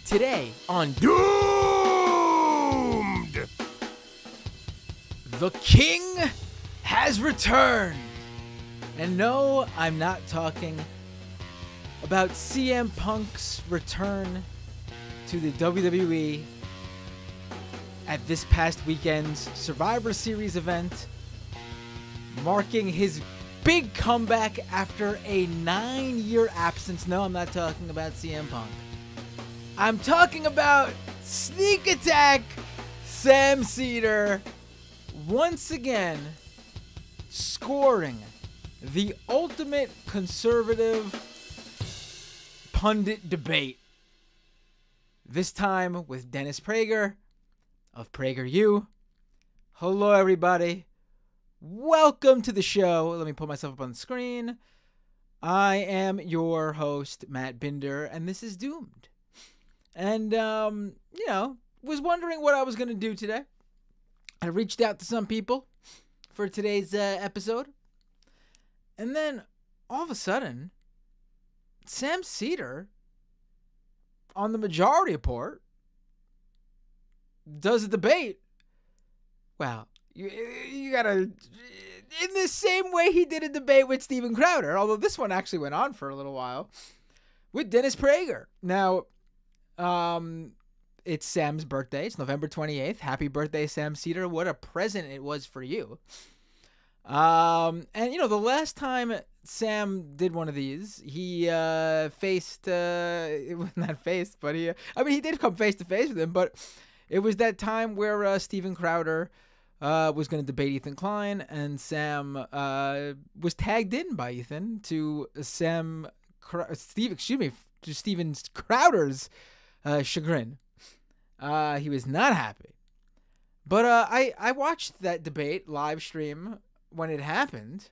Today on Doomed, the King has returned. And no, I'm not talking about CM Punk's return to the WWE at this past weekend's Survivor Series event, marking his big comeback after a 9-year absence. No, I'm not talking about CM Punk. I'm talking about Sneak Attack Sam Seder once again scoring the ultimate conservative pundit debate. This time with Dennis Prager of PragerU. Hello, everybody. Welcome to the show. Let me put myself up on the screen. I am your host, Matt Binder, and this is Doomed. And, was wondering what I was going to do today. I reached out to some people for today's episode. And then, all of a sudden, Sam Seder, on the Majority Report, does a debate. Wow. You gotta... In the same way he did a debate with Steven Crowder, although this one actually went on for a little while, with Dennis Prager. Now... it's Sam's birthday. It's November 28th. Happy birthday, Sam Seder. What a present it was for you. And the last time Sam did one of these, he faced, it was not faced, but he did come face to face with him, but it was that time where Steven Crowder was going to debate Ethan Klein, and Sam was tagged in by Ethan to Steven Crowder's chagrin. He was not happy. But I watched that debate live stream when it happened,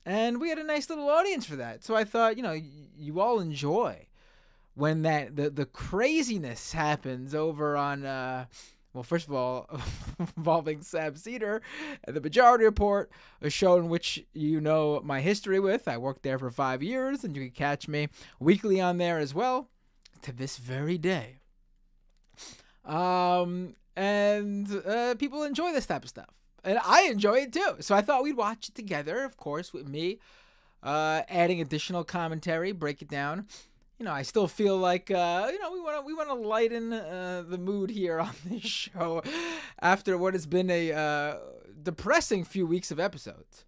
and we had a nice little audience for that. So I thought, you all enjoy when the craziness happens over on, first of all, involving Sam Seder and the Majority Report, a show in which you know my history with. I worked there for 5 years, and you can catch me weekly on there as well, to this very day. And people enjoy this type of stuff. And I enjoy it too. So I thought we'd watch it together, of course, with me, adding additional commentary, break it down. I still feel like, we want to lighten the mood here on this show after what has been a depressing few weeks of episodes.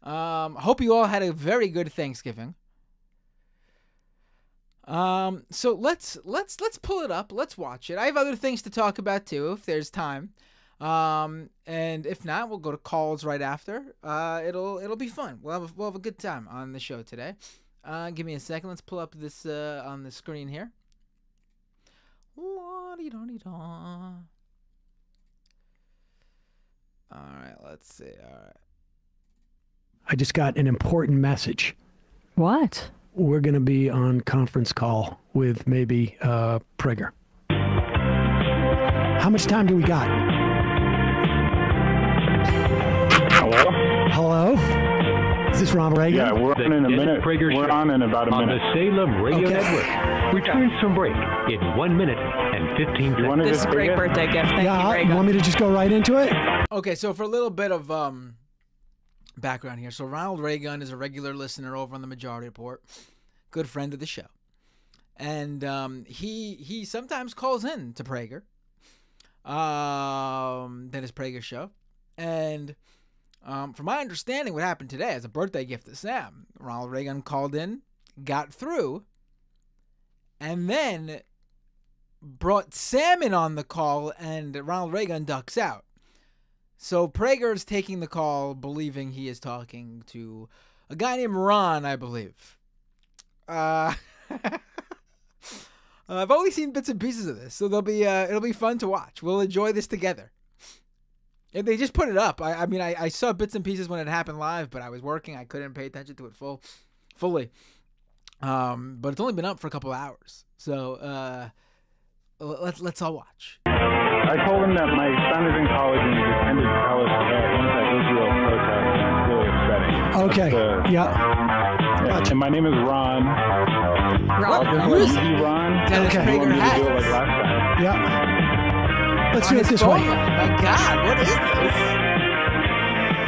Hope you all had a very good Thanksgiving. So let's pull it up. Let's watch it. I have other things to talk about too, if there's time. And if not, we'll go to calls right after. It'll be fun. We'll have a good time on the show today. Give me a second. Let's pull up this, on the screen here. La-di-da-di-da. All right, let's see. All right. I just got an important message. What? We're going to be on conference call with maybe Prager. How much time do we got? Hello? Hello? Is this Ronald Reagan? Yeah, we're on in a minute. We're on in about a minute. On the Salem Radio Network. Returns from break in 1 minute and 15 seconds. This is a great birthday gift. Thank you, Reagan. You want me to just go right into it? Okay, so for a little bit of background here. So Ronald Reagan is a regular listener over on the Majority Report, good friend of the show, and he sometimes calls in to Prager, Dennis Prager show, and from my understanding, what happened today as a birthday gift to Sam, Ronald Reagan called in, got through, and then brought Sam in on the call, and Ronald Reagan ducks out. So Prager is taking the call, believing he is talking to a guy named Ron, I believe. I've only seen bits and pieces of this, so it'll be fun to watch. We'll enjoy this together. And they just put it up. I saw bits and pieces when it happened live, but I was working. I couldn't pay attention to it fully. But it's only been up for a couple of hours, so let's all watch. I told him that my son is in college and he's attended college anti-Israel protest. It's really upsetting. Okay. Yeah. Gotcha. And my name is Ron. Ron. I'll just let you be Ron. Dennis You want Prager me to do it has like last time? Yeah. Let's On do it his this phone way. line. My God, what is this?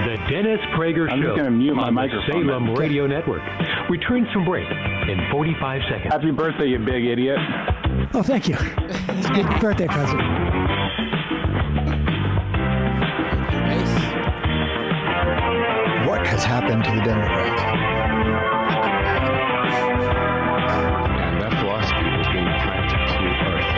The Dennis Prager I'm Show just gonna mute my on the microphone. Salem Radio Network returns from break in 45 seconds. Happy birthday, you big idiot. Oh, thank you. It's a good birthday present. What has happened to the Democrats? And that philosophy was being planted to Earth.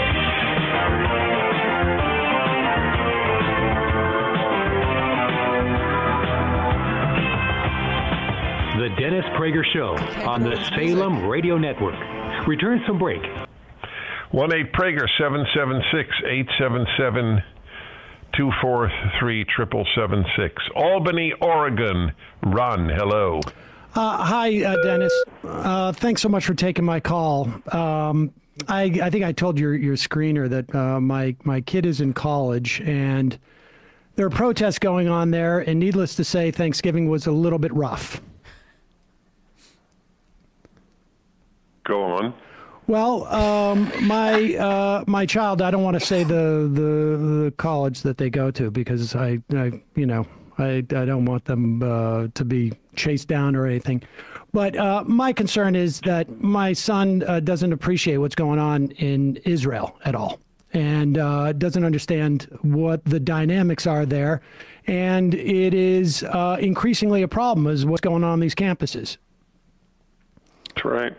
The Dennis Prager Show on the Salem Radio Network returns from break. 1-8-PRAGER 776-877-243-7776. Albany, Oregon. Ron, hello. Hi, Dennis. Thanks so much for taking my call. I think I told your screener that my kid is in college, and there are protests going on there, and needless to say, Thanksgiving was a little bit rough. Go on. Well, my child, I don't want to say the college that they go to because I don't want them to be chased down or anything. But my concern is that my son doesn't appreciate what's going on in Israel at all, and doesn't understand what the dynamics are there. And it is increasingly a problem is what's going on these campuses. That's right.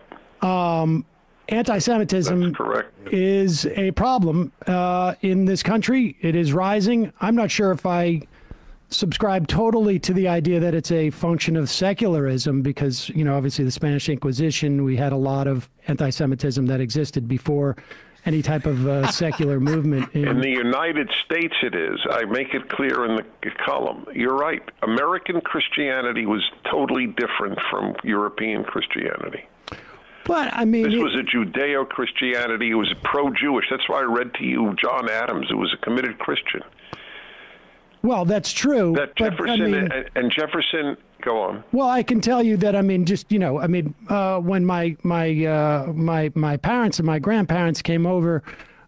Anti-Semitism That's correct. is a problem in this country. It is rising. I'm not sure if I subscribe totally to the idea that it's a function of secularism because, obviously the Spanish Inquisition, we had a lot of anti-Semitism that existed before any type of secular movement. In the United States it is. I make it clear in the column. You're right. American Christianity was totally different from European Christianity. But, I mean... This was a Judeo-Christianity. It was pro-Jewish. That's why I read to you John Adams, who was a committed Christian. Well, that's true. That Jefferson and Jefferson... Go on. Well, I can tell you that, when my parents and my grandparents came over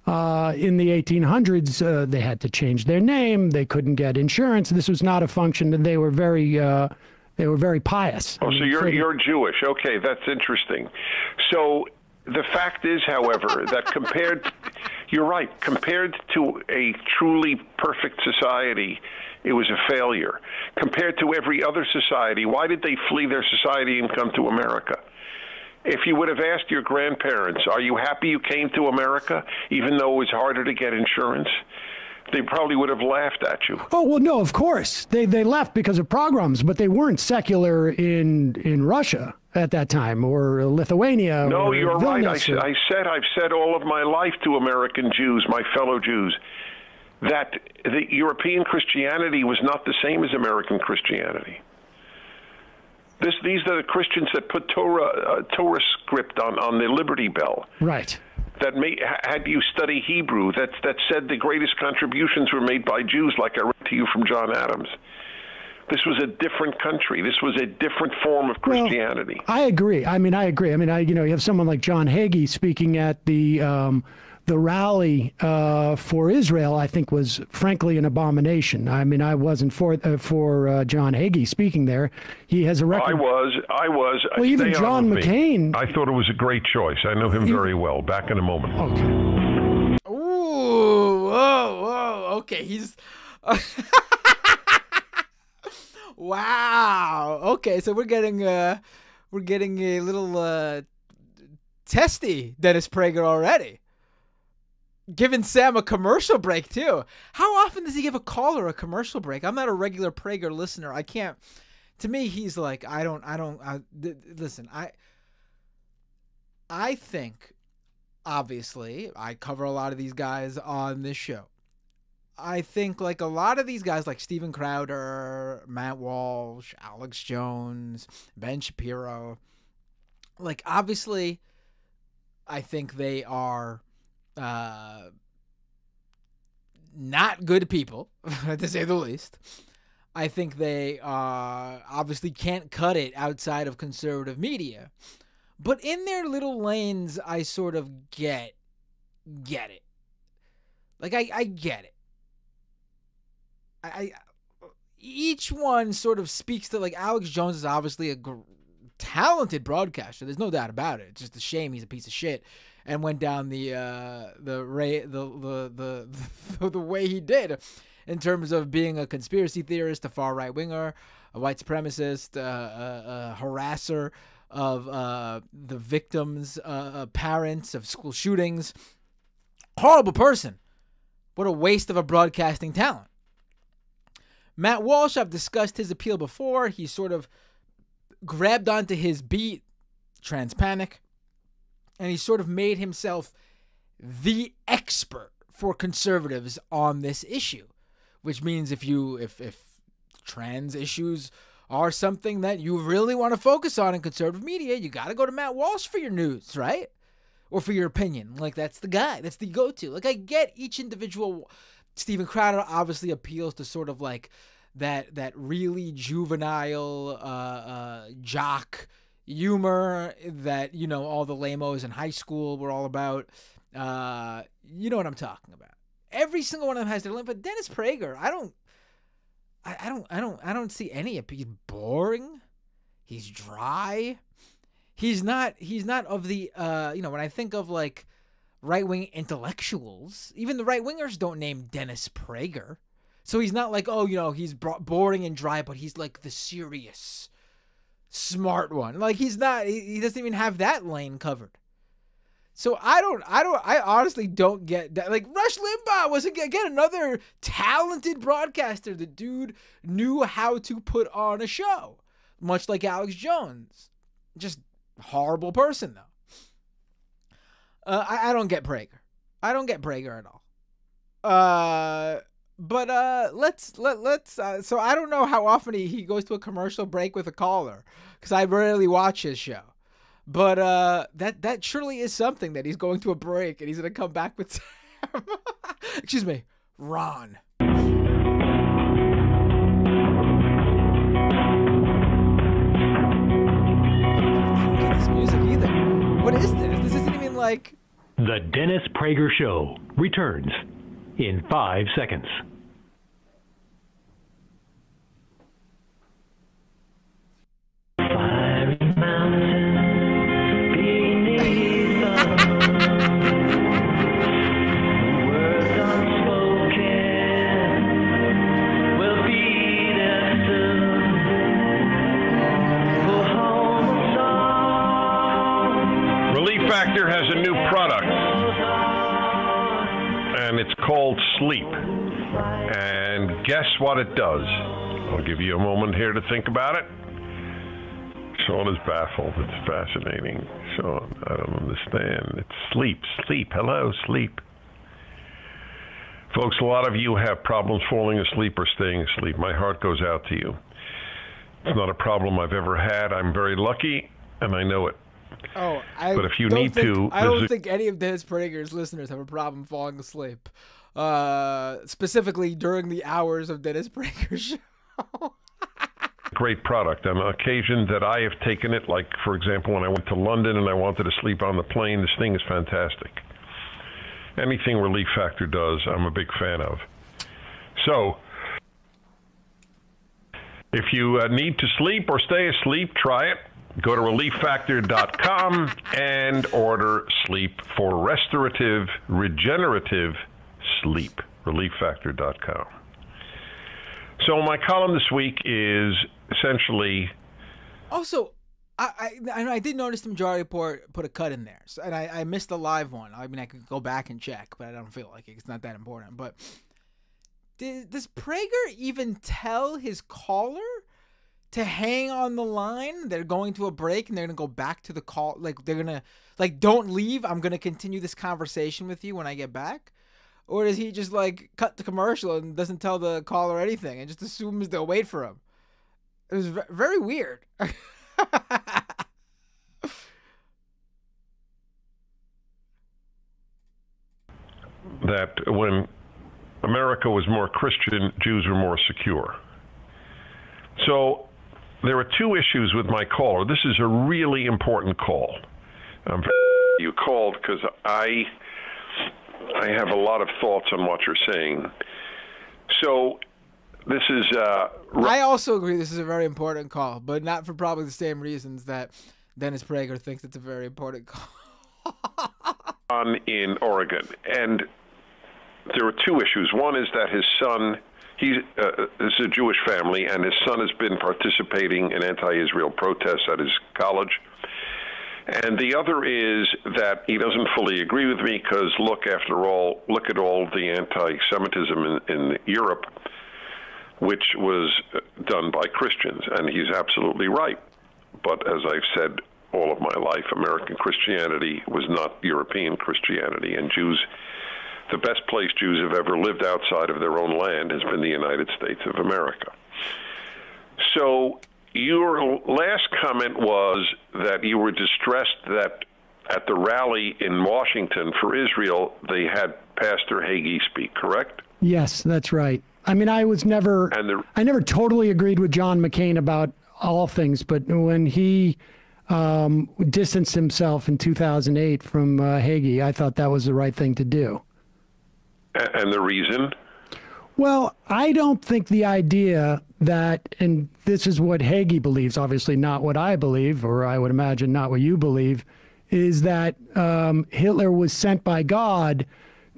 in the 1800s, they had to change their name. They couldn't get insurance. This was not a function, and they were very pious. Oh, so you're Jewish. Okay, that's interesting. So the fact is, however, that you're right, compared to a truly perfect society, it was a failure. Compared to every other society, why did they flee their society and come to America? If you would have asked your grandparents, are you happy you came to America, even though it was harder to get insurance? They probably would have laughed at you. Oh, well, no, of course. They left because of pogroms, but they weren't secular in Russia at that time, or Lithuania. No, or you're Vilnius right. I've said all of my life to American Jews, my fellow Jews, that the European Christianity was not the same as American Christianity. These are the Christians that put Torah script on the Liberty Bell. Right. That had you study Hebrew, that said the greatest contributions were made by Jews, like I read to you from John Adams. This was a different country. This was a different form of Christianity. Well, I agree. You have someone like John Hagee speaking at the rally for Israel. I think was frankly an abomination. I wasn't for John Hagee speaking there. He has a record. I was. Well, even John McCain. I thought it was a great choice. I know him very well. Back in a moment. Okay. Ooh, whoa. Okay, he's... Wow. Okay, so we're getting a little testy Dennis Prager already. Giving Sam a commercial break too. How often does he give a caller a commercial break? I'm not a regular Prager listener. I can't. To me, he's like, listen. I think, obviously, I cover a lot of these guys on this show. I think like a lot of these guys, like Steven Crowder, Matt Walsh, Alex Jones, Ben Shapiro, like obviously, I think they are not good people, to say the least. I think they obviously can't cut it outside of conservative media. But in their little lanes, I sort of get it. Like, I get it. Each one sort of speaks to, like, Alex Jones is obviously a talented broadcaster. There's no doubt about it. It's just a shame he's a piece of shit and went down the way he did in terms of being a conspiracy theorist, a far right winger, a white supremacist, a harasser of the victims, parents of school shootings. Horrible person. What a waste of a broadcasting talent. Matt Walsh, I've discussed his appeal before. He sort of grabbed onto his beat, Transpanic, and he sort of made himself the expert for conservatives on this issue, which means if trans issues are something that you really want to focus on in conservative media, you got to go to Matt Walsh for your news, right? Or for your opinion. Like, that's the guy. That's the go-to. Like, I get each individual. Steven Crowder obviously appeals to sort of like that really juvenile jock humor that, you know, all the lamos in high school were all about. You know what I'm talking about. Every single one of them has their limit. But Dennis Prager, I don't see any of. He's boring. He's dry. He's not of the when I think of like right-wing intellectuals, even the right-wingers don't name Dennis Prager. So he's not like, he's boring and dry, but he's like the serious, smart one. Like he doesn't even have that lane covered. So I honestly don't get that. Like Rush Limbaugh was again another talented broadcaster. The dude knew how to put on a show, much like Alex Jones. Just horrible person though. I don't get Prager. I don't get Prager at all. But let's. So I don't know how often he goes to a commercial break with a caller because I rarely watch his show. But that surely is something that he's going to a break and he's gonna come back with. Excuse me, Ron. I don't get this music either. What is this? This isn't even like. The Dennis Prager Show returns in 5 seconds. Fiery mountain beneath the words unspoken will be there soon. For home song. Relief Factor has a new product, and it's called Sleep. And guess what it does? I'll give you a moment here to think about it. Sean is baffled. It's fascinating. Sean, I don't understand. It's sleep. Hello, sleep. Folks, a lot of you have problems falling asleep or staying asleep. My heart goes out to you. It's not a problem I've ever had. I'm very lucky, and I know it. But if you need to... I don't think any of Dennis Prager's listeners have a problem falling asleep. Specifically during the hours of Dennis Prager's show. Great product. On occasion that I have taken it, like, for example, when I went to London and I wanted to sleep on the plane, this thing is fantastic. Anything Relief Factor does, I'm a big fan of. So, if you need to sleep or stay asleep, try it. Go to relieffactor.com and order sleep for restorative, regenerative sleep. Relieffactor.com. So my column this week is essentially... Also, I did notice the majority report put a cut in there, and I missed the live one. I mean, I could go back and check, but I don't feel like it. It's not that important. But does Prager even tell his caller to hang on the line? They're going to a break, and they're going to go back to the call. Like, they're going to, like, don't leave. I'm going to continue this conversation with you when I get back. Or does he just, like, cut the commercial and doesn't tell the caller anything and just assumes they'll wait for him? It was very weird. That when America was more Christian, Jews were more secure. So there are two issues with my caller. This is a really important call. You called because I I have a lot of thoughts on what you're saying. So this is... I also agree this is a very important call, but not for probably the same reasons that Dennis Prager thinks it's a very important call. in Oregon. And there are two issues. One is that his son... this is a Jewish family, and his son has been participating in anti-Israel protests at his college. And the other is that he doesn't fully agree with me because, look at all the anti-Semitism in Europe, which was done by Christians, and he's absolutely right. But as I've said all of my life, American Christianity was not European Christianity, and the best place Jews have ever lived outside of their own land has been the United States of America. So your last comment was that you were distressed that at the rally in Washington for Israel, they had Pastor Hagee speak, correct? Yes, that's right. I mean, I never totally agreed with John McCain about all things, but when he distanced himself in 2008 from Hagee, I thought that was the right thing to do. And the reason? Well, I don't think the idea that, and this is what Hagee believes, obviously not what I believe, or I would imagine not what you believe, is that Hitler was sent by God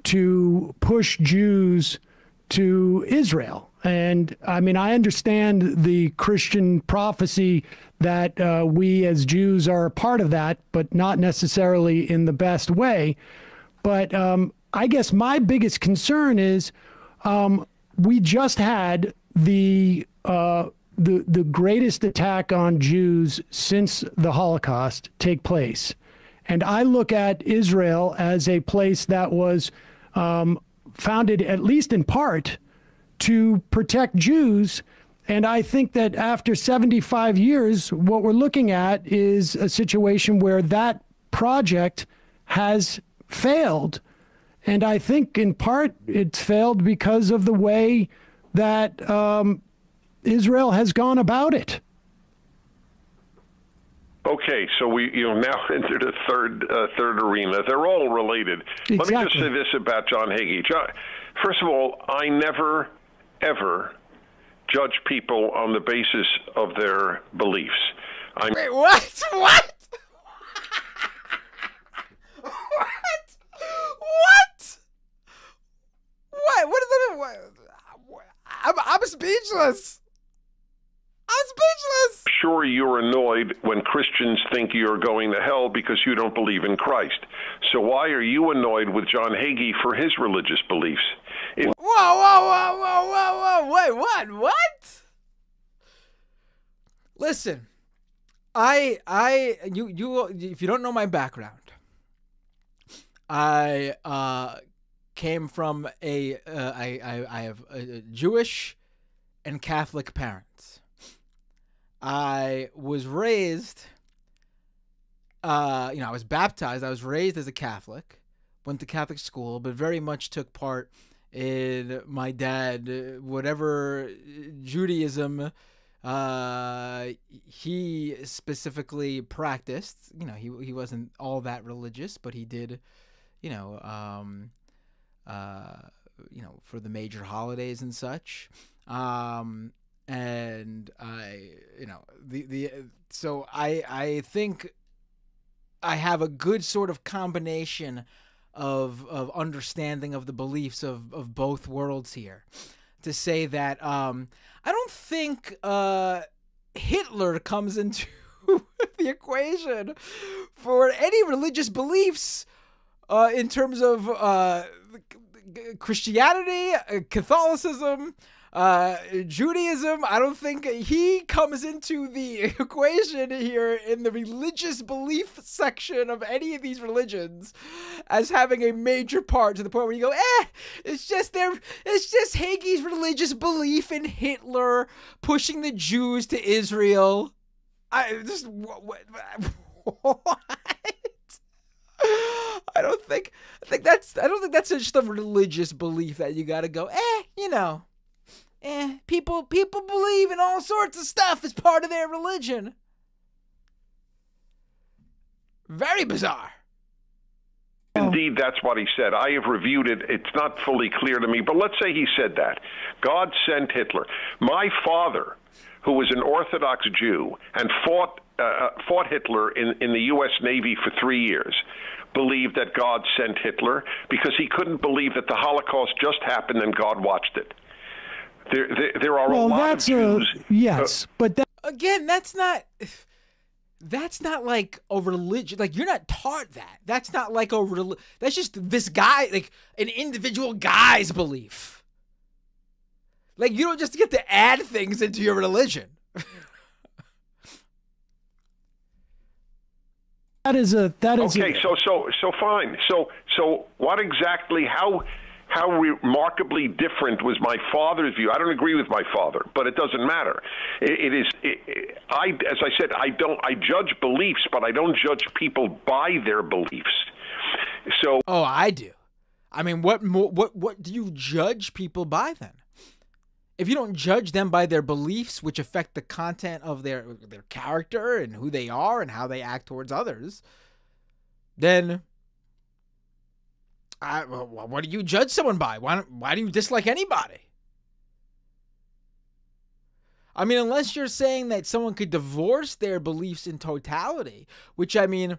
to push Jews to Israel. And I mean, I understand the Christian prophecy that we as Jews are a part of that, but not necessarily in the best way. But I guess my biggest concern is we just had the greatest attack on Jews since the Holocaust take place. And I look at Israel as a place that was founded, at least in part, to protect Jews. And I think that after 75 years, what we're looking at is a situation where that project has failed. And I think in part it's failed because of the way that Israel has gone about it. Okay, so we now entered a third arena. They're all related. Exactly. Let me just say this about John Hagee. First of all, I never, ever judge people on the basis of their beliefs. Wait, what? What? What is that? I'm speechless. I'm speechless. Sure, you're annoyed when Christians think you're going to hell because you don't believe in Christ. So why are you annoyed with John Hagee for his religious beliefs? Whoa! Wait, what? Listen, you, if you don't know my background, I came from I have Jewish and Catholic parents. I was raised, I was baptized. I was raised as a Catholic, went to Catholic school, but very much took part in my dad, whatever Judaism he specifically practiced. He wasn't all that religious, but he did, for the major holidays and such. And so I think I have a good sort of combination of understanding of the beliefs of both worlds here, to say that I don't think Hitler comes into the equation for any religious beliefs in terms of Christianity, Catholicism, Judaism. I don't think he comes into the equation here in the religious belief section of any of these religions as having a major part, to the point where you go, it's just Hagee's religious belief in Hitler pushing the Jews to Israel. What? I don't think that's just a religious belief that you gotta go, people believe in all sorts of stuff as part of their religion. Very bizarre. indeed that's what he said. I have reviewed it. It's not fully clear to me, but let's say he said that. God sent Hitler. My father, who was an Orthodox Jew and fought Hitler in the U.S. Navy for 3 years, believed that God sent Hitler because he couldn't believe that the Holocaust just happened and God watched it. There are a lot of Jews. Yes, but again, that's not like a religion. Like, you're not taught that. That's not like that's just this guy, like an individual guy's belief. Like, you don't just get to add things into your religion. That is okay. So fine. So what exactly? How remarkably different was my father's view? I don't agree with my father, but it doesn't matter. As I said, I judge beliefs, but I don't judge people by their beliefs. So. Oh, I do. I mean, what do you judge people by then? If you don't judge them by their beliefs, which affect the content of their character and who they are and how they act towards others, then what do you judge someone by? Why do you dislike anybody? I mean, unless you're saying that someone could divorce their beliefs in totality, which, I mean,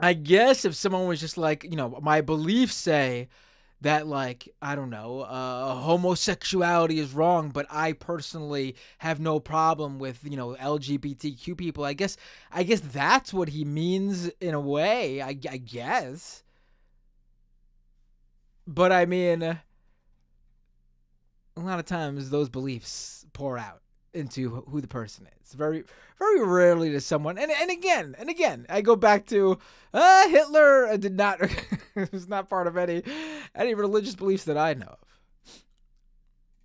I guess if someone was just like, you know, my beliefs say that, like, I don't know, homosexuality is wrong, but I personally have no problem with, you know, LGBTQ people. I guess that's what he means in a way, I guess. But I mean, a lot of times those beliefs pour out into who the person is. Very, very rarely to someone. And again, I go back to Hitler did not was not part of any religious beliefs that I know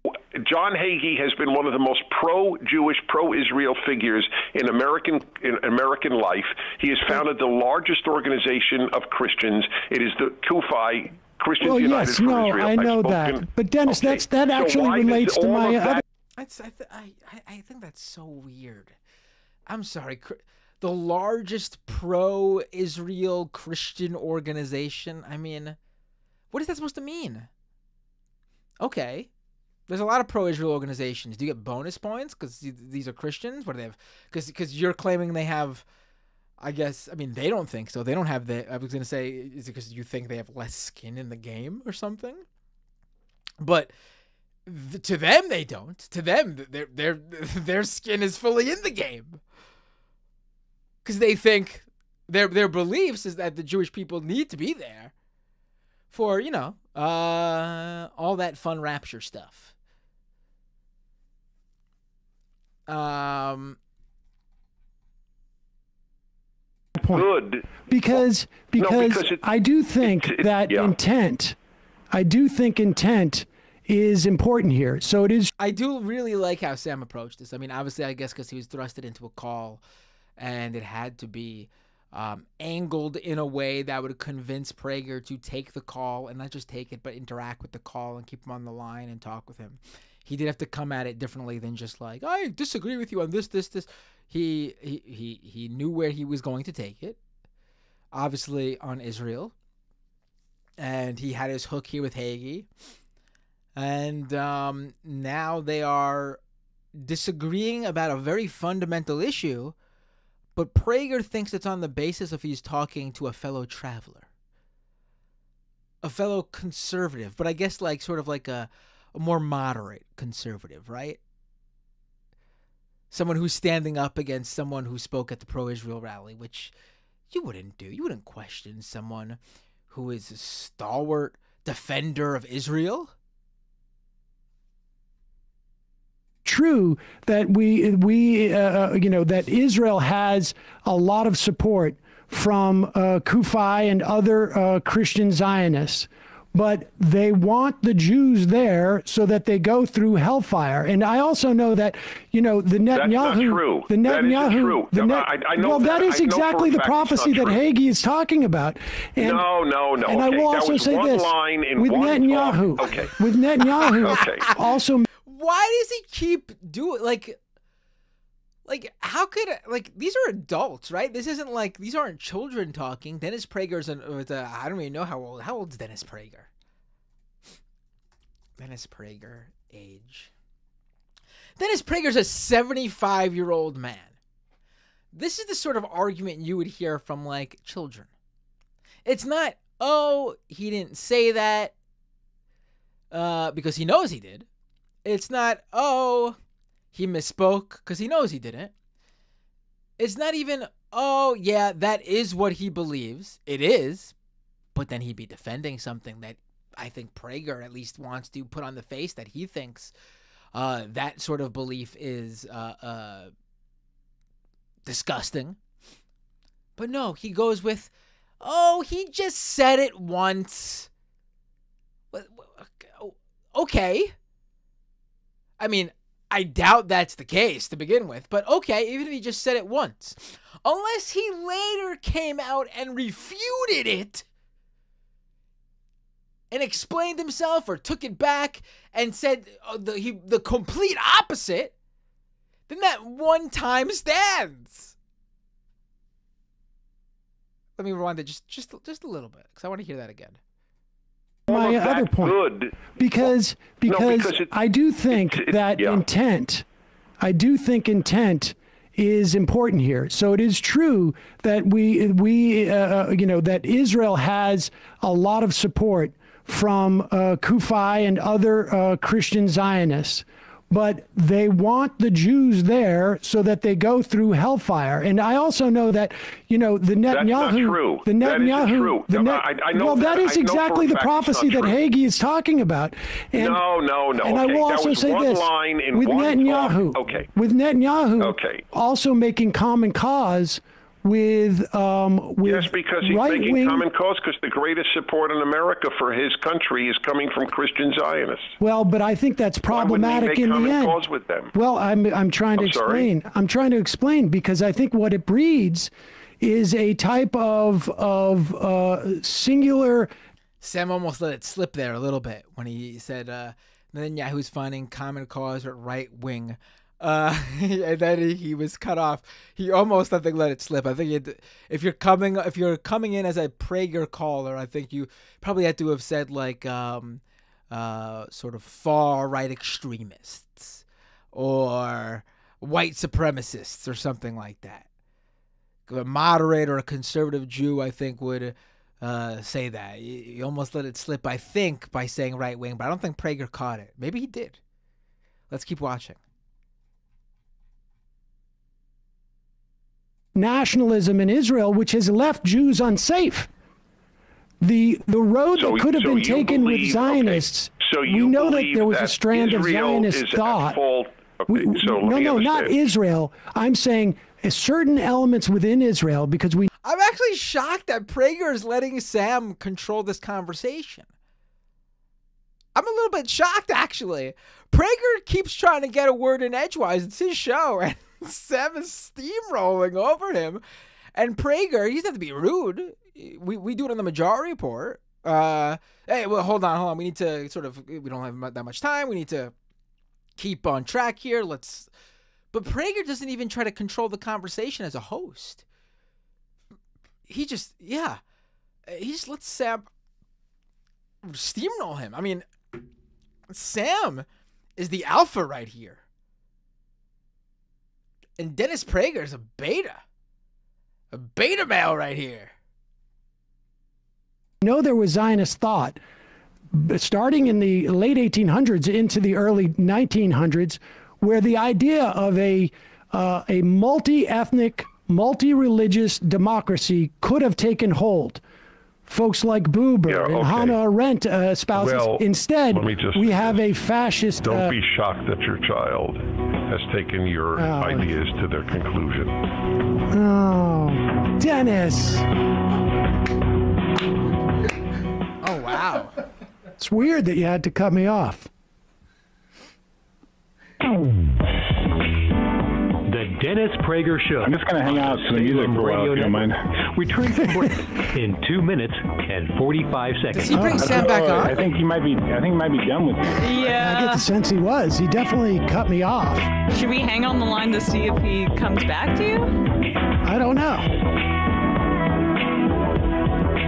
of. John Hagee has been one of the most pro-Jewish, pro-Israel figures in American life. He has founded the largest organization of Christians. It is the CUFI, Christians United for Israel. I know that. But Dennis, okay. that actually relates to my other. I think that's so weird. I'm sorry. The largest pro-Israel Christian organization. I mean, what is that supposed to mean? Okay. There's a lot of pro-Israel organizations. Do you get bonus points because these are Christians? What do they have? Because you're claiming they have, I guess, I mean, they don't think so. They don't have I was going to say, is it because you think they have less skin in the game or something? But to them, they don't. To them, their skin is fully in the game. Because they think their beliefs is that the Jewish people need to be there for, you know, all that fun rapture stuff. Good. Because I do think that intent. I do think intent is important here. So it is. I do really like how Sam approached this. I mean, obviously, I guess because he was thrusted into a call, and it had to be angled in a way that would convince Prager to take the call, and not just take it, but interact with the call and keep him on the line and talk with him. He did have to come at it differently than just like, I disagree with you on this. He knew where he was going to take it, obviously on Israel, and he had his hook here with Hagee. And now they are disagreeing about a very fundamental issue, but Prager thinks it's on the basis of he's talking to a fellow traveler, a fellow conservative, but I guess like sort of like a more moderate conservative, right? Someone who's standing up against someone who spoke at the pro-Israel rally, which you wouldn't do. You wouldn't question someone who is a stalwart defender of Israel. True that that Israel has a lot of support from CUFI and other Christian Zionists, but they want the Jews there so that they go through hellfire. And I also know that the Netanyahu. That's not true. The Netanyahu. That isn't true. I know that is exactly the prophecy that Hagee is talking about. And, no. And I will also say this with Netanyahu. Okay. With Netanyahu. Okay. Also. Why does he keep doing, like, Like, how could, like, these are adults, right? This isn't like, these aren't children talking. Dennis Prager's, I don't even know how old. How old's Dennis Prager? Dennis Prager, age. Dennis Prager's a 75-year-old man. This is the sort of argument you would hear from, like, children. It's not, oh, he didn't say that because he knows he did. It's not, oh, he misspoke because he knows he didn't. It's not even, oh, yeah, that is what he believes. It is, but then he'd be defending something that I think Prager at least wants to put on the face that he thinks that sort of belief is disgusting. But no, he goes with, oh, he just said it once. Okay. I mean, I doubt that's the case to begin with, but okay, even if he just said it once. Unless he later came out and refuted it and explained himself or took it back and said the complete opposite, then that one time stands. Let me rewind it just a little bit because I want to hear that again. My other point, good. because I do think that intent, intent is important here. So it is true that that Israel has a lot of support from Kufi and other Christian Zionists, but they want the Jews there so that they go through hellfire. And I also know that, the Netanyahu... That's not true. The Netanyahu... That is true. I know that is exactly the prophecy that Hagee is talking about. And, no. And I will also say this. With Netanyahu, also making common cause with yes, because he's making common cause because the greatest support in America for his country is coming from Christian Zionists. Well, but I think that's problematic in the end. Common cause with them? Well, I'm trying to explain. I'm trying to explain because I think what it breeds is a type of singular. Sam almost let it slip there a little bit when he said Netanyahu's finding common cause at right wing. And then he was cut off. He almost, I think, let it slip. I think if you're coming in as a Prager caller, I think you probably had to have said like sort of far right extremists or white supremacists or something like that. A moderate or a conservative Jew, I think, would say that. You almost let it slip, I think, by saying right wing, but I don't think Prager caught it. Maybe he did. Let's keep watching. Nationalism in Israel, which has left Jews unsafe. The road that could have been taken with Zionists. We know that there was a strand of Zionist thought. Not Israel. I'm saying certain elements within Israel because we. I'm actually shocked that Prager is letting Sam control this conversation. I'm a little bit shocked, actually. Prager keeps trying to get a word in edgewise. It's his show, and Sam is steamrolling over him. And Prager, he doesn't have to be rude. We do it on the Majority Report. Hey, well, hold on. We need to we don't have that much time. We need to keep on track here. But Prager doesn't even try to control the conversation as a host. He just lets Sam steamroll him. I mean, Sam is the alpha right here. And Dennis Prager is a beta male right here. There was Zionist thought starting in the late 1800s into the early 1900s, where the idea of a multi-ethnic, multi-religious democracy could have taken hold. Folks like Buber and Hannah Arendt espouses. Instead, we have a fascist. Don't be shocked that your child has taken your ideas to their conclusion. Oh, Dennis. Oh, wow. It's weird that you had to cut me off. The Dennis Prager Show. I'm just going to hang out to the music for a while, if you don't mind. Return from break in 2 minutes and 45 seconds. Does he bring Sam back on? I think he might be done with you. I get the sense he was. He definitely cut me off. Should we hang on the line to see if he comes back to you? I don't know.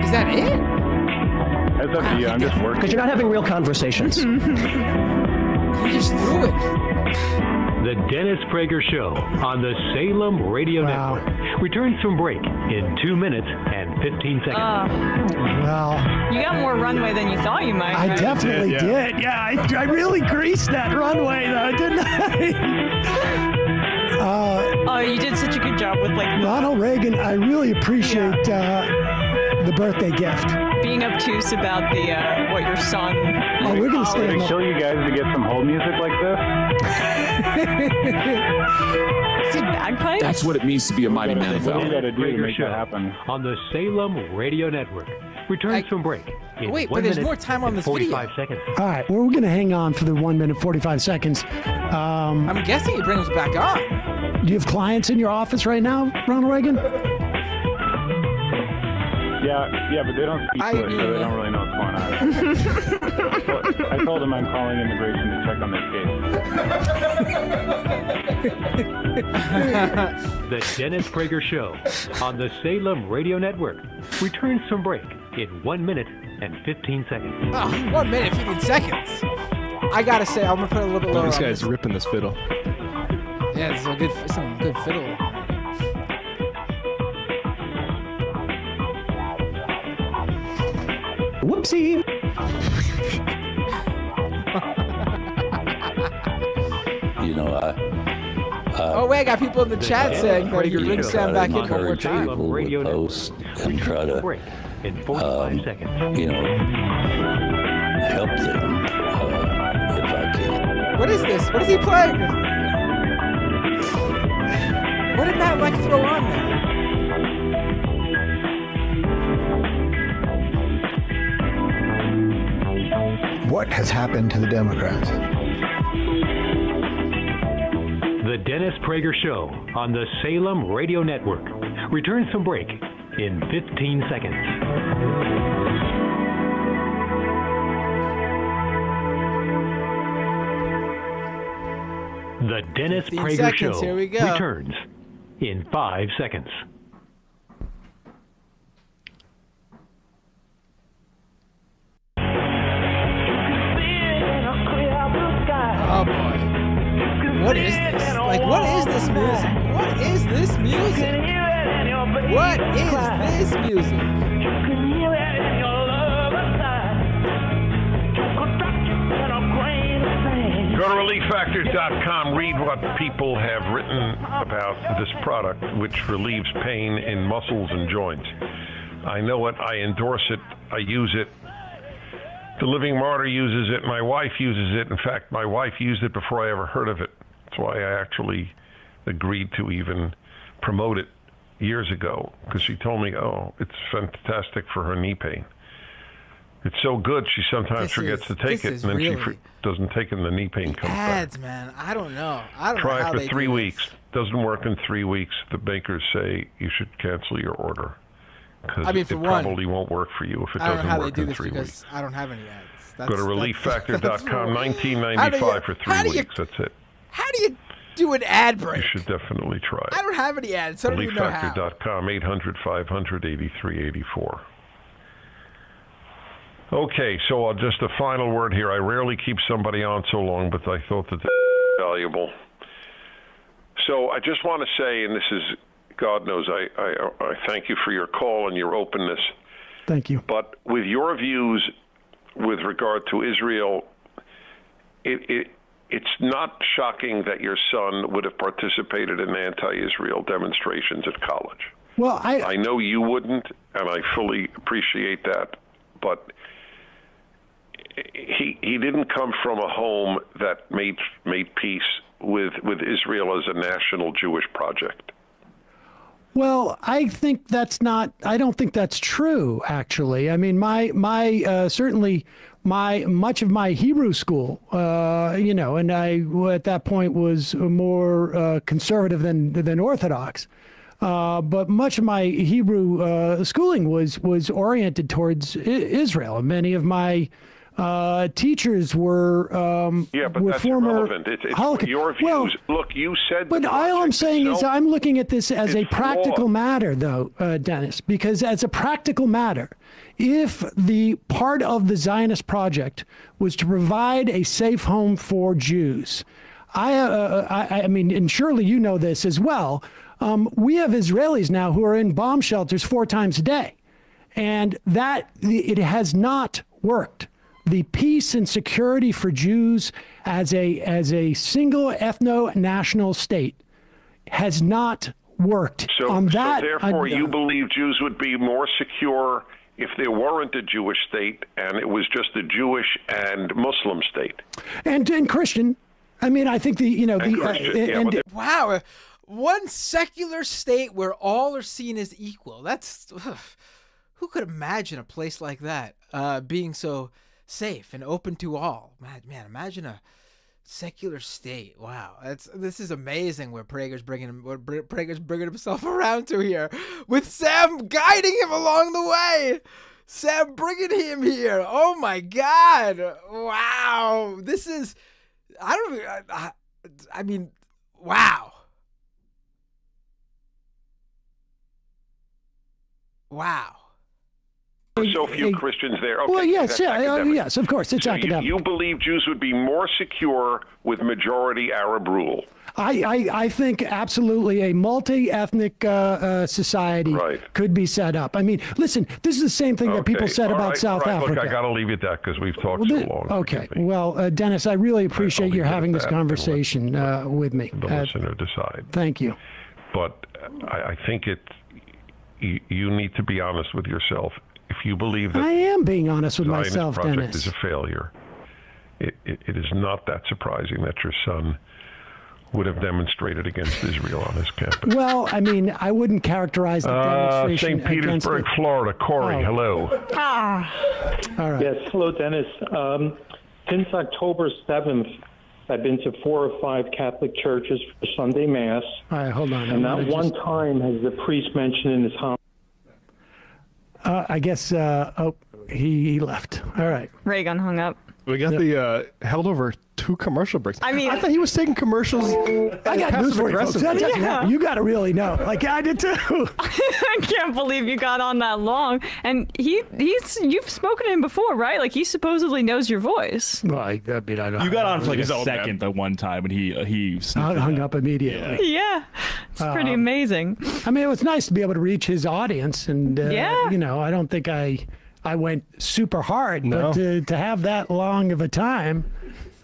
Is that it? That's up to you. I'm just working. Because you're not having real conversations. You just threw it. The Dennis Prager Show on the Salem Radio Network returns from break in 2 minutes and 15 seconds. Well, you got more runway than you thought you might. I right? definitely did. Yeah, I really greased that runway, though, didn't I? You did such a good job with like Ronald Reagan. I really appreciate the birthday gift. Being obtuse about the what your son. Oh, we're gonna stay. Did they kill you guys to get some hold music like this? Is it bagpipes? That's what it means to be a mighty man of What do you valor. got to do to make that happen? On the Salem Radio Network returns from break in Wait, 1 but there's minute more time on and this 45 video. seconds. All right, well, we're gonna hang on for the 1 minute 45 seconds. I'm guessing he brings us back on. Do you have clients in your office right now, Ronald Reagan? Yeah, but they don't speak English, so they don't really know what's going on. I told them I'm calling immigration to check on their case. The Dennis Prager Show on the Salem Radio Network returns from break in 1 minute and 15 seconds. Oh, 1 minute, 15 seconds. I gotta say, I'm gonna put it a little bit lower. This on guy's ripping this fiddle. Yeah, it's some good fiddle. Whoopsie. Oh wait, I got people in the chat saying that you bring Sam back in one more time. Salem Radio post Network and try to, break in 45 seconds. Help them if I can. What is this? What is he playing? What did Matt like throw on there? What has happened to the Democrats? The Dennis Prager Show on the Salem Radio Network returns from break in 15 seconds. The Dennis 15 Prager seconds, Show here we go. returns in 5 seconds. Oh boy. What is this? Like, what is this music? What is this music? What is this music? Go to relieffactor.com, read what people have written about this product, which relieves pain in muscles and joints. I know it, I endorse it, I use it. The Living Martyr uses it, my wife uses it. In fact, my wife used it before I ever heard of it. That's why I actually agreed to even promote it years ago, because she told me, oh, it's fantastic for her knee pain. It's so good, she sometimes forgets to take it, and then she doesn't take it, and the knee pain comes Ads, back. man. I don't know. I don't Try know how it they for 3 do weeks. Doesn't work in 3 weeks. The bakers say you should cancel your order, because it probably won't work for you if it I don't know doesn't how they work do in this 3 because weeks. I don't have any ads. Go to relieffactor.com, $19.95 for 3 weeks. That's it. How do you do an ad break? You should definitely try it. I don't have any ads, so I don't even know how. relieffactor.com, 800-500-8384. Okay, so just a final word here. I rarely keep somebody on so long, but I thought that valuable. So I just want to say, and this is, God knows, I thank you for your call and your openness. Thank you. But with your views with regard to Israel, it's not shocking that your son would have participated in anti-Israel demonstrations at college. Well, I know you wouldn't, and I fully appreciate that, but he didn't come from a home that made peace with Israel as a national Jewish project. Well, I think that's not. I don't think that's true. Actually, I mean, certainly much of my Hebrew school, and I at that point was more conservative than Orthodox. But much of my Hebrew schooling was oriented towards Israel. Many of my teachers were but were that's former irrelevant. It's Holocaust. your views. Well, Look, you said. but all I'm saying is I'm looking at this as a practical flawed. matter, though, Dennis, because as a practical matter, if the part of the Zionist project was to provide a safe home for Jews, I mean, and surely you know this as well, we have Israelis now who are in bomb shelters 4 times a day, and that it has not worked. The peace and security for Jews as a single ethno-national state has not worked. So therefore, you believe Jews would be more secure if there weren't a Jewish state and it was just a Jewish and Muslim state, and Christian. I mean, I think wow, one secular state where all are seen as equal. That's who could imagine a place like that being so safe and open to all. Man, imagine a secular state. Wow, this is amazing where Prager's bringing himself around to here, with Sam guiding him along the way. Sam bringing him here. Oh my God! Wow, this is. I mean, wow. Wow. So few Christians there. Okay, well, yes, yes, of course, it's academic. You believe Jews would be more secure with majority Arab rule? I think absolutely a multi-ethnic society could be set up. I mean, listen, this is the same thing that people said about South Africa. Look, I got to leave it at that because we've talked so long. Okay. Well, Dennis, I really appreciate you having this conversation with me. The listener decide. Thank you. But I think you need to be honest with yourself. If you believe that I am being honest with Zionist myself, project Dennis, is a failure, it is not that surprising that your son would have demonstrated against Israel on his campus. Well, I mean, I wouldn't characterize the demonstration St. Petersburg, Florida. Corey, hello. All right. Yes, hello, Dennis. Since October 7th, I've been to 4 or 5 Catholic churches for Sunday Mass. All right, hold on. And not one time has the priest mentioned in his homily. I guess, he left. All right. Reagan hung up. We got the held over 2 commercial breaks. I mean, I thought he was taking commercials. I got news for you, folks. That doesn't happen. You got to really know. Like I did too. I can't believe you got on that long. And you've spoken to him before, right? Like he supposedly knows your voice. Well, I mean, I don't. You got on for like a second the one time, and he hung up immediately. Yeah, it's pretty amazing. I mean, it was nice to be able to reach his audience, and you know, I don't think I went super hard, but to have that long of a time,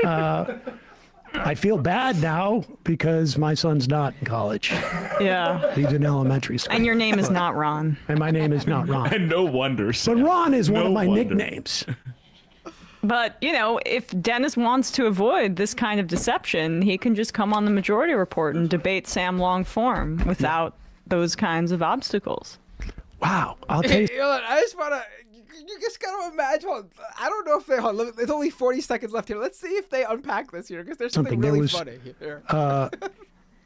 I feel bad now because my son's not in college. Yeah. He's in elementary school. And your name is not Ron. And my name is not Ron. And no wonder. But Ron is one of my nicknames. But, you know, if Dennis wants to avoid this kind of deception, he can just come on the Majority Report and debate Sam long form without those kinds of obstacles. Wow. I'll tell you. I just want to... You just got to imagine. I don't know if they. There's only 40 seconds left here. Let's see if they unpack this here because there's something really funny here.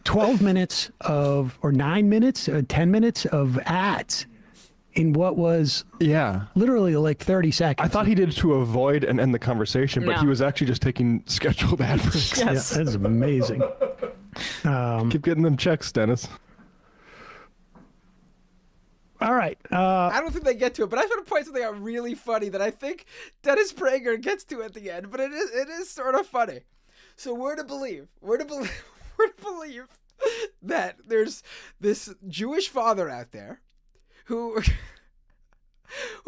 12 minutes or 9 minutes, 10 minutes of ads in what was literally like 30 seconds. I thought he did to avoid and end the conversation, but he was actually just taking scheduled ad breaks. Yes, that's amazing. Keep getting them checks, Dennis. All right. I don't think they get to it, but I just want to point something out really funny that I think Dennis Prager gets to at the end, but it is sort of funny. So we're to believe that there's this Jewish father out there who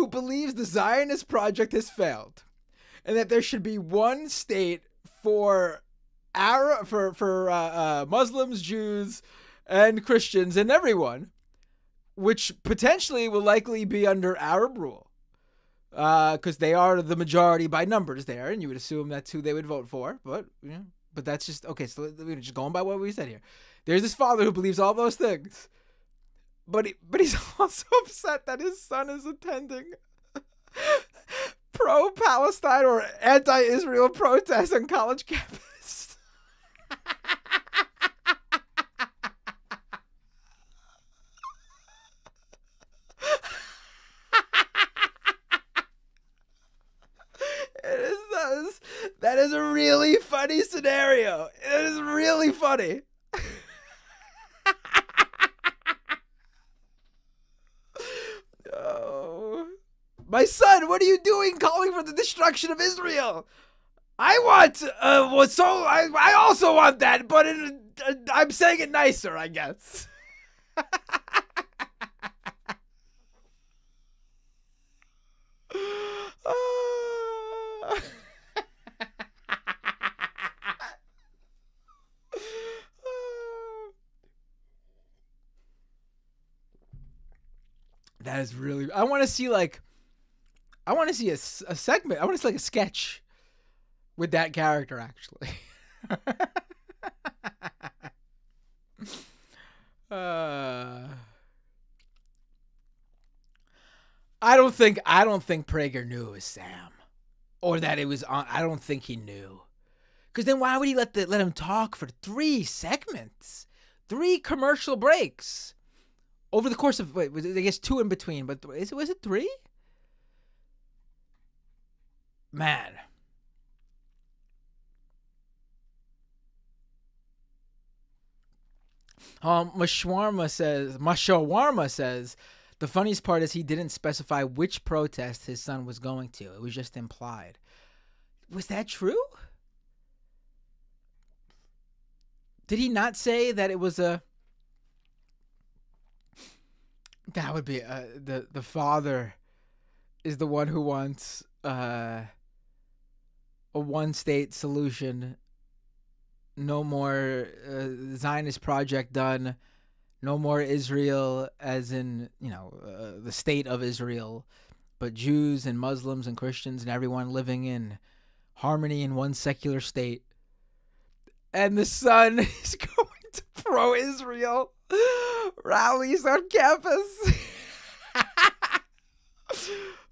believes the Zionist project has failed, and that there should be one state for Muslims, Jews, and Christians, and everyone, which potentially will likely be under Arab rule, because they are the majority by numbers there, and you would assume that's who they would vote for. But but that's just okay. So we're just going by what we said here. There's this father who believes all those things, but he's also upset that his son is attending pro-Palestine or anti-Israel protests on college campus. That is a really funny scenario. It is really funny. Oh. My son, what are you doing calling for the destruction of Israel? I want, I also want that, but I'm saying it nicer, I guess. That is really, I want to see a segment. I want to see like a sketch with that character, actually. I don't think Prager knew it was Sam, or that it was on. I don't think he knew, because then why would he let him talk for 3 segments, 3 commercial breaks over the course of, I guess 2 in between, but was it 3? Man. Mashawarma says, the funniest part is he didn't specify which protest his son was going to. It was just implied. Was that true? Did he not say that it was a... That would be the father is the one who wants a one-state solution. No more Zionist project done. No more Israel as in, the state of Israel, but Jews and Muslims and Christians and everyone living in harmony in one secular state. And the son is going to pro-Israel rallies on campus.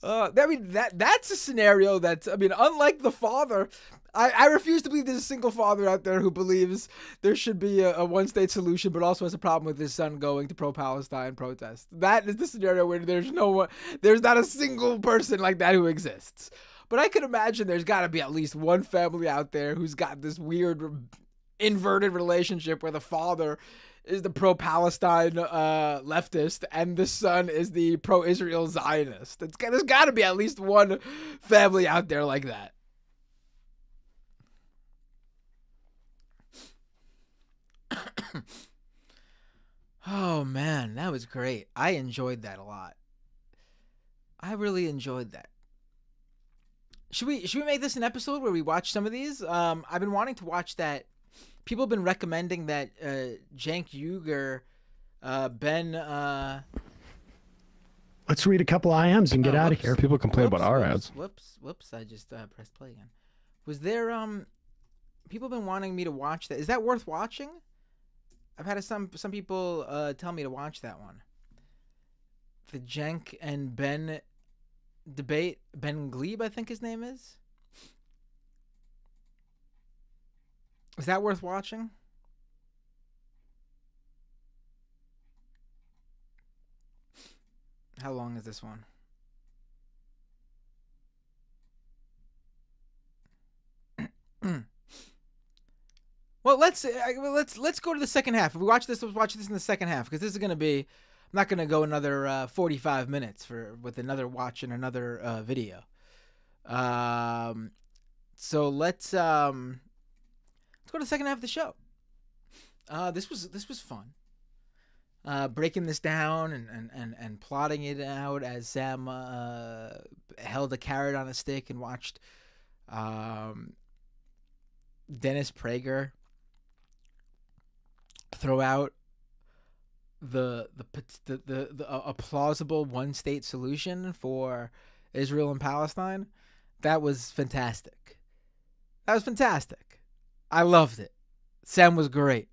That's a scenario that's, unlike the father, I refuse to believe there's a single father out there who believes there should be a one-state solution, but also has a problem with his son going to pro-Palestine protest. That is the scenario where there's not a single person like that who exists. But I could imagine there's got to be at least one family out there who's got this weird inverted relationship where the father is the pro-Palestine leftist and the son is the pro-Israel Zionist. There's got to be at least one family out there like that. Oh man, that was great. I enjoyed that a lot. I really enjoyed that. Should we make this an episode where we watch some of these? I've been wanting to watch that. People have been recommending that Cenk Uygur, Ben. Let's read a couple IMs and get out of here. People complain about our ads. Whoops! I just pressed play again. Was there people have been wanting me to watch that? Is that worth watching? I've had some people tell me to watch that one. The Cenk and Ben debate. Ben Glebe, I think his name is. Is that worth watching? How long is this one? Well, let's go to the second half. If we watch this, let's watch this in the second half, because this is going to be. I'm not going to go another 45 minutes with another watch and another video. So let's go to the second half of the show. This was fun. Breaking this down and plotting it out as Sam held a carrot on a stick and watched Dennis Prager throw out a plausible one-state solution for Israel and Palestine. That was fantastic. I loved it. Sam was great.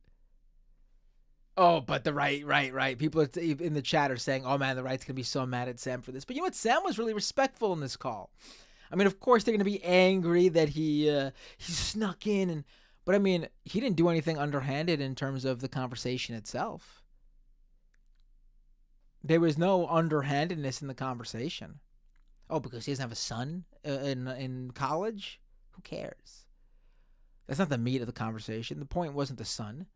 Oh, but the right. People are in the chat are saying, "Oh man, the right's gonna be so mad at Sam for this." But you know what? Sam was really respectful in this call. I mean, of course they're gonna be angry that he snuck in, but I mean, he didn't do anything underhanded in terms of the conversation itself. There was no underhandedness in the conversation. Oh, because he doesn't have a son in college? Who cares? That's not the meat of the conversation. The point wasn't the son.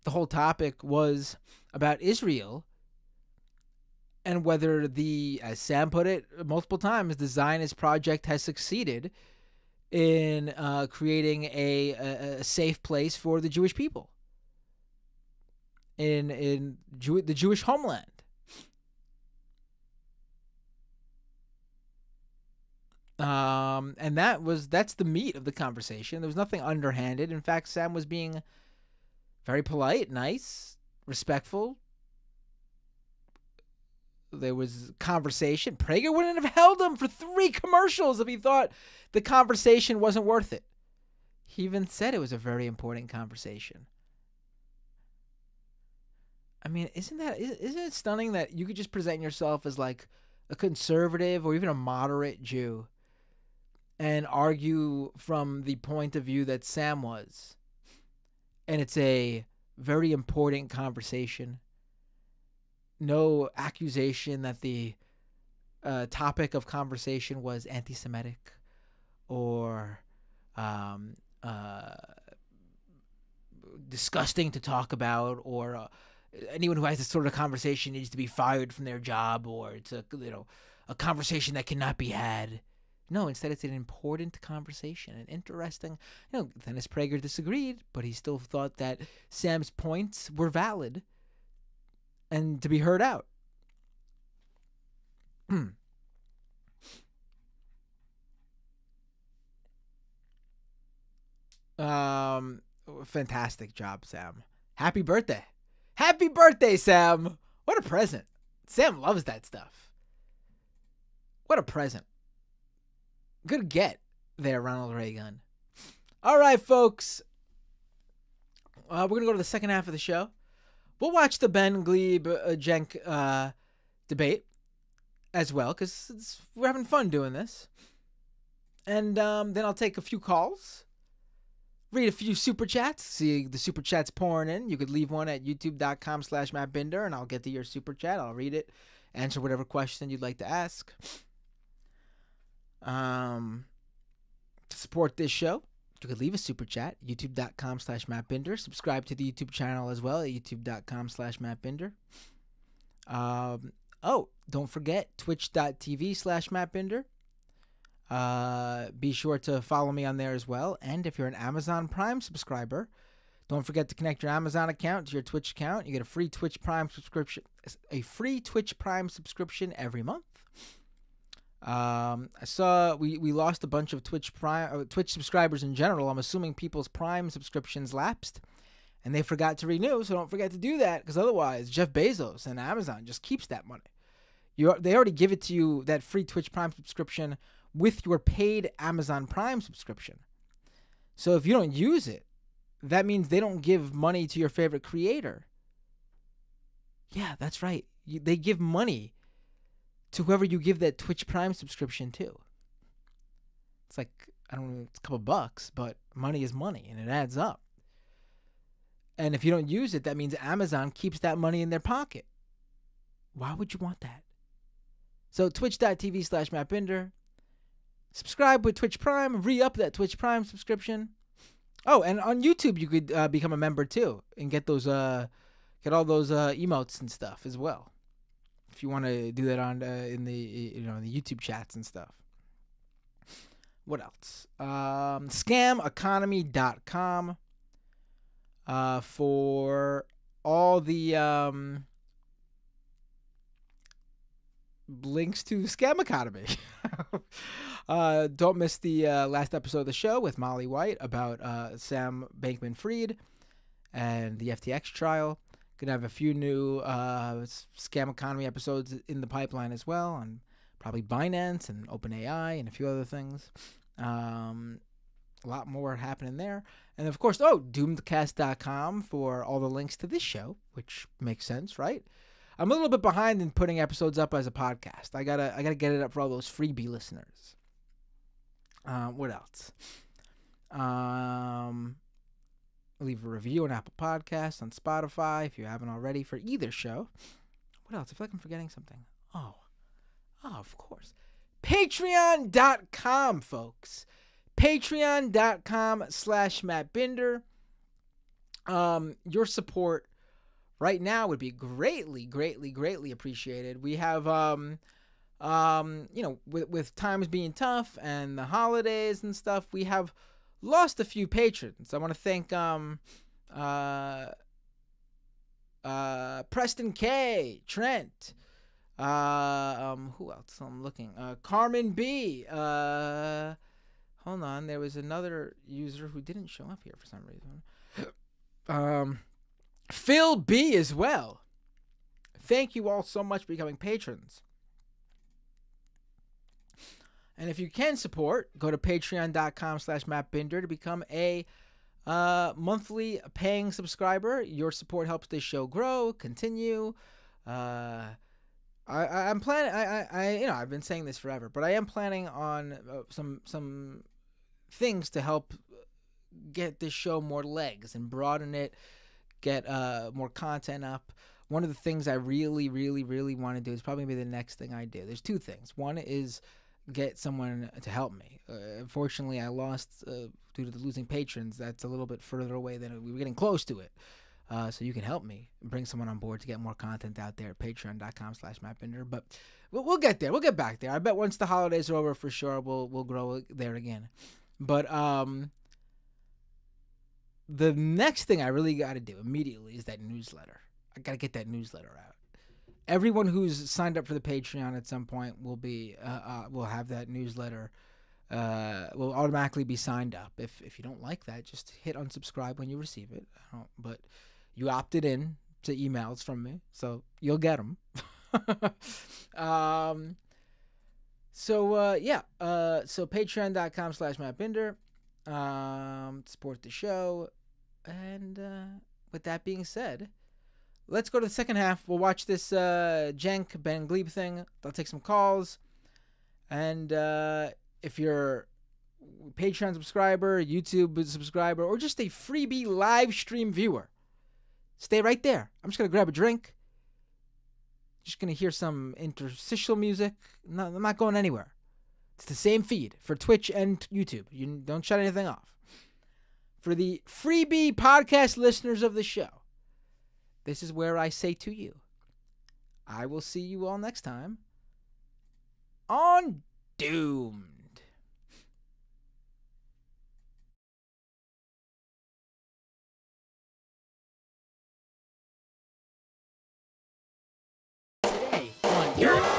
The whole topic was about Israel and whether as Sam put it multiple times, the Zionist project has succeeded in creating a safe place for the Jewish people in the Jewish homeland. And that's the meat of the conversation. There was nothing underhanded. In fact, Sam was being very polite, nice, respectful. There was conversation. Prager wouldn't have held him for 3 commercials if he thought the conversation wasn't worth it. He even said it was a very important conversation. I mean, isn't it stunning that you could just present yourself as like a conservative or even a moderate Jew and argue from the point of view that Sam was, and it's a very important conversation. No accusation that the topic of conversation was anti-Semitic or disgusting to talk about, or anyone who has this sort of conversation needs to be fired from their job, or it's a conversation that cannot be had. No, instead it's an important conversation, an interesting. Dennis Prager disagreed, but he still thought that Sam's points were valid and to be heard out. Fantastic job, Sam. Happy birthday. Happy birthday, Sam. What a present. Sam loves that stuff. What a present. Good get there, Ronald Reagan. All right, folks. We're going to go to the second half of the show. We'll watch the Ben Glebe-Jenk debate as well, because we're having fun doing this. And then I'll take a few calls, read a few super chats, see the super chats pouring in. You could leave one at youtube.com/MattBinder, and I'll get to your super chat. I'll read it, answer whatever question you'd like to ask. To support this show, you could leave a super chat, youtube.com/MattBinder. Subscribe to the YouTube channel as well at youtube.com/MattBinder. Don't forget twitch.tv/MattBinder. Be sure to follow me on there as well. And if you're an Amazon Prime subscriber, don't forget to connect your Amazon account to your Twitch account. You get a free Twitch Prime subscription, every month. I saw we lost a bunch of Twitch subscribers in general. I'm assuming people's Prime subscriptions lapsed and they forgot to renew. So don't forget to do that, because otherwise Jeff Bezos and Amazon just keeps that money. They already give it to you, that free Twitch Prime subscription, with your paid Amazon Prime subscription. So if you don't use it, that means they don't give money to your favorite creator. Yeah, that's right. They give money to whoever you give that Twitch Prime subscription to. It's like, I don't know, it's a couple bucks, but money is money and it adds up. And if you don't use it, that means Amazon keeps that money in their pocket. Why would you want that? So twitch.tv/MattBinder. Subscribe with Twitch Prime. Re-up that Twitch Prime subscription. Oh, and on YouTube you could become a member too and get those get all those emotes and stuff as well. If you want to do that on in the the YouTube chats and stuff. What else? Scameconomy.com for all the links to Scam Economy. Don't miss the last episode of the show with Molly White about Sam Bankman-Fried and the FTX trial. Gonna have a few new Scam Economy episodes in the pipeline as well, on probably Binance and OpenAI and a few other things. A lot more happening there. And of course, doomedcast.com for all the links to this show, which makes sense, right? I'm a little bit behind in putting episodes up as a podcast. I gotta get it up for all those freebie listeners. What else? Leave a review on Apple Podcasts, on Spotify, if you haven't already, for either show. What else? I feel like I'm forgetting something. Oh, of course. Patreon.com, folks. Patreon.com/Matt Binder. Your support right now would be greatly, greatly, greatly appreciated. We have, with times being tough and the holidays and stuff, we have lost a few patrons. I want to thank Preston K, Trent, who else? I'm looking. Carmen B. Hold on, there was another user who didn't show up here for some reason. Phil B as well. Thank you all so much for becoming patrons. And if you can support, go to patreon.com/MattBinder to become a monthly paying subscriber. Your support helps this show grow, continue. I'm planning. I've been saying this forever, but I am planning on some things to help get this show more legs and broaden it, get more content up. One of the things I really, really, really want to do is probably be the next thing I do. There's two things. One is get someone to help me. Unfortunately, I lost due to the losing patrons. That's a little bit further away than we were getting close to it. So you can help me bring someone on board to get more content out there at patreon.com/MattBinder. But we'll get there. We'll get back there. I bet once the holidays are over, for sure, we'll grow there again. But the next thing I really got to do immediately is that newsletter. I got to get that newsletter out. Everyone who's signed up for the Patreon at some point will have that newsletter. Will automatically be signed up. If you don't like that, just hit unsubscribe when you receive it. But you opted in to emails from me, so you'll get them. So patreon.com/MattBinder. Support the show. And with that being said, let's go to the second half. We'll watch this Jenk Ben Glebe thing. I'll take some calls. And if you're a Patreon subscriber, YouTube subscriber, or just a freebie live stream viewer, stay right there. I'm just going to grab a drink. Just going to hear some interstitial music. No, I'm not going anywhere. It's the same feed for Twitch and YouTube. You don't shut anything off. For the freebie podcast listeners of the show, this is where I say to you, I will see you all next time on Doomed. Today on Doomed.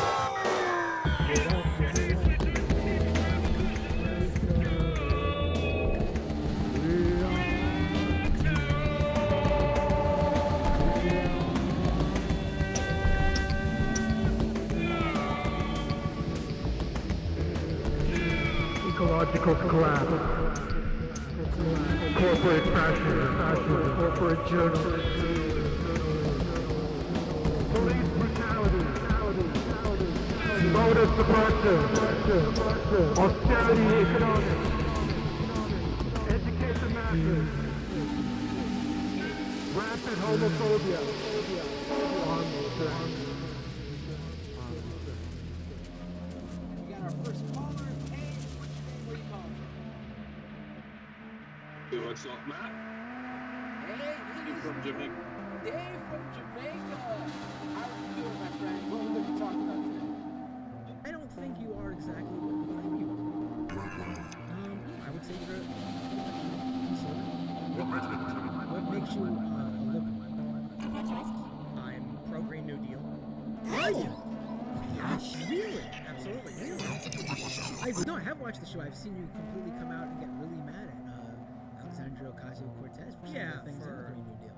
Ecological collapse, corporate fascism, corporate journalism, police brutality, voter suppression, austerity economics, education masses, rampant homophobia, We got our first caller. What's up, Matt? Hey, Dave from Jamaica. Dave from Jamaica. How are you doing, my friend? What are we going to talk about today? I don't think you are exactly what you claim you are. I would say you're a conservative. What makes you a liberal? I'm pro-Green New Deal. Are you? Yes, really? Absolutely. I have watched the show. I've seen you completely come out and get really mad at Alexandria Ocasio-Cortez for some of the things in the Green New Deal.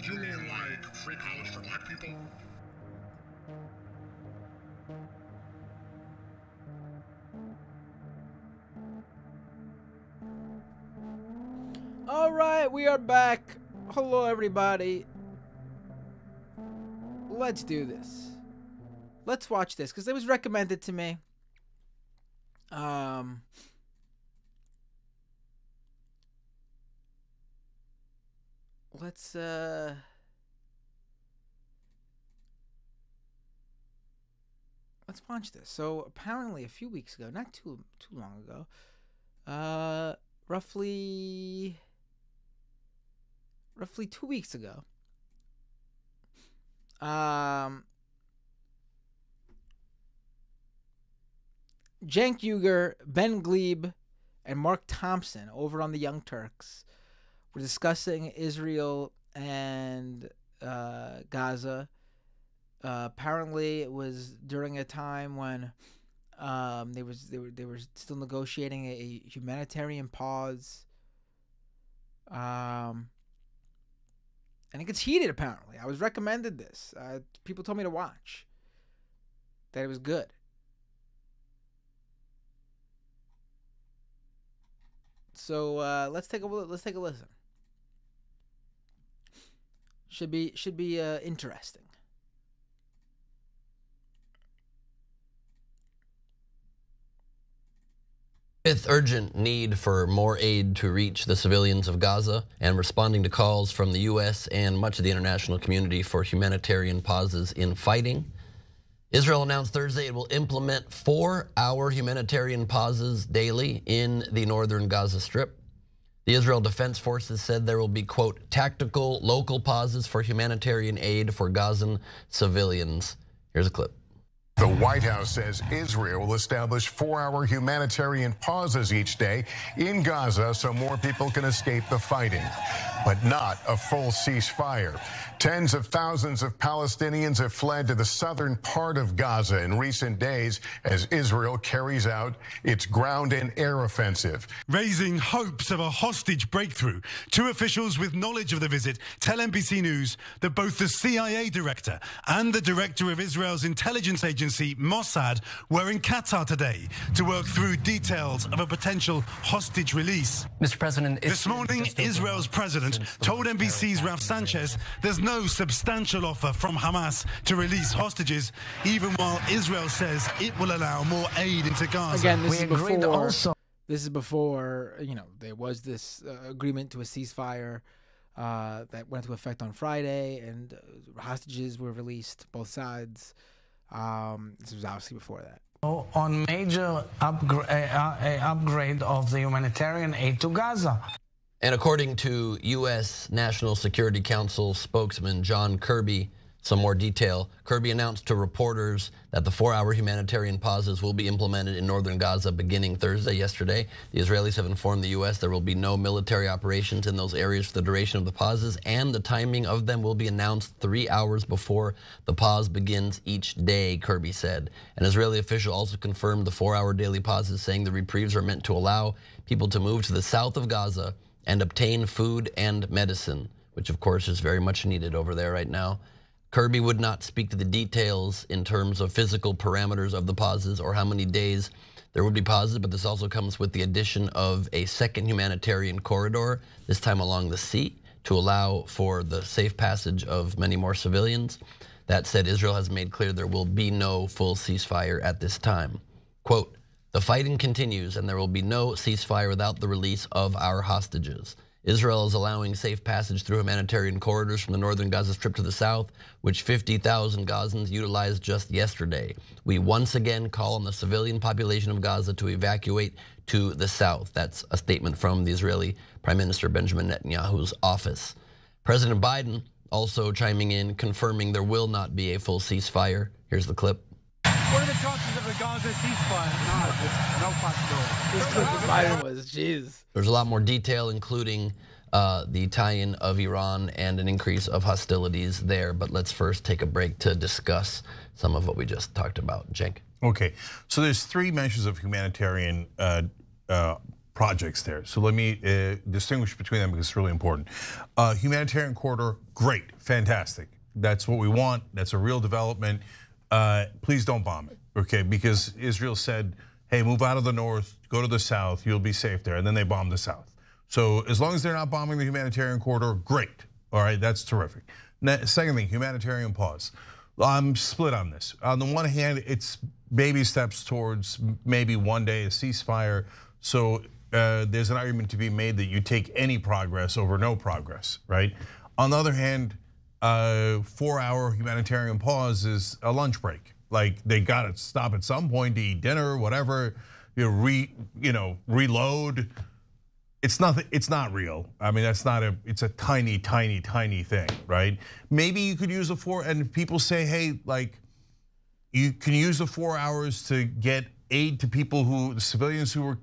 You mean like free college for black people? we are back. Hello, everybody. Let's do this. Let's watch this because it was recommended to me. Let's watch this. So apparently, a few weeks ago, not too long ago, roughly 2 weeks ago, Cenk Uygur, Ben Glebe, and Mark Thompson over on the Young Turks were discussing Israel and Gaza. Apparently, it was during a time when they were still negotiating a humanitarian pause. And it gets heated. Apparently, I was recommended this. People told me to watch. That it was good. So let's take a listen. Should be interesting. With urgent need for more aid to reach the civilians of Gaza and responding to calls from the U.S. and much of the international community for humanitarian pauses in fighting, Israel announced Thursday it will implement 4-hour humanitarian pauses daily in the northern Gaza Strip. The Israel Defense Forces said there will be, quote, tactical local pauses for humanitarian aid for Gazan civilians. Here's a clip. The White House says Israel will establish 4-hour humanitarian pauses each day in Gaza so more people can escape the fighting, but not a full ceasefire. Tens of thousands of Palestinians have fled to the southern part of Gaza in recent days as Israel carries out its ground and air offensive. Raising hopes of a hostage breakthrough, two officials with knowledge of the visit tell NBC News that both the CIA director and the director of Israel's intelligence agency, Mossad, were in Qatar today to work through details of a potential hostage release. Mr. President, this morning, Israel's president told NBC's Ralph Sanchez there's no substantial offer from Hamas to release hostages, even while Israel says it will allow more aid into Gaza. Again, this is before, you know, there was this agreement to a ceasefire that went into effect on Friday, and hostages were released, both sides. This was obviously before that. On major upgrade of the humanitarian aid to Gaza. And according to U.S. National Security Council spokesman John Kirby, some more detail. Kirby announced to reporters that the 4-hour humanitarian pauses will be implemented in northern Gaza beginning Thursday. Yesterday, the Israelis have informed the U.S. there will be no military operations in those areas for the duration of the pauses, and the timing of them will be announced 3 hours before the pause begins each day, Kirby said. An Israeli official also confirmed the 4-hour daily pauses, saying the reprieves are meant to allow people to move to the south of Gaza and obtain food and medicine, which of course is very much needed over there right now. Kirby would not speak to the details in terms of physical parameters of the pauses or how many days there would be pauses, but this also comes with the addition of a second humanitarian corridor, this time along the sea, to allow for the safe passage of many more civilians. That said, Israel has made clear there will be no full ceasefire at this time. Quote, "The fighting continues and there will be no ceasefire without the release of our hostages. Israel is allowing safe passage through humanitarian corridors from the northern Gaza Strip to the south, which 50,000 Gazans utilized just yesterday. We once again call on the civilian population of Gaza to evacuate to the south." That's a statement from the Israeli Prime Minister Benjamin Netanyahu's office. President Biden also chiming in, confirming there will not be a full ceasefire. Here's the clip. What are the chances of a Gaza ceasefire? No possibility. This clip of Biden was, jeez. There's a lot more detail, including the tie-in of Iran and an increase of hostilities there. But let's first take a break to discuss some of what we just talked about. Cenk. Okay, so there's 3 measures of humanitarian projects there. So let me distinguish between them because it's really important. Humanitarian corridor, great, fantastic. That's what we want. That's a real development. Please don't bomb it, okay? Because Israel said, hey, move out of the north, go to the south, you'll be safe there. And then they bombed the south. So as long as they're not bombing the humanitarian corridor, great. All right, that's terrific. Now, second thing, humanitarian pause. I'm split on this. On the one hand, it's baby steps towards maybe one day a ceasefire. So there's an argument to be made that you take any progress over no progress, right? On the other hand, 4-hour humanitarian pause is a lunch break. Like they got to stop at some point to eat dinner, whatever. Reload. It's nothing. It's not real. I mean, that's not a. It's a tiny, tiny, tiny thing, right? Maybe you could use and people say, hey, like, you can use the 4 hours to get aid to people civilians who were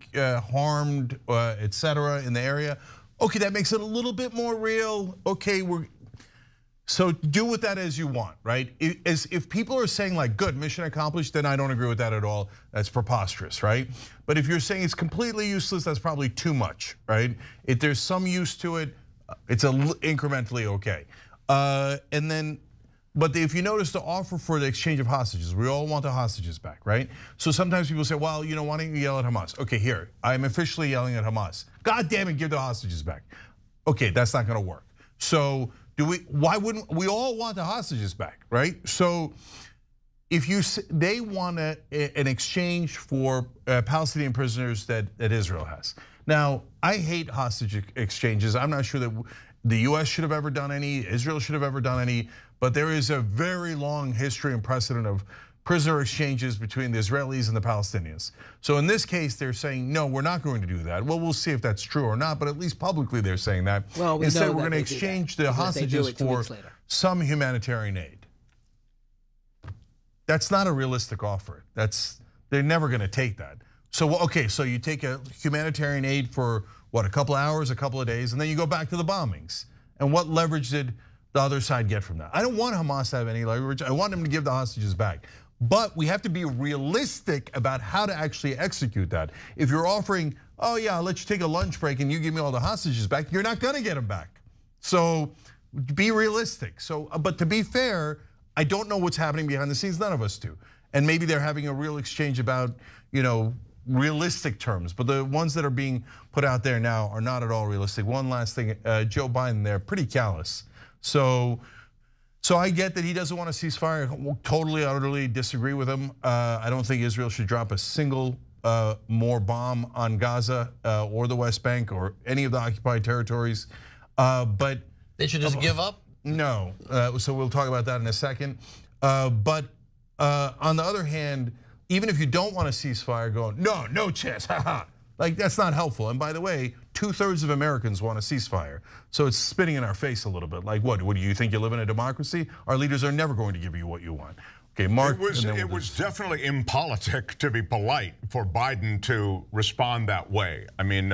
harmed, et cetera, in the area. Okay, that makes it a little bit more real. Okay, so do with that as you want, right? If people are saying like, good, mission accomplished, then I don't agree with that at all. That's preposterous, right? But if you're saying it's completely useless, that's probably too much, right? If there's some use to it, it's incrementally okay. But if you notice the offer for the exchange of hostages, we all want the hostages back, right? So sometimes people say, well, why don't you yell at Hamas? Okay, here, I'm officially yelling at Hamas. God damn it, give the hostages back. Okay, that's not gonna work. So why wouldn't we all want the hostages back, right? So if they want an exchange for Palestinian prisoners that Israel has. Now, I hate hostage exchanges. I'm not sure that the US should have ever done any, Israel should have ever done any, but there is a very long history and precedent of prisoner exchanges between the Israelis and the Palestinians. So in this case, they're saying, no, we're not going to do that. Well, we'll see if that's true or not, but at least publicly they're saying that. Well, instead, we're going to exchange the hostages for some humanitarian aid. That's not a realistic offer. They're never going to take that. So, okay, so you take a humanitarian aid for what, a couple of hours, a couple of days, and then you go back to the bombings. And what leverage did the other side get from that? I don't want Hamas to have any leverage. I want them to give the hostages back. But we have to be realistic about how to actually execute that. If you're offering, oh yeah, I'll let you take a lunch break and you give me all the hostages back, you're not gonna get them back. So be realistic. But to be fair, I don't know what's happening behind the scenes, none of us do. And maybe they're having a real exchange about, realistic terms, but the ones that are being put out there now are not at all realistic. One last thing, Joe Biden there, pretty callous. So I get that he doesn't want a ceasefire. I totally, utterly disagree with him. I don't think Israel should drop a single more bomb on Gaza or the West Bank or any of the occupied territories. But they should just give up? No, so we'll talk about that in a second. But on the other hand, even if you don't want a ceasefire, going, no chance, haha. Like that's not helpful. And by the way, 2/3 of Americans want a ceasefire. So it's spitting in our face a little bit. Like what do you think you live in a democracy? Our leaders are never going to give you what you want. Okay, Mark. It was definitely impolitic, to be polite, for Biden to respond that way. I mean,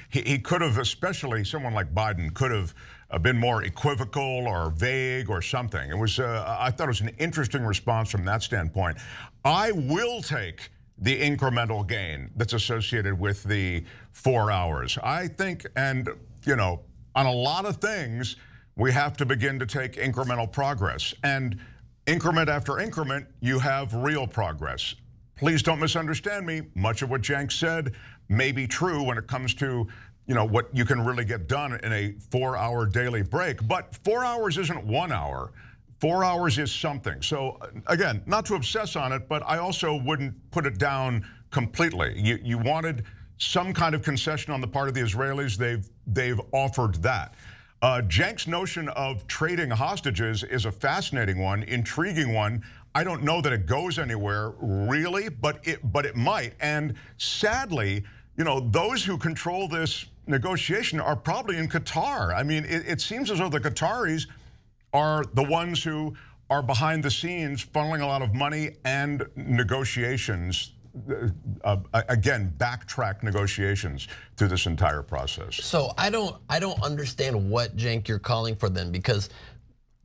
he could have, especially someone like Biden, could have been more equivocal or vague or something. It was, I thought it was an interesting response from that standpoint. I will take the incremental gain that's associated with the 4 hours. I think, and on a lot of things, we have to begin to take incremental progress. And increment after increment, you have real progress. Please don't misunderstand me. Much of what Cenk said may be true when it comes to what you can really get done in a 4-hour daily break. But 4 hours isn't 1 hour. 4 hours is something. So again, not to obsess on it, but I also wouldn't put it down completely. You wanted some kind of concession on the part of the Israelis. They've offered that. Cenk's notion of trading hostages is a fascinating one, intriguing one. I don't know that it goes anywhere really, but it might. And sadly, those who control this negotiation are probably in Qatar. I mean, it seems as though the Qataris are the ones who are behind the scenes funneling a lot of money and negotiations, again, backtrack negotiations through this entire process. So I don't understand what, Cenk, you're calling for then, because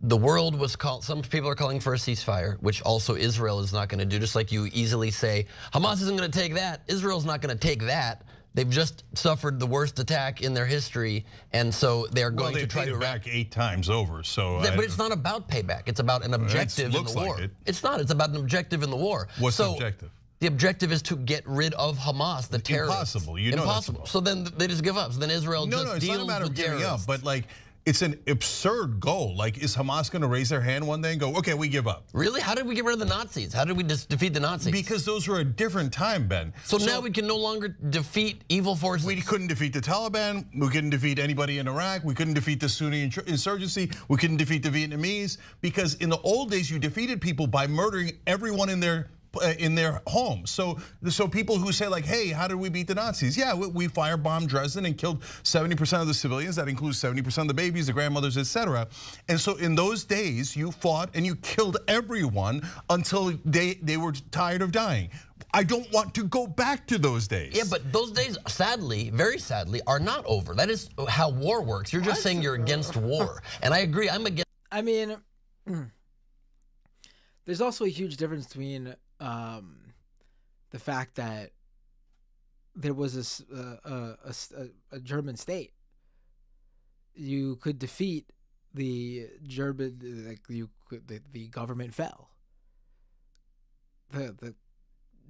the world was some people are calling for a ceasefire, which also Israel is not going to do, just like you easily say, Hamas isn't going to take that, Israel's not going to take that. They've just suffered the worst attack in their history, and so they're going to try to paid it back 8 times over. So, but it's not about payback. It's about an objective in the war. Like it. It's not. It's about an objective in the war. What's the objective? The objective is to get rid of Hamas, the terrorists. Impossible. You know impossible. that's So then they just give up. So then Israel no, just it's deals not a matter with of giving terrorists. up, but like it's an absurd goal. Like, is Hamas going to raise their hand one day and go, "Okay, we give up"? Really? How did we get rid of the Nazis? How did we just defeat the Nazis? Because those were a different time, Ben. So now we can no longer defeat evil forces. We couldn't defeat the Taliban. We couldn't defeat anybody in Iraq. We couldn't defeat the Sunni insurgency. We couldn't defeat the Vietnamese, because in the old days you defeated people by murdering everyone in their home. So people who say like, hey, how did we beat the Nazis? Yeah, we firebombed Dresden and killed 70% of the civilians. That includes 70% of the babies, the grandmothers, etc. And so in those days, you fought and you killed everyone until they were tired of dying. I don't want to go back to those days. Yeah, but those days, sadly, very sadly, are not over. That is how war works. You're just saying you're against war. And I agree, I'm against. I mean, there's also a huge difference between the fact that there was a German state. You could defeat the German, like the government fell. The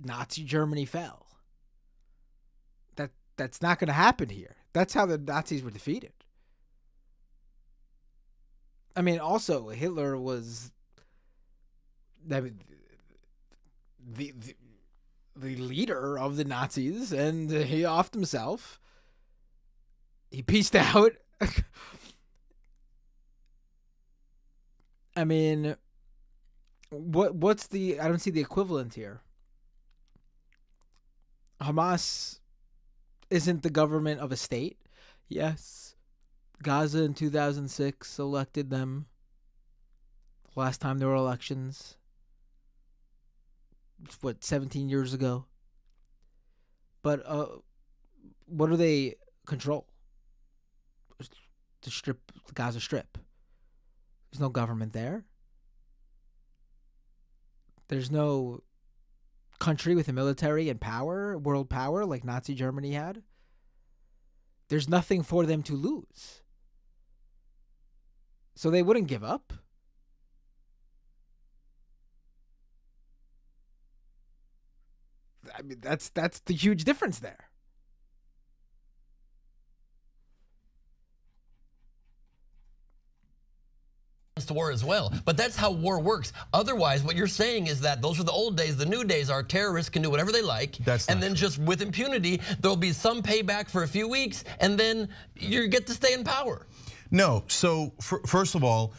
Nazi Germany fell. That's not going to happen here. That's how the Nazis were defeated. I mean, also Hitler was the leader of the Nazis, and he offed himself. He peaced out. I mean, what's the? I don't see the equivalent here. Hamas isn't the government of a state. Yes, Gaza in 2006 elected them. Last time there were elections. What, 17 years ago? But what do they control? The Gaza Strip. There's no government there. There's no country with a military and power, world power, like Nazi Germany had. There's nothing for them to lose. So they wouldn't give up. I mean, that's the huge difference there. To war as well, but that's how war works. Otherwise, what you're saying is that those are the old days. The new days are terrorists can do whatever they like, and then just with impunity, there'll be some payback for a few weeks, and then you get to stay in power. No. So first of all,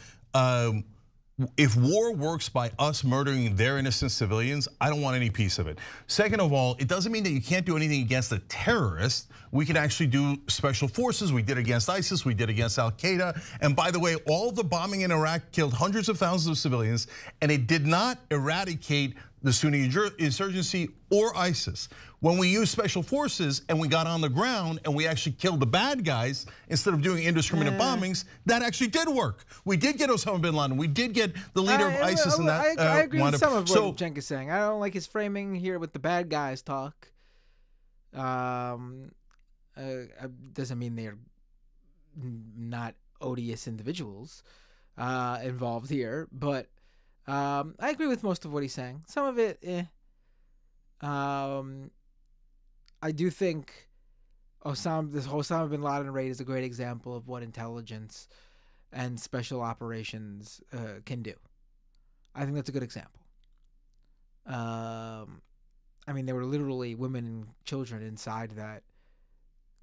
if war works by us murdering their innocent civilians, I don't want any piece of it. Second of all, it doesn't mean that you can't do anything against a terrorist. We can actually do special forces. We did against ISIS, we did against Al-Qaeda. And by the way, all the bombing in Iraq killed hundreds of thousands of civilians, and it did not eradicate the Sunni insurgency or ISIS. When we used special forces and we got on the ground and we actually killed the bad guys instead of doing indiscriminate bombings, that actually did work. We did get Osama bin Laden. We did get the leader of ISIS, and that I agree with some of what Cenk is saying. I don't like his framing here with the bad guys talk. Doesn't mean they're not odious individuals involved here, but I agree with most of what he's saying. Some of it, I do think this Osama bin Laden raid is a great example of what intelligence and special operations can do. I think that's a good example. I mean, there were literally women and children inside that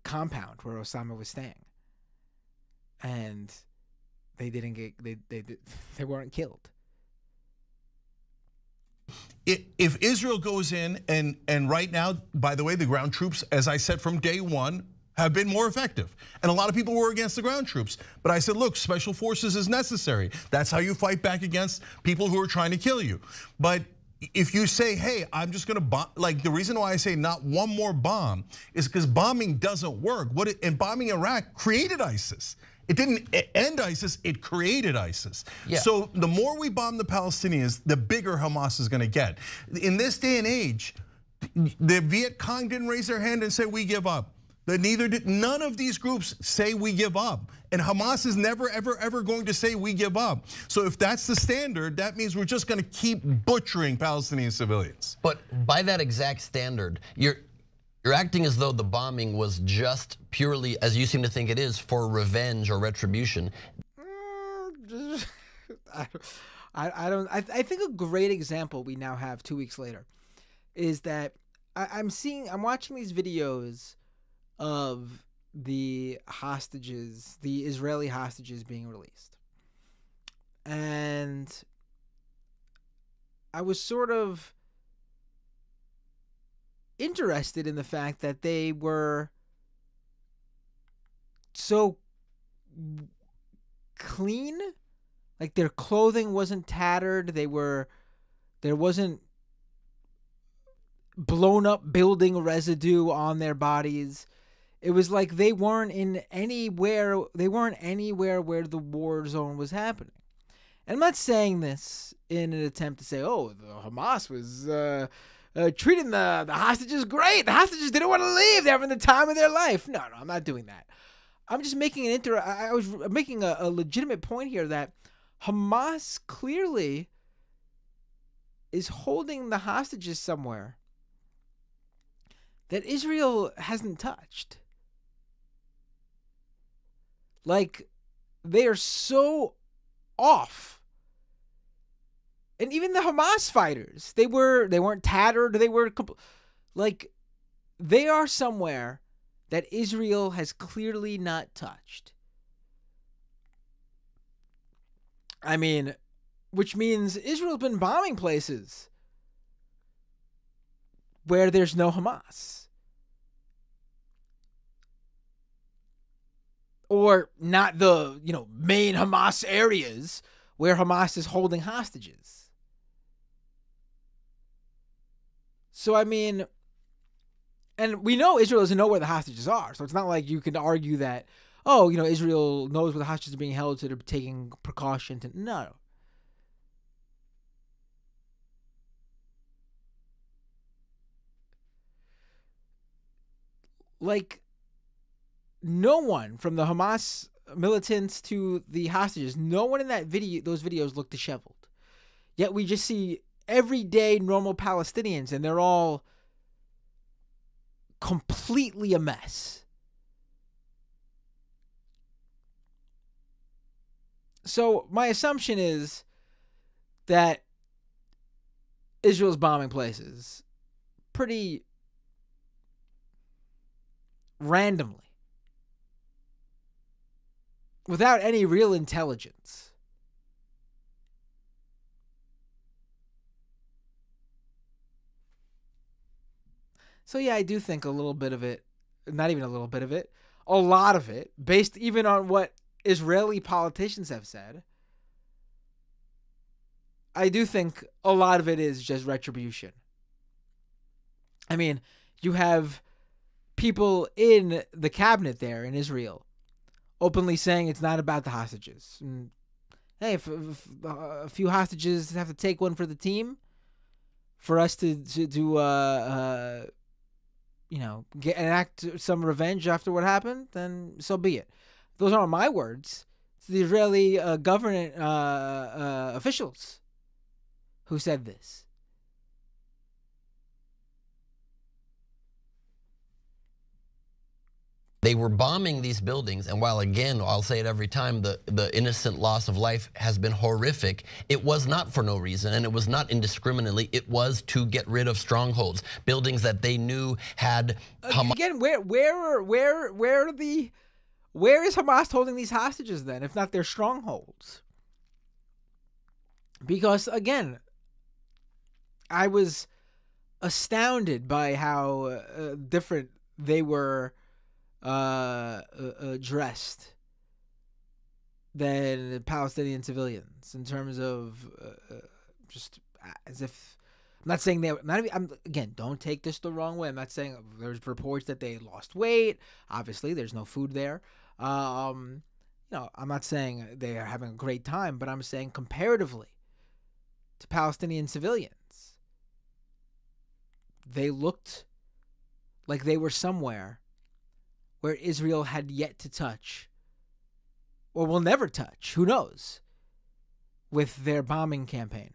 compound where Osama was staying, and they didn't get they weren't killed. If Israel goes in and right now, by the way, the ground troops, as I said from day one, have been more effective. And a lot of people were against the ground troops. But I said, look, special forces is necessary. That's how you fight back against people who are trying to kill you. But if you say, hey, I'm just going to bomb, like the reason why I say not one more bomb is because bombing doesn't work. And bombing Iraq created ISIS. It didn't end ISIS, it created ISIS. Yeah. So the more we bomb the Palestinians, the bigger Hamas is going to get. In this day and age, the Viet Cong didn't raise their hand and say, we give up. That none of these groups say we give up. And Hamas is never, ever, ever going to say we give up. So if that's the standard, that means we're just going to keep butchering Palestinian civilians. But by that exact standard, you're acting as though the bombing was just purely, as you seem to think it is, for revenge or retribution. I think a great example we now have 2 weeks later is that I'm watching these videos of the hostages, the Israeli hostages being released. And I was sort of interested in the fact that they were so clean, like their clothing wasn't tattered, there wasn't blown up building residue on their bodies. It was like they weren't anywhere where the war zone was happening. And I'm not saying this in an attempt to say, oh, the Hamas was treating the hostages great. The hostages didn't want to leave. They're having the time of their life. No, I'm not doing that. I'm just making I was making a legitimate point here that Hamas clearly is holding the hostages somewhere that Israel hasn't touched. Like, they are so off. And even the Hamas fighters, they weren't tattered, they were like, they are somewhere that Israel has clearly not touched. I mean, which means Israel's been bombing places where there's no Hamas. Or not the, main Hamas areas where Hamas is holding hostages. So, I mean, and we know Israel doesn't know where the hostages are. So it's not like you can argue that, Israel knows where the hostages are being held, so they're taking precautions. No. Like, no one from the Hamas militants to the hostages, no one in those videos looked disheveled. Yet we just see everyday normal Palestinians, and they're all completely a mess. So my assumption is that Israel's bombing places pretty randomly, without any real intelligence. So yeah, I do think a little bit of it, not even a little bit of it, a lot of it, based even on what Israeli politicians have said, I do think a lot of it is just retribution. I mean, you have people in the cabinet there in Israel openly saying it's not about the hostages. And, hey, if a few hostages have to take one for the team for us to enact some revenge after what happened, then so be it. Those aren't my words. It's the Israeli government officials who said this. They were bombing these buildings, and while, again, I'll say it every time, the innocent loss of life has been horrific, it was not for no reason, and it was not indiscriminately. It was to get rid of strongholds, buildings that they knew had Hamas. Again, where is Hamas holding these hostages then, if not their strongholds? Because, again, I was astounded by how different they were dressed than Palestinian civilians in terms of just as if, I'm not saying again, don't take this the wrong way. I'm not saying there's reports that they lost weight. Obviously, there's no food there. I'm not saying they are having a great time, but I'm saying comparatively to Palestinian civilians, they looked like they were somewhere where Israel had yet to touch, or will never touch, who knows, with their bombing campaign.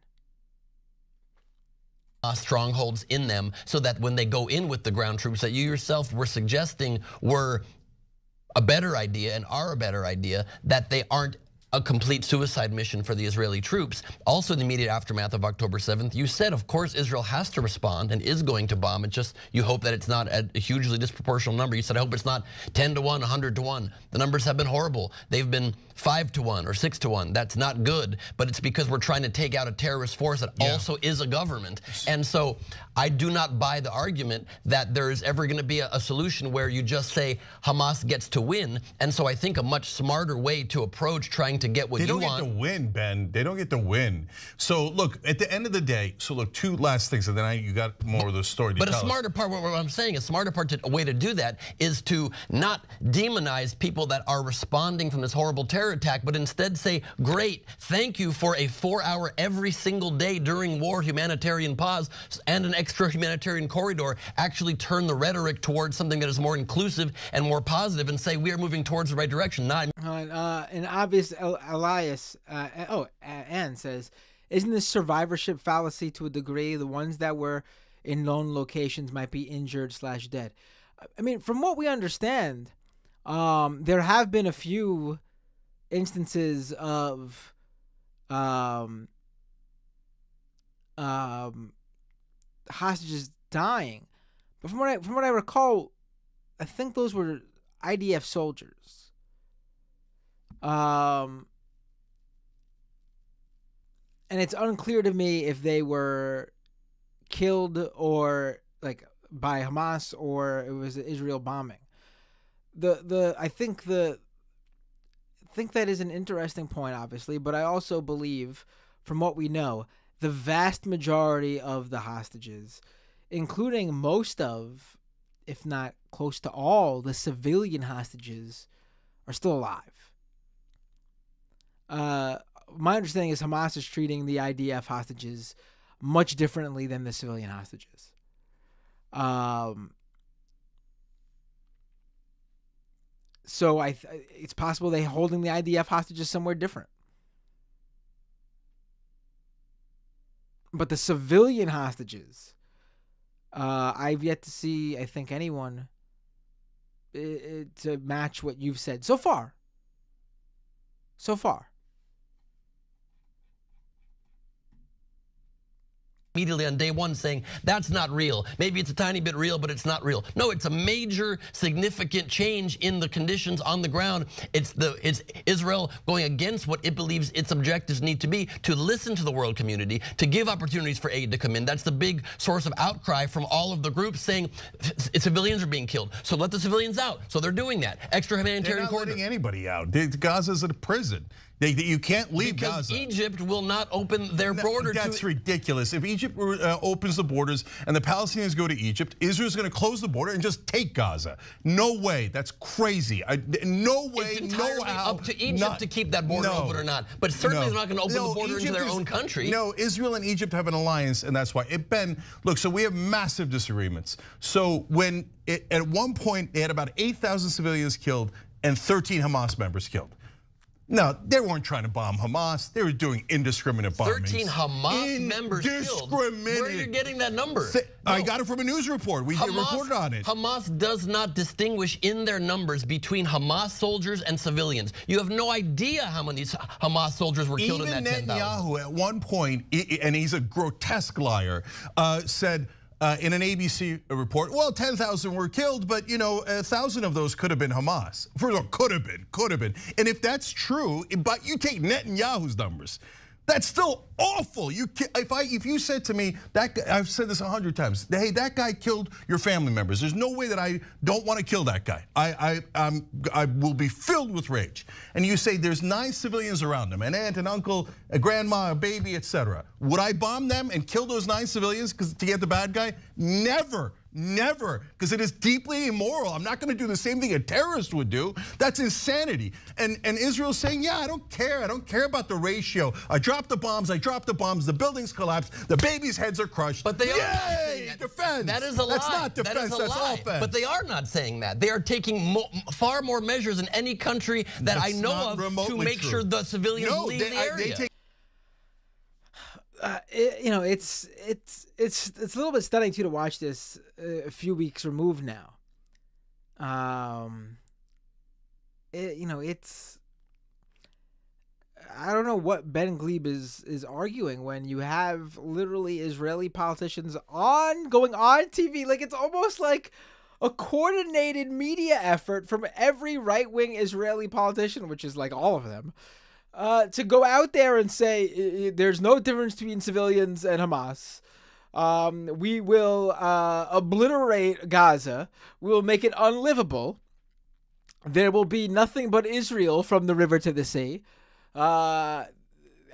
Strongholds in them, so that when they go in with the ground troops that you yourself were suggesting were a better idea and are a better idea, that they aren't a complete suicide mission for the Israeli troops. Also, in the immediate aftermath of October 7th, you said, of course, Israel has to respond and is going to bomb. It's just you hope that it's not a hugely disproportional number. You said, I hope it's not 10 to 1, 100 to 1. The numbers have been horrible. They've been 5 to 1 or 6 to 1. That's not good, but it's because we're trying to take out a terrorist force that also is a government. And so I do not buy the argument that there is ever going to be a solution where you just say Hamas gets to win. And so I think a much smarter way to approach trying to get what you want. They don't get to win, Ben. They don't get to win. So look, at the end of the day, so look, 2 last things, and then you got more of the story to But tell a smarter part, what I'm saying, a way to do that is to not demonize people that are responding from this horrible terror attack, but instead say, great, thank you for a 4-hour every single day during war humanitarian pause and an extra humanitarian corridor. Actually turn the rhetoric towards something that is more inclusive and more positive and say we are moving towards the right direction. Not an obvious Elias Ann says, isn't this survivorship fallacy to a degree? The ones that were in lone locations might be injured / dead. I mean, from what we understand, there have been a few instances of hostages dying, but from what I recall, I think those were IDF soldiers. And it's unclear to me if they were killed or like by Hamas or it was Israel bombing. I think that is an interesting point, obviously, but I also believe, from what we know, the vast majority of the hostages, including most of, if not close to all, the civilian hostages, are still alive. My understanding is Hamas is treating the IDF hostages much differently than the civilian hostages. So it's possible they're holding the IDF hostages somewhere different. But the civilian hostages, I've yet to see, I think, anyone to match what you've said so far. So far. Immediately on day one saying, that's not real. Maybe it's a tiny bit real, but it's not real. No, it's a major, significant change in the conditions on the ground. It's Israel going against what it believes its objectives need to be, to listen to the world community, to give opportunities for aid to come in. That's the big source of outcry from all of the groups saying civilians are being killed. So let the civilians out. So they're doing that. Extra humanitarian corridor. They're not letting anybody out. Gaza's a prison. You can't leave because Gaza. Egypt will not open their border. That's ridiculous. If Egypt opens the borders and the Palestinians go to Egypt, Israel's going to close the border and just take Gaza. No way. That's crazy. No way. It's entirely up to Egypt to keep that border open or not. But certainly they're not going to open the border into their own country. No, Israel and Egypt have an alliance, and that's why. Ben, look, so we have massive disagreements. So when at one point they had about 8,000 civilians killed and 13 Hamas members killed. No, they weren't trying to bomb Hamas. They were doing indiscriminate bombings. 13 Hamas members killed. Where are you getting that number? I got it from a news report. We reported on it. Hamas does not distinguish in their numbers between Hamas soldiers and civilians. You have no idea how many Hamas soldiers were killed in that 10,000. Even Netanyahu at one point, and he's a grotesque liar, said, in an ABC report, well, 10,000 were killed, but 1,000 of those could have been Hamas. First of all, could have been. And if that's true, but you take Netanyahu's numbers, that's still awful. If you said to me, I've said this 100 times, hey, that guy killed your family members. There's no way that I don't want to kill that guy. I will be filled with rage. And you say there's 9 civilians around him, an aunt, an uncle, a grandma, a baby, etc. Would I bomb them and kill those 9 civilians to get the bad guy? Never. Never, because it is deeply immoral. I'm not going to do the same thing a terrorist would do. That's insanity. And Israel's saying, yeah, I don't care. I don't care about the ratio. I dropped the bombs. The buildings collapse. The babies' heads are crushed. But they are saying that. Defense. That is a lie. That's not defense. That's offense. But they are not saying that. They are taking far more measures than any country that I know of to make sure the civilians leave the area. It's a little bit stunning too to watch this a few weeks removed now. It's I don't know what Ben Glebe is arguing when you have literally Israeli politicians going on TV. Like, it's almost like a coordinated media effort from every right-wing Israeli politician, which is like all of them, to go out there and say there's no difference between civilians and Hamas. We will obliterate Gaza. We will make it unlivable. There will be nothing but Israel from the river to the sea. I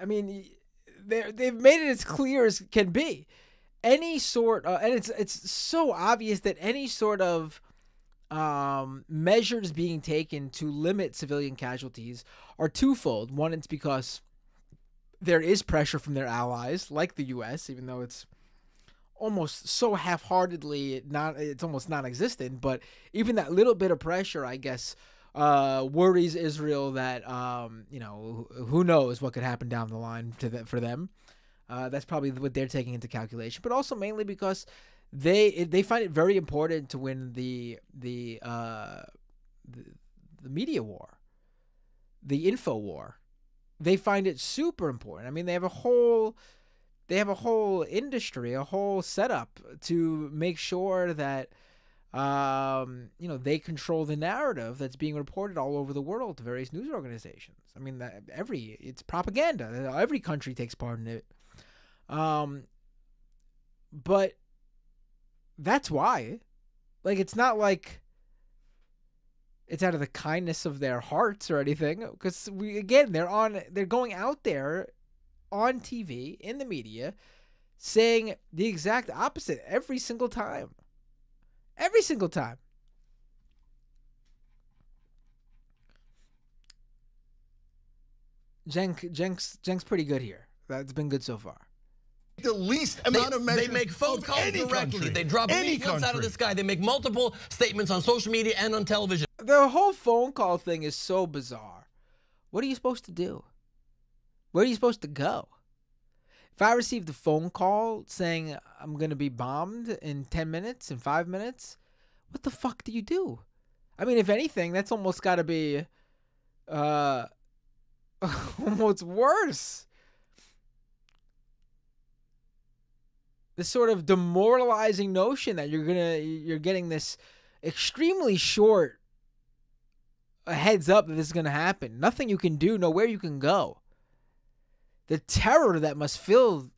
mean, they've made it as clear as can be. Any sort of, and it's so obvious that any sort of measures being taken to limit civilian casualties are twofold. One, it's because there is pressure from their allies, like the U.S., even though it's almost so half-heartedly it's almost non-existent. But even that little bit of pressure, I guess, worries Israel that who knows what could happen down the line for them. That's probably what they're taking into calculation, but also mainly because they find it very important to win the media war, the info war. They find it super important. I mean, they have a whole industry, a whole setup to make sure that they control the narrative that's being reported all over the world to various news organizations. I mean, it's propaganda. Every country takes part in it. But that's why, like, it's not like it's out of the kindness of their hearts or anything, because they're going out there on TV, in the media, saying the exact opposite every single time. Every single time. Cenk's pretty good here. That's been good so far. The least amount of measures. They make phone calls directly. Country. They drop leaflets out of the sky. They make multiple statements on social media and on television. The whole phone call thing is so bizarre. What are you supposed to do? Where are you supposed to go? If I received a phone call saying I'm going to be bombed in 10 minutes, in 5 minutes, what the fuck do you do? I mean, if anything, that's almost got to be almost worse. This sort of demoralizing notion that you're getting this extremely short heads up that this is going to happen. Nothing you can do, nowhere you can go. The terror that must fill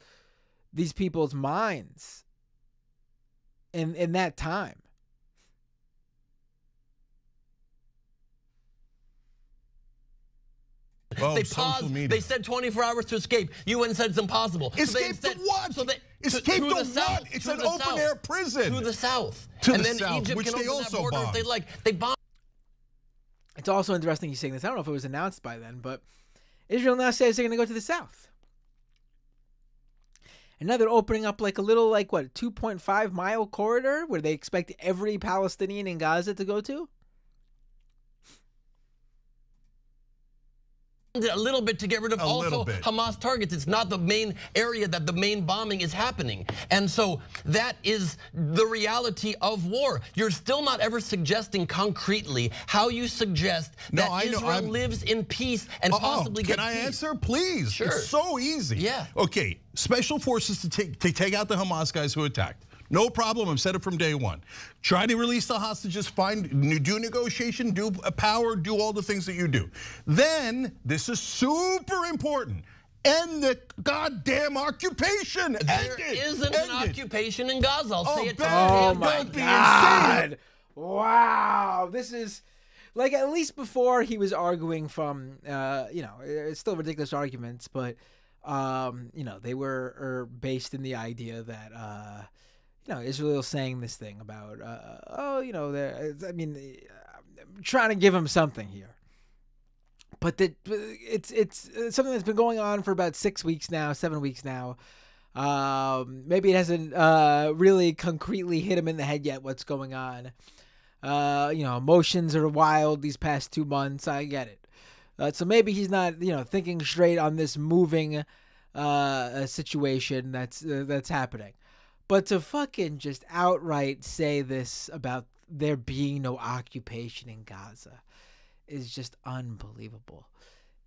these people's minds in that time. Oh, they paused. They said 24 hours to escape. UN said it's impossible. Escape to what? Escape to what? It's an open-air prison. To the south. And then Egypt which can they open also that border bombed. if they like. They bombed. It's also interesting he's saying this. I don't know if it was announced by then, but Israel now says they're going to go to the south. And now they're opening up like a little, 2.5 mile corridor where they expect every Palestinian in Gaza to go to. A little bit to get rid of also Hamas targets. It's not the main area that the main bombing is happening. And so that is the reality of war. You're still not ever suggesting concretely how you suggest that Israel lives in peace and possibly gets Can I peace. answer, please? Sure. It's so easy. Yeah. Okay, special forces to take out the Hamas guys who attacked. No problem, I've said it from day one. Try to release the hostages, do negotiation, do power, do all the things that you do. Then, this is super important, end the goddamn occupation. There isn't an occupation in Gaza, I'll say it to you. Oh my God. Wow. This is, at least before he was arguing from, it's still ridiculous arguments, but, they were based in the idea that, Israel saying this thing about, trying to give him something here. But it's something that's been going on for about 7 weeks now. Maybe it hasn't really concretely hit him in the head yet what's going on. Emotions are wild these past 2 months. I get it. So maybe he's not, thinking straight on this moving situation that's happening. But to fucking just outright say this about there being no occupation in Gaza is just unbelievable.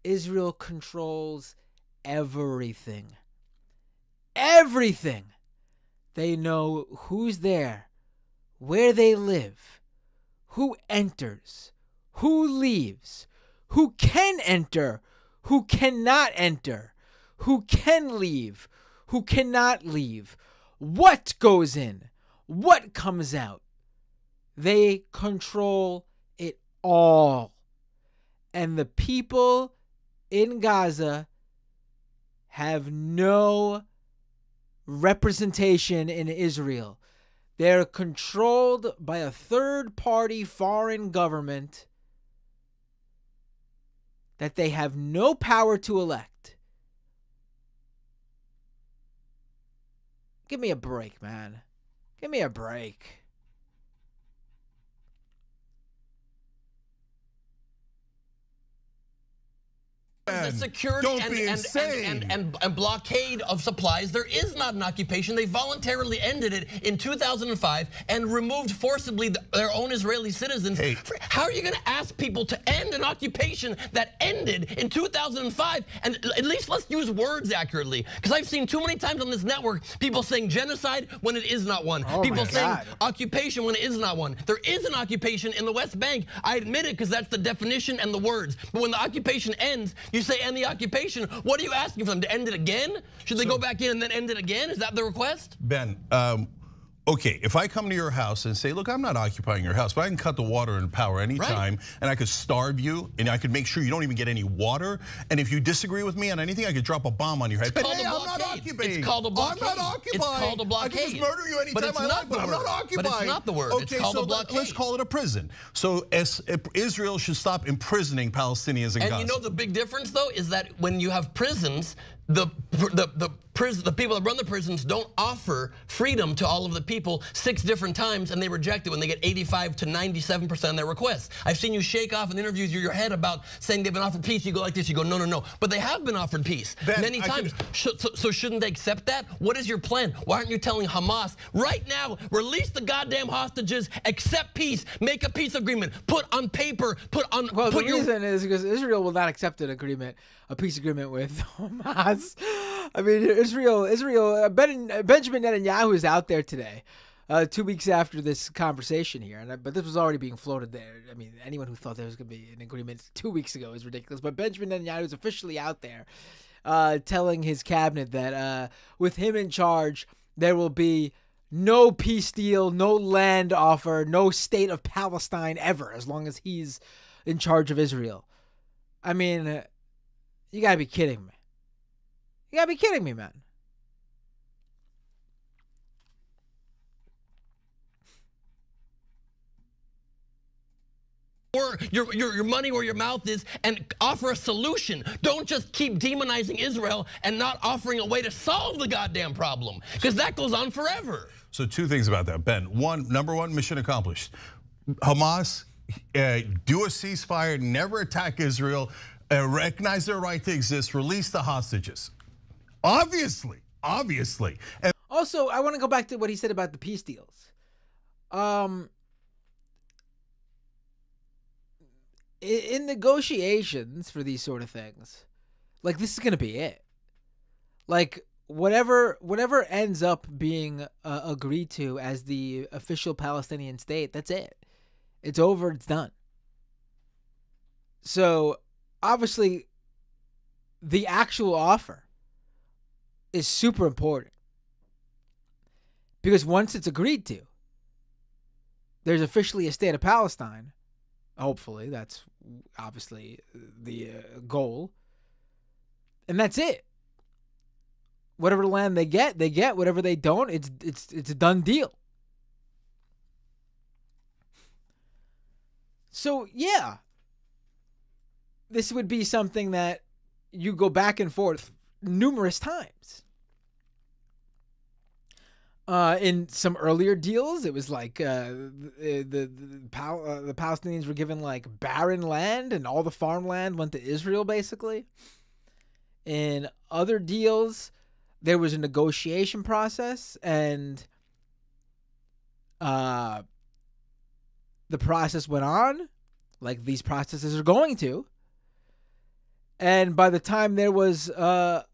Israel controls everything. Everything. They know who's there, where they live, who enters, who leaves, who can enter, who cannot enter, who can leave, who cannot leave, what goes in, what comes out. They control it all. And the people in Gaza have no representation in Israel. They're controlled by a third-party foreign government that they have no power to elect. Give me a break, man. Give me a break. The security and blockade of supplies. There is not an occupation. They voluntarily ended it in 2005 and removed forcibly their own Israeli citizens. Hey. How are you going to ask people to end an occupation that ended in 2005? And at least let's use words accurately, because I've seen too many times on this network people saying genocide when it is not one. People saying occupation when it is not one. There is an occupation in the West Bank. I admit it, because that's the definition and the words. But when the occupation ends, you say end the occupation. What are you asking for them, to end it again? Should they go back in and then end it again? Is that the request? Ben, okay, if I come to your house and say, look, I'm not occupying your house, but I can cut the water and power anytime, and I could starve you, and I could make sure you don't even get any water, and if you disagree with me on anything, I could drop a bomb on your head. It's called a blockade. I'm not occupying. It's called a blockade. I'm not occupying. It's called a blockade. I can just murder you anytime I like, but I'm not occupying. But it's not the word. Okay, it's called so a blockade. Let's call it a prison. So Israel should stop imprisoning Palestinians in Gaza. And you know the big difference, though, is that when you have prisons, the people that run the prisons don't offer freedom to all of the people 6 different times, and they reject it when they get 85 to 97% of their requests. I've seen you shake off in interviews your head about saying they've been offered peace. You go like this, you go, no, no, no. But they have been offered peace many times. So shouldn't they accept that? What is your plan? Why aren't you telling Hamas right now, release the goddamn hostages, accept peace, make a peace agreement, put on paper, Well, the reason is because Israel will not accept an agreement, a peace agreement with Hamas. I mean, Benjamin Netanyahu is out there today, 2 weeks after this conversation here, but this was already being floated there. I mean, anyone who thought there was going to be an agreement 2 weeks ago is ridiculous. But Benjamin Netanyahu is officially out there telling his cabinet that with him in charge, there will be no peace deal, no land offer, no state of Palestine ever, as long as he's in charge of Israel. I mean, you got to be kidding me. You gotta be kidding me, man. Or your money where your mouth is, and offer a solution. Don't just keep demonizing Israel and not offering a way to solve the goddamn problem, because that goes on forever. So 2 things about that, Ben. Number one, mission accomplished. Hamas, do a ceasefire, never attack Israel, recognize their right to exist, release the hostages. Obviously. And also, I want to go back to what he said about the peace deals. In negotiations for these sort of things, like, this is going to be it. Like, whatever ends up being agreed to as the official Palestinian state, that's it. It's over, it's done. So, obviously, the actual offer is super important, because once it's agreed to, there's officially a state of Palestine. Hopefully, that's obviously the goal, and that's it. Whatever land they get, they get. Whatever they don't, it's a done deal. So, yeah, this would be something that you go back and forth numerous times. In some earlier deals, it was like the Palestinians were given like barren land and all the farmland went to Israel, basically. In other deals, there was a negotiation process, and the process went on, like these processes are going to. And by the time there was the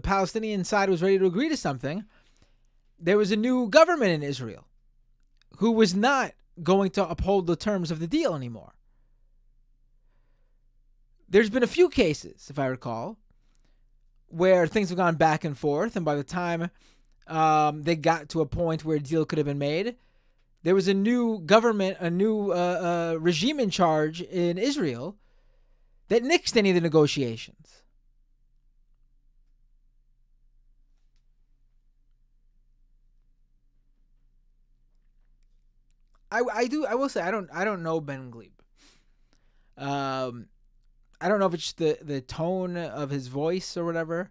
Palestinian side was ready to agree to something, there was a new government in Israel who was not going to uphold the terms of the deal anymore. There's been a few cases, if I recall, where things have gone back and forth, and by the time they got to a point where a deal could have been made, there was a new government, a new regime in charge in Israel that nixed any of the negotiations. I will say I don't know Ben Glebe. I don't know if it's the tone of his voice or whatever,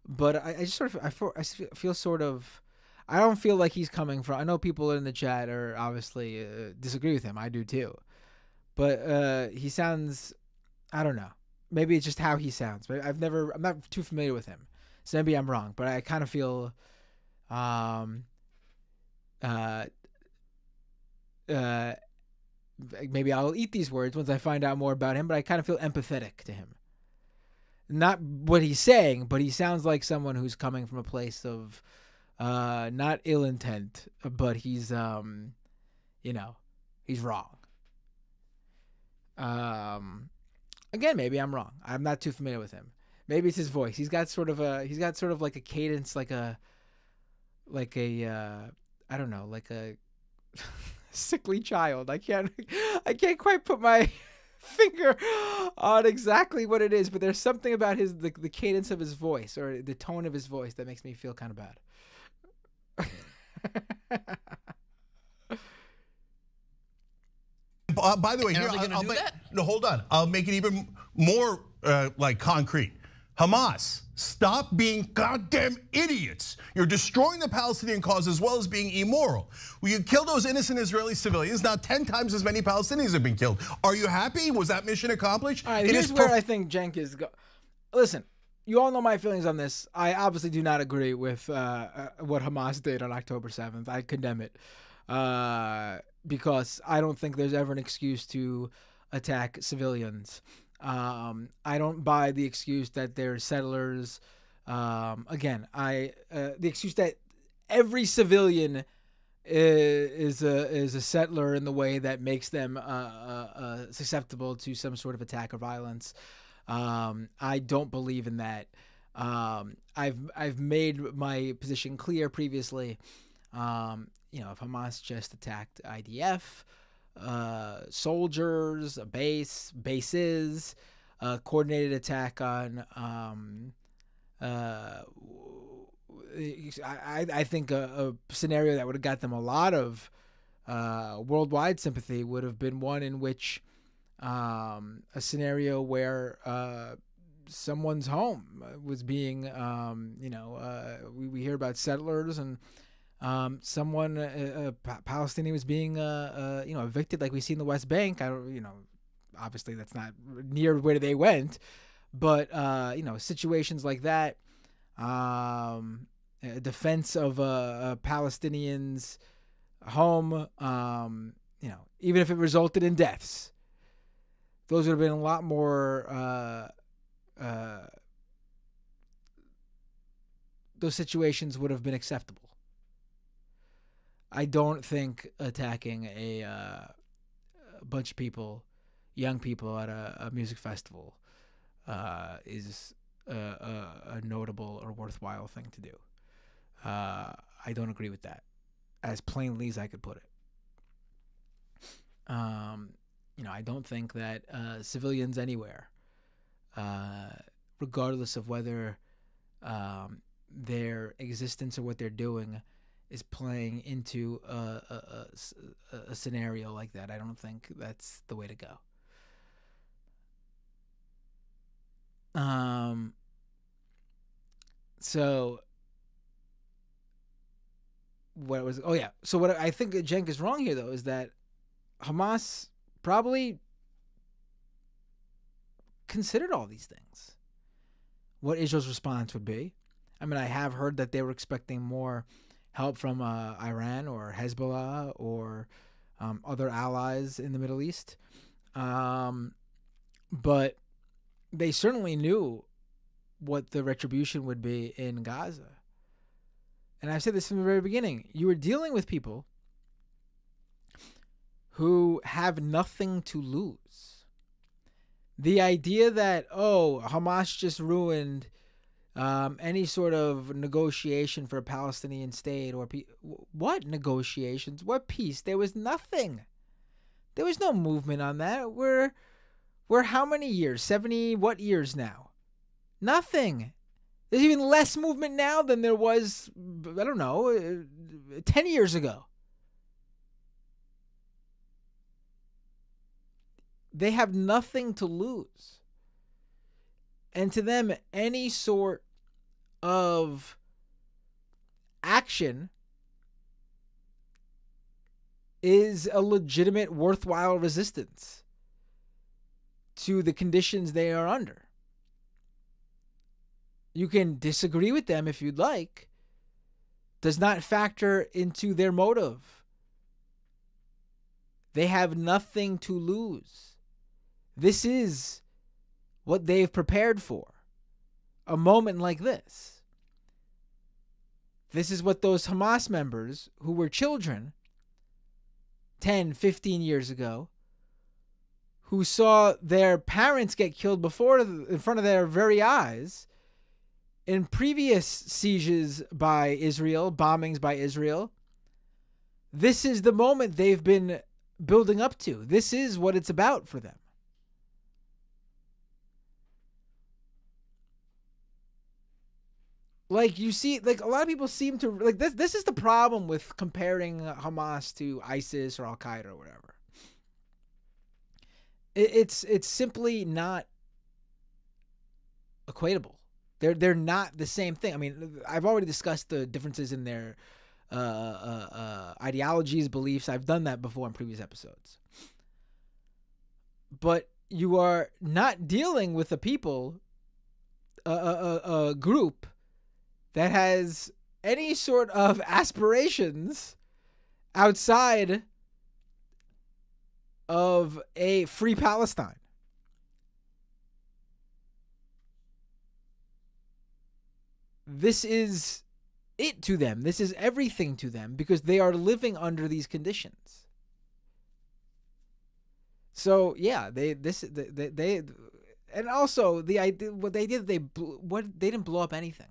but I just sort of I feel sort of, I don't feel like he's coming from. I know people in the chat are obviously disagree with him. I do too, but he sounds, I don't know. Maybe it's just how he sounds. But I'm not too familiar with him, so maybe I'm wrong. But I kind of feel, maybe I'll eat these words once I find out more about him, but I kind of feel empathetic to him. Not what he's saying, but he sounds like someone who's coming from a place of not ill intent, but he's he's wrong. Again, maybe I'm wrong. I'm not too familiar with him. Maybe it's his voice. He's got sort of like a cadence, like a I don't know, like a sickly child. I can't quite put my finger on exactly what it is, but there's something about the cadence of his voice or the tone of his voice that makes me feel kind of bad. By the way, here, no, hold on. I'll make it even more like concrete. Hamas, stop being goddamn idiots. You're destroying the Palestinian cause as well as being immoral. Well, you kill those innocent Israeli civilians. Now 10 times as many Palestinians have been killed. Are you happy? Was that mission accomplished? All right, here's where I think Cenk is listen, you all know my feelings on this. I obviously do not agree with what Hamas did on October 7th. I condemn it because I don't think there's ever an excuse to attack civilians. I don't buy the excuse that they're settlers. Again, the excuse that every civilian is a settler in the way that makes them susceptible to some sort of attack or violence. I don't believe in that. I've made my position clear previously. If Hamas just attacked IDF, soldiers, bases, coordinated attack on, I think a scenario that would have got them a lot of worldwide sympathy would have been one in which a scenario where someone's home was being, we hear about settlers and someone, a Palestinian was being, evicted like we see in the West Bank. Obviously that's not near where they went, but, situations like that, defense of a Palestinian's home, even if it resulted in deaths, those would have been a lot more, those situations would have been acceptable. I don't think attacking a bunch of people, young people at a music festival, is a notable or worthwhile thing to do. I don't agree with that, as plainly as I could put it. I don't think that civilians anywhere, regardless of whether their existence or what they're doing is playing into a scenario like that. I don't think that's the way to go. So what was? Oh yeah. So what I think that Cenk is wrong here, though, is that Hamas probably considered all these things. What Israel's response would be. I mean, I have heard that they were expecting more help from Iran or Hezbollah or other allies in the Middle East. But they certainly knew what the retribution would be in Gaza. And I've said this from the very beginning. You were dealing with people who have nothing to lose. The idea that, oh, Hamas just ruined any sort of negotiation for a Palestinian state or what negotiations? What peace? There was nothing. There was no movement on that. We're how many years? 70 what years now? Nothing. There's even less movement now than there was, I don't know, 10 years ago. They have nothing to lose. And to them, any sort of action is a legitimate, worthwhile resistance to the conditions they are under. You can disagree with them if you'd like. Does not factor into their motive. They have nothing to lose. This is what they've prepared for. A moment like this. This is what those Hamas members who were children 10, 15 years ago, who saw their parents get killed in front of their very eyes in previous sieges by Israel, bombings by Israel. This is the moment they've been building up to. This is what it's about for them. Like, you see, like, a lot of people seem to, like, this is the problem with comparing Hamas to ISIS or Al-Qaeda or whatever. It's simply not equatable. They're not the same thing. I mean, I've already discussed the differences in their ideologies, beliefs. I've done that before in previous episodes. But you are not dealing with a people, a group that has any sort of aspirations outside of a free Palestine. This is it to them. This is everything to them because they are living under these conditions. So yeah, they and also the idea what they did, they didn't blow up anything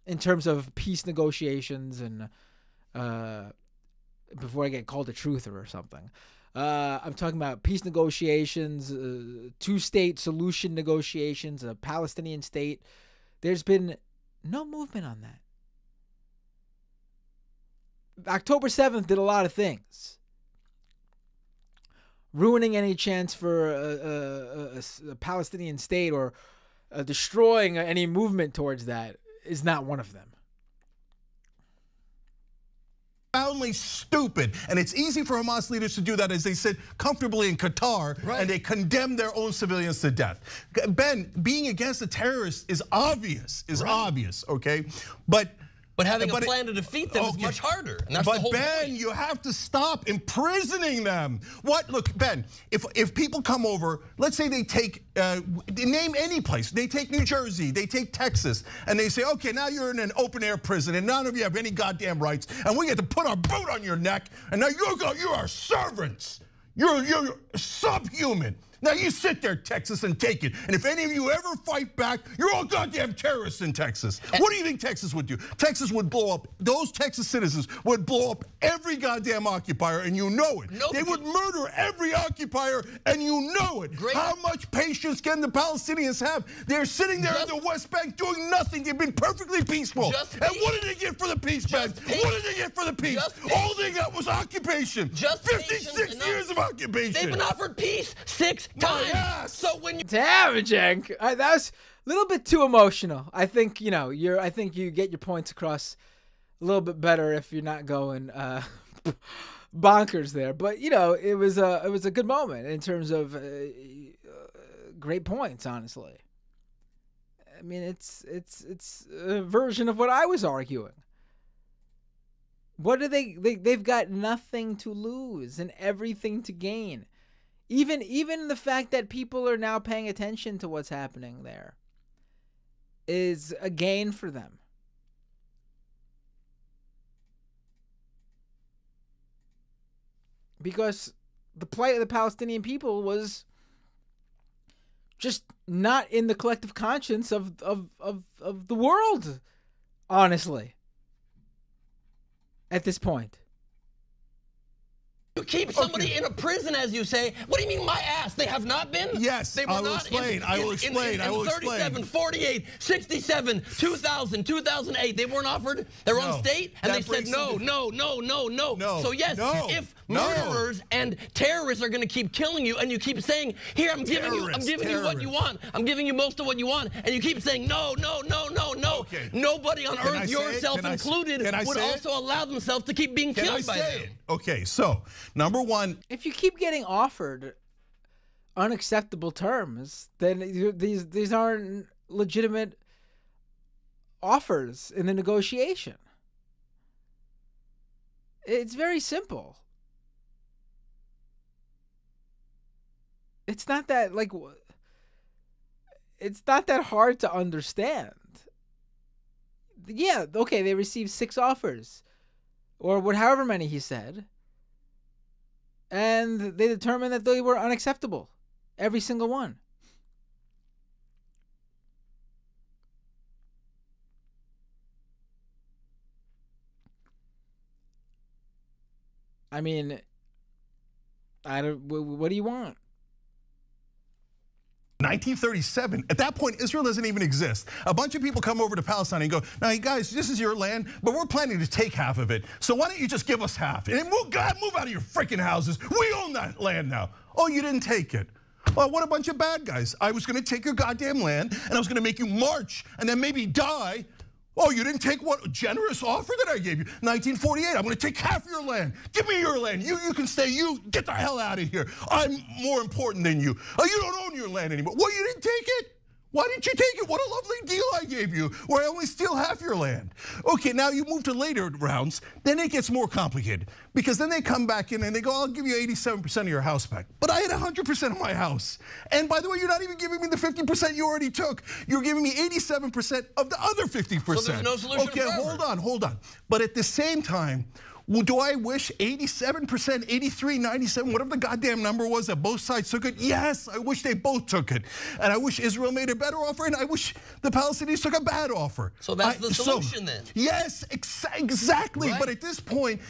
in terms of peace negotiations and before I get called a truther or something. I'm talking about peace negotiations, two-state solution negotiations, a Palestinian state. There's been no movement on that. October 7th did a lot of things. Ruining any chance for a Palestinian state or destroying any movement towards that is not one of them. Profoundly stupid, and it's easy for Hamas leaders to do that as they sit comfortably in Qatar and they condemn their own civilians to death. Ben, being against a terrorist is obvious, okay? But having a plan to defeat them is much harder. And that's but the whole Ben, point. you have to stop imprisoning them. What? Look, Ben, if people come over, let's say they take, name any place. They take New Jersey, they take Texas, and they say, okay, now you're in an open air prison, and none of you have any goddamn rights, and we get to put our boot on your neck, and now you are servants. You're subhuman. Now you sit there, Texas, and take it. And if any of you ever fight back, you're all goddamn terrorists in Texas. What do you think Texas would do? Texas would blow up, those Texas citizens would blow up every goddamn occupier, and you know it. They would murder every occupier, and you know it. How much patience can the Palestinians have? They're sitting there in the West Bank doing nothing. They've been perfectly peaceful. And what did they get for the peace, man? What did they get for the peace? All they got was occupation. 56 years of occupation. They've been offered peace 6 times. So when you Damaging. That was a little bit too emotional. I think I think you get your points across a little bit better if you're not going bonkers there. But it was a good moment in terms of great points. Honestly, I mean it's a version of what I was arguing. What do they've got nothing to lose and everything to gain. Even the fact that people are now paying attention to what's happening there is a gain for them. Because the plight of the Palestinian people was just not in the collective conscience of the world, honestly, at this point. You keep somebody in a prison, as you say. What do you mean, my ass? They have not been? Yes, they were I will explain. I will explain. I will 37, 48, 67, 2000, 2008. They weren't offered their own state, and they said no. So yes, if murderers and terrorists are going to keep killing you, and you keep saying, "Here, I'm giving you what you want. I'm giving you most of what you want," and you keep saying, "No." Okay. Nobody on earth, yourself included, would also allow themselves to keep being killed by them. Okay, so number one, if you keep getting offered unacceptable terms, then these aren't legitimate offers in the negotiation. It's very simple. It's not that it's not that hard to understand. Yeah, okay, they received 6 offers, or however many he said, and they determined that they were unacceptable, every single one. I mean, what do you want? 1937, at that point, Israel doesn't even exist. A bunch of people come over to Palestine and go, "Now, you guys, this is your land, but we're planning to take half of it. So why don't you just give us half? And move out of your freaking houses. We own that land now." Oh, you didn't take it. Well, what a bunch of bad guys. I was gonna take your goddamn land, and I was gonna make you march, and then maybe die. Oh, you didn't take what generous offer that I gave you? 1948, I'm gonna take half your land. Give me your land. You can stay. You get the hell out of here. I'm more important than you. Oh, you don't own your land anymore. Well, you didn't take it? Why didn't you take it? What a lovely deal I gave you, where I only steal half your land. Okay, now you move to later rounds, then it gets more complicated. Because then they come back in and they go, "I'll give you 87% of your house back." But I had 100% of my house. And by the way, you're not even giving me the 50% you already took. You're giving me 87% of the other 50%. So there's no solution Okay, forever. hold on. But at the same time, well, do I wish 87%, 83, 97, whatever the goddamn number was that both sides took it? Yes, I wish they both took it. And I wish Israel made a better offer, and I wish the Palestinians took a bad offer. So that's the solution then? Yes, exactly. Right. But at this point,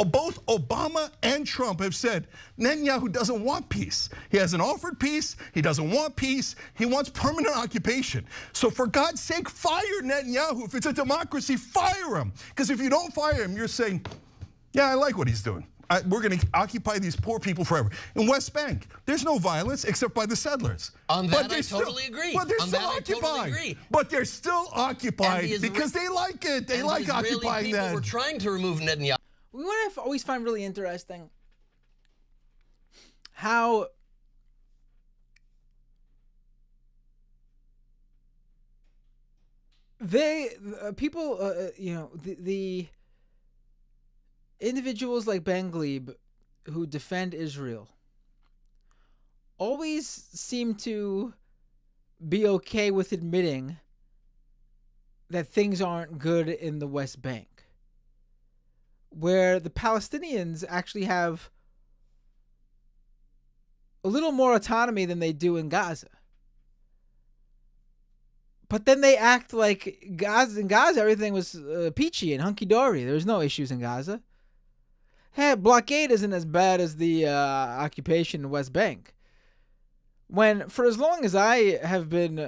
both Obama and Trump have said Netanyahu doesn't want peace. He hasn't offered peace. He doesn't want peace. He wants permanent occupation. So for God's sake, fire Netanyahu. If it's a democracy, fire him. Because if you don't fire him, you're saying, "Yeah, I like what he's doing. We're going to occupy these poor people forever." In West Bank, there's no violence except by the settlers. On that, I totally agree. But they're still occupied. But they're still occupied because they like it. They like occupying that. People were trying to remove Netanyahu. What I always find really interesting, how the individuals like Ben Glebe who defend Israel always seem to be okay with admitting that things aren't good in the West Bank, where the Palestinians actually have a little more autonomy than they do in Gaza. But then they act like in Gaza everything was peachy and hunky-dory. There was no issues in Gaza. Hey, blockade isn't as bad as the occupation in West Bank. When, for as long as I have been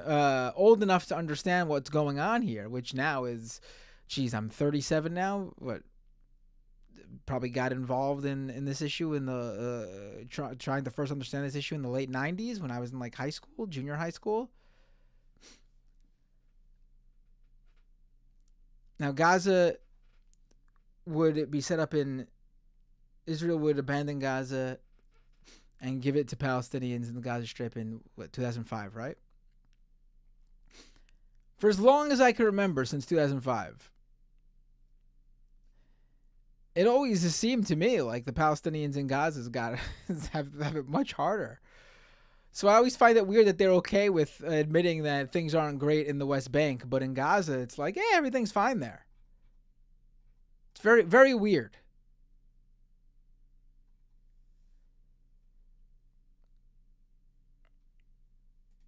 old enough to understand what's going on here, which now is, geez, I'm 37 now. What? Probably got involved in this issue in the trying to first understand this issue in the late 90s when I was in like high school, junior high school. Now, Gaza would be set up in, Israel would abandon Gaza and give it to Palestinians in the Gaza Strip in, 2005, right? For as long as I can remember, since 2005, it always has seemed to me like the Palestinians in Gaza have it much harder. So I always find it weird that they're okay with admitting that things aren't great in the West Bank, but in Gaza, it's like, yeah, everything's fine there. It's very, very weird.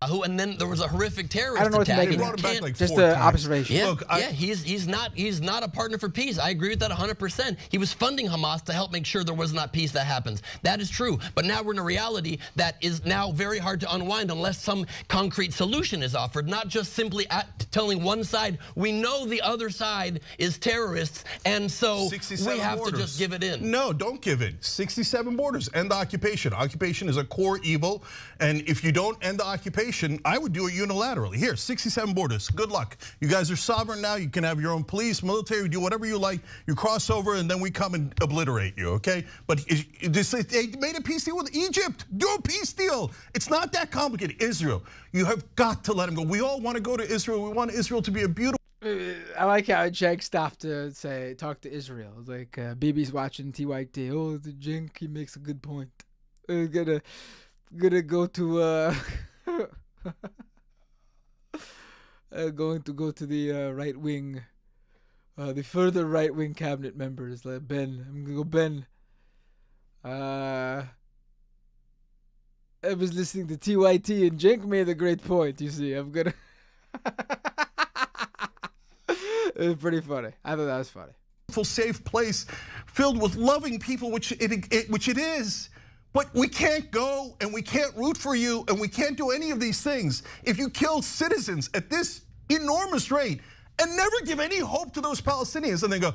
And then there was a horrific terrorist I don't know attack. what to make of it. Just an observation. Yeah, Look, he's not a partner for peace. I agree with that 100%. He was funding Hamas to help make sure there was not peace that happens. That is true. But now we're in a reality that is now very hard to unwind unless some concrete solution is offered. Not just simply telling one side, we know the other side is terrorists, and so we have to just give it in. No, don't give in. 67 borders. End the occupation. Occupation is a core evil, and if you don't end the occupation, I would do it unilaterally. Here, 67 borders. Good luck. You guys are sovereign now. You can have your own police, military, do whatever you like. You cross over, and then we come and obliterate you, okay? But they made a peace deal with Egypt. Do a peace deal. It's not that complicated. Israel, you have got to let them go. We all want to go to Israel. We want Israel to be a beautiful. I like how Cenk stopped to talk to Israel. It's like Bibi's watching TYT. Oh, the Cenk, he makes a good point. Gonna go to going to go to the right wing, the further right wing cabinet members. Like Ben, I'm gonna go Ben. I was listening to TYT and Cenk made a great point. You see, I'm gonna. It was pretty funny. I thought that was funny. Safe place filled with loving people, which it is. But we can't go and we can't root for you and we can't do any of these things if you kill citizens at this enormous rate and never give any hope to those Palestinians. And they go,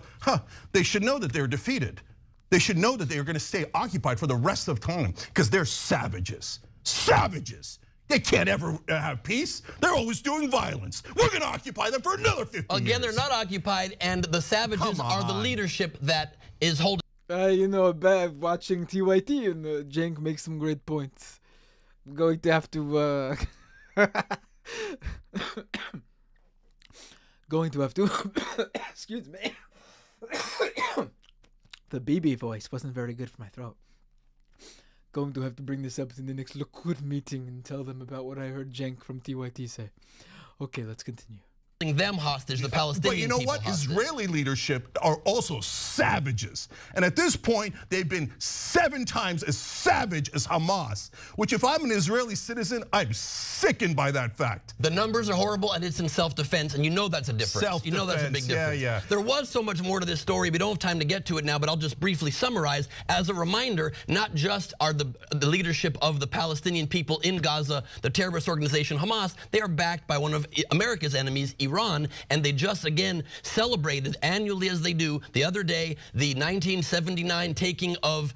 they should know that they're defeated. They should know that they are going to stay occupied for the rest of time because they're savages. Savages. They can't ever have peace. They're always doing violence. We're going to occupy them for another 50 years. Again, they're not occupied, and the savages are the leadership that is holding. You know, watching TYT and Cenk makes some great points. I'm going to have to, excuse me. The BB voice wasn't very good for my throat. Going to have to bring this up in the next Likud meeting and tell them about what I heard Cenk from TYT say. Okay, let's continue. Them hostage, the Palestinian But you know what? hostage. Israeli leadership are also savages. And at this point, they've been 7 times as savage as Hamas, which if I'm an Israeli citizen, I'm sickened by that fact. The numbers are horrible and it's in self-defense, and you know that's a difference. You know that's a big difference. Yeah. There was so much more to this story. We don't have time to get to it now, but I'll just briefly summarize. As a reminder, not just are the leadership of the Palestinian people in Gaza, the terrorist organization Hamas, they are backed by one of America's enemies, Iran, and they just again celebrated annually as they do the other day the 1979 taking of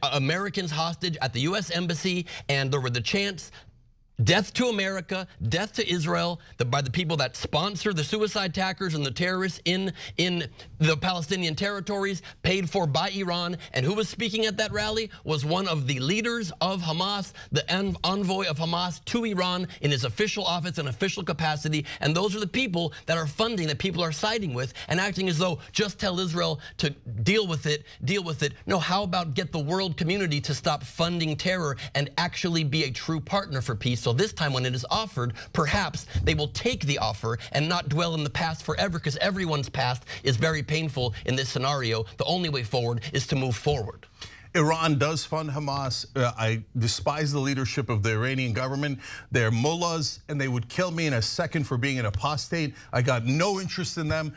Americans hostage at the US Embassy, and there were the chants, death to America, death to Israel, by the people that sponsor the suicide attackers and the terrorists in the Palestinian territories, paid for by Iran. And who was speaking at that rally was one of the leaders of Hamas, the envoy of Hamas to Iran in his official office and official capacity. And those are the people that are funding, that people are siding with and acting as though just tell Israel to deal with it. No, how about get the world community to stop funding terror and actually be a true partner for peace? So this time when it is offered, perhaps they will take the offer and not dwell in the past forever, because everyone's past is very painful in this scenario. The only way forward is to move forward. Iran does fund Hamas. I despise the leadership of the Iranian government. They're mullahs, and they would kill me in a second for being an apostate. I got no interest in them.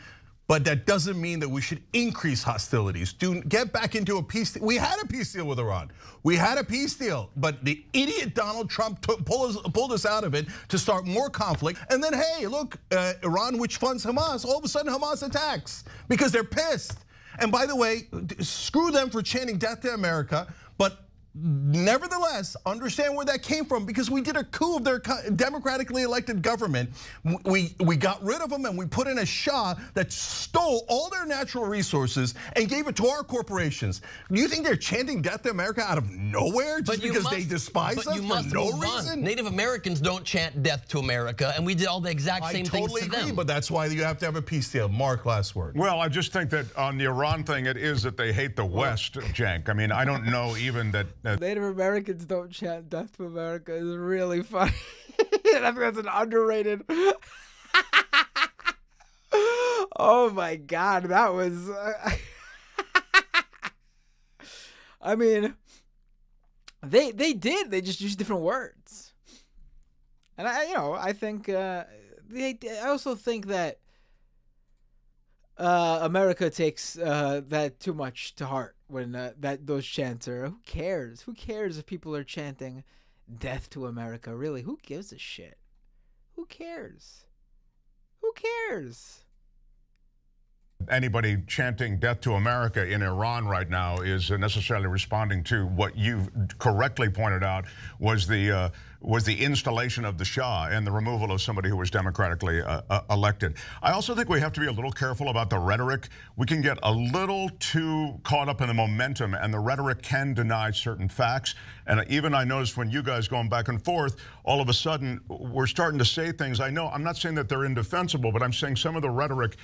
But that doesn't mean that we should increase hostilities. Get back into a peace deal. We had a peace deal with Iran. We had a peace deal, but the idiot Donald Trump pulled us out of it to start more conflict. And then, hey, look, Iran, which funds Hamas, all of a sudden Hamas attacks because they're pissed. And by the way, screw them for chanting death to America, but nevertheless, understand where that came from, because we did a coup of their democratically elected government. We got rid of them and we put in a Shah that stole all their natural resources and gave it to our corporations. Do you think they're chanting death to America out of nowhere just because they despise us for no reason? Native Americans don't chant death to America, and we did all the exact same things to them. I totally agree, but that's why you have to have a peace deal. Mark, last word. Well, I just think that on the Iran thing, it is that they hate the West, Cenk. I mean, I don't know even that Native Americans don't chant death to America is really funny. I think that's an underrated. Oh my God, that was. I mean, they did. They just used different words, and I think I also think that America takes that too much to heart. When those chants are, who cares? Who cares if people are chanting death to America? Really, who gives a shit? Who cares? Who cares? Anybody chanting death to America in Iran right now is necessarily responding to what you've correctly pointed out was the installation of the Shah and the removal of somebody who was democratically elected. I also think we have to be a little careful about the rhetoric. We can get a little too caught up in the momentum, and the rhetoric can deny certain facts. And even I noticed when you guys going back and forth, all of a sudden we're starting to say things. I know I'm not saying that they're indefensible, but I'm saying some of the rhetoric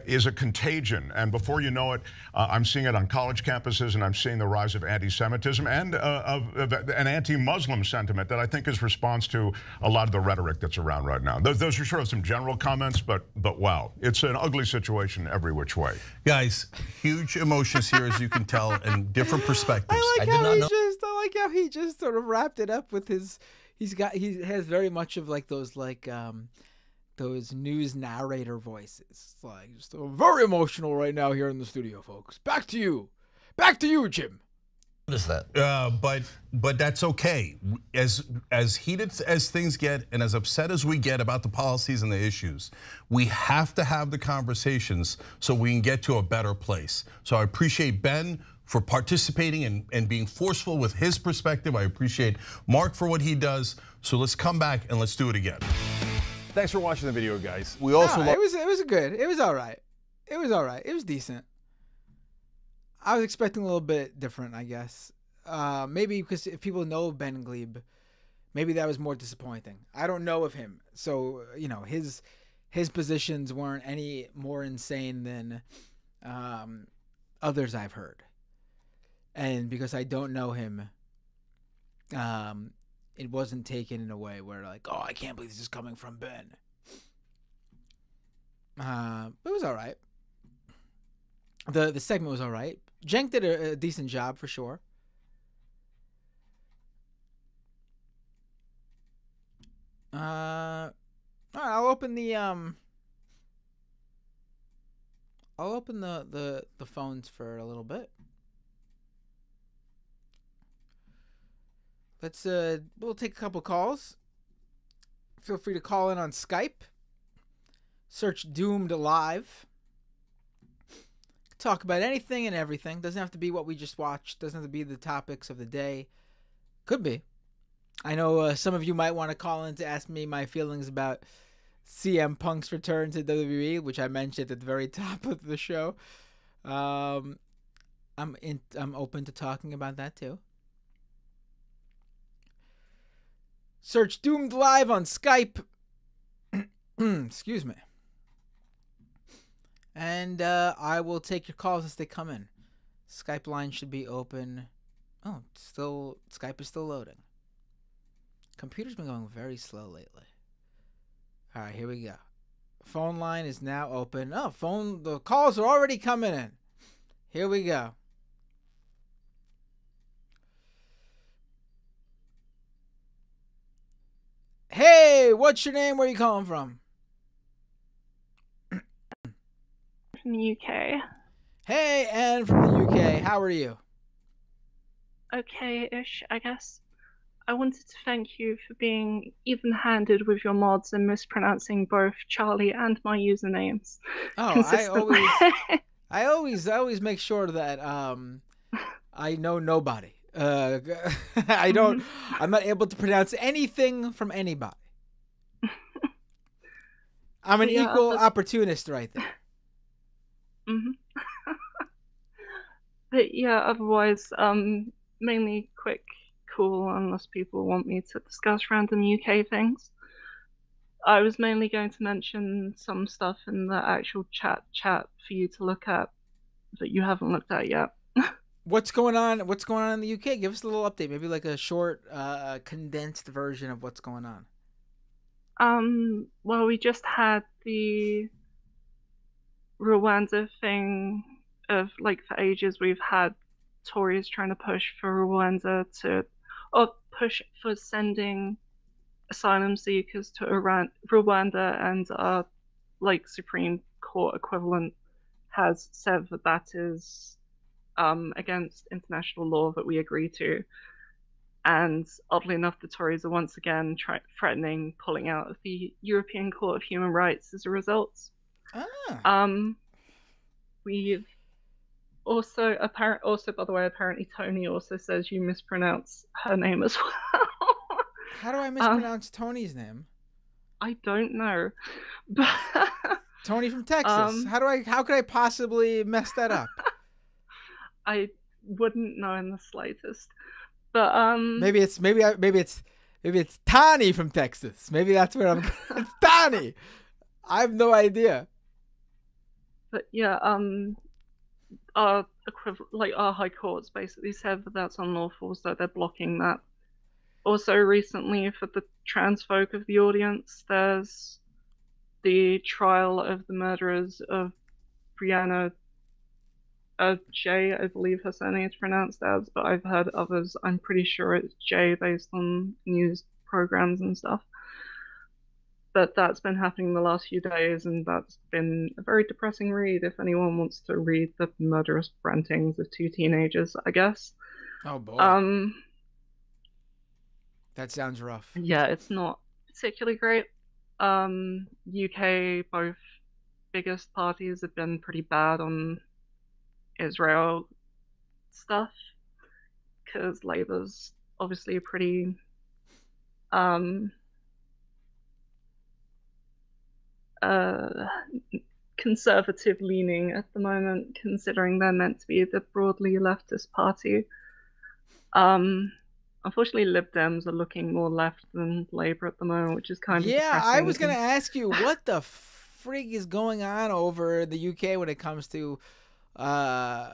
is a contagion. And before you know it, I'm seeing it on college campuses, and I'm seeing the rise of anti-Semitism and of an anti-Muslim sentiment that I think is response to a lot of the rhetoric that's around right now. Those are sort of some general comments, but wow, it's an ugly situation every which way. Guys, huge emotions here, as you can tell, and different perspectives. I like how he just sort of wrapped it up with his. He has very much of like those news narrator voices. It's like just very emotional right now here in the studio, folks. Back to you, Jim. What is that? But that's okay. As heated as things get, and as upset as we get about the policies and the issues, we have to have the conversations so we can get to a better place. So I appreciate Ben for participating and being forceful with his perspective. I appreciate Mark for what he does. So let's come back and let's do it again. Thanks for watching the video, guys. We also it was good. It was all right. It was decent. I was expecting a little bit different, I guess. Maybe because if people know Ben Glebe, maybe that was more disappointing. I don't know of him, so his positions weren't any more insane than others I've heard. And because I don't know him, it wasn't taken in a way where like, oh, I can't believe this is coming from Ben. It was all right. The segment was all right. Cenk did a decent job for sure. All right, I'll open the phones for a little bit. We'll take a couple calls. Feel free to call in on Skype. Search Doomed Live. Talk about anything and everything. Doesn't have to be what we just watched. Doesn't have to be the topics of the day. Could be. I know some of you might want to call in to ask me my feelings about CM Punk's return to WWE, which I mentioned at the very top of the show. I'm open to talking about that too. Search Doomed Live on Skype. Excuse me. And I will take your calls as they come in. Skype line should be open. Oh, Skype is still loading. Computer's been going very slow lately. All right, here we go. Phone line is now open. Oh, the calls are already coming in. Here we go. Hey, what's your name? Where are you calling from? From the UK. Hey, Anne from the UK. How are you? Okay-ish, I guess. I wanted to thank you for being even-handed with your mods and mispronouncing both Charlie and my usernames. Oh, consistently. I always make sure that I know nobody. I'm not able to pronounce anything from anybody. I'm an equal opportunist right there. Mm-hmm. But yeah, otherwise, mainly quick, cool, unless people want me to discuss random UK things. I was mainly going to mention some stuff in the actual chat for you to look at that you haven't looked at yet. What's going on? What's going on in the UK? Give us a little update, maybe like a short, condensed version of what's going on. Well, we just had the Rwanda thing of, like, for ages we've had Tories trying to push for Rwanda or push for sending asylum seekers to Rwanda, and our, like, Supreme Court equivalent has said that that is against international law that we agree to. And oddly enough, the Tories are once again threatening pulling out of the European Court of Human Rights as a result. We've also by the way, apparently Tony also says you mispronounce her name as well. How do I mispronounce Tony's name? I don't know. Tony from Texas. How could I possibly mess that up? I wouldn't know in the slightest. But maybe it's Tani from Texas. Maybe that's where I'm. It's Tani. I have no idea. But yeah, our equivalent, like our high courts, basically said that that's unlawful, so they're blocking that. Also, recently, for the trans folk of the audience, there's the trial of the murderers of Brianna J, I believe her surname is pronounced as, but I've heard others. I'm pretty sure it's J based on news programs and stuff. But that's been happening the last few days, and that's been a very depressing read if anyone wants to read the murderous rantings of two teenagers, I guess. Oh boy. That sounds rough. Yeah, it's not particularly great. UK, both biggest parties have been pretty bad on Israel stuff, because Labour's obviously pretty conservative leaning at the moment, considering they're meant to be the broadly leftist party. Unfortunately, Lib Dems are looking more left than Labour at the moment, which is kind of depressing. I was going to ask you, what the frig is going on over the UK when it comes to who's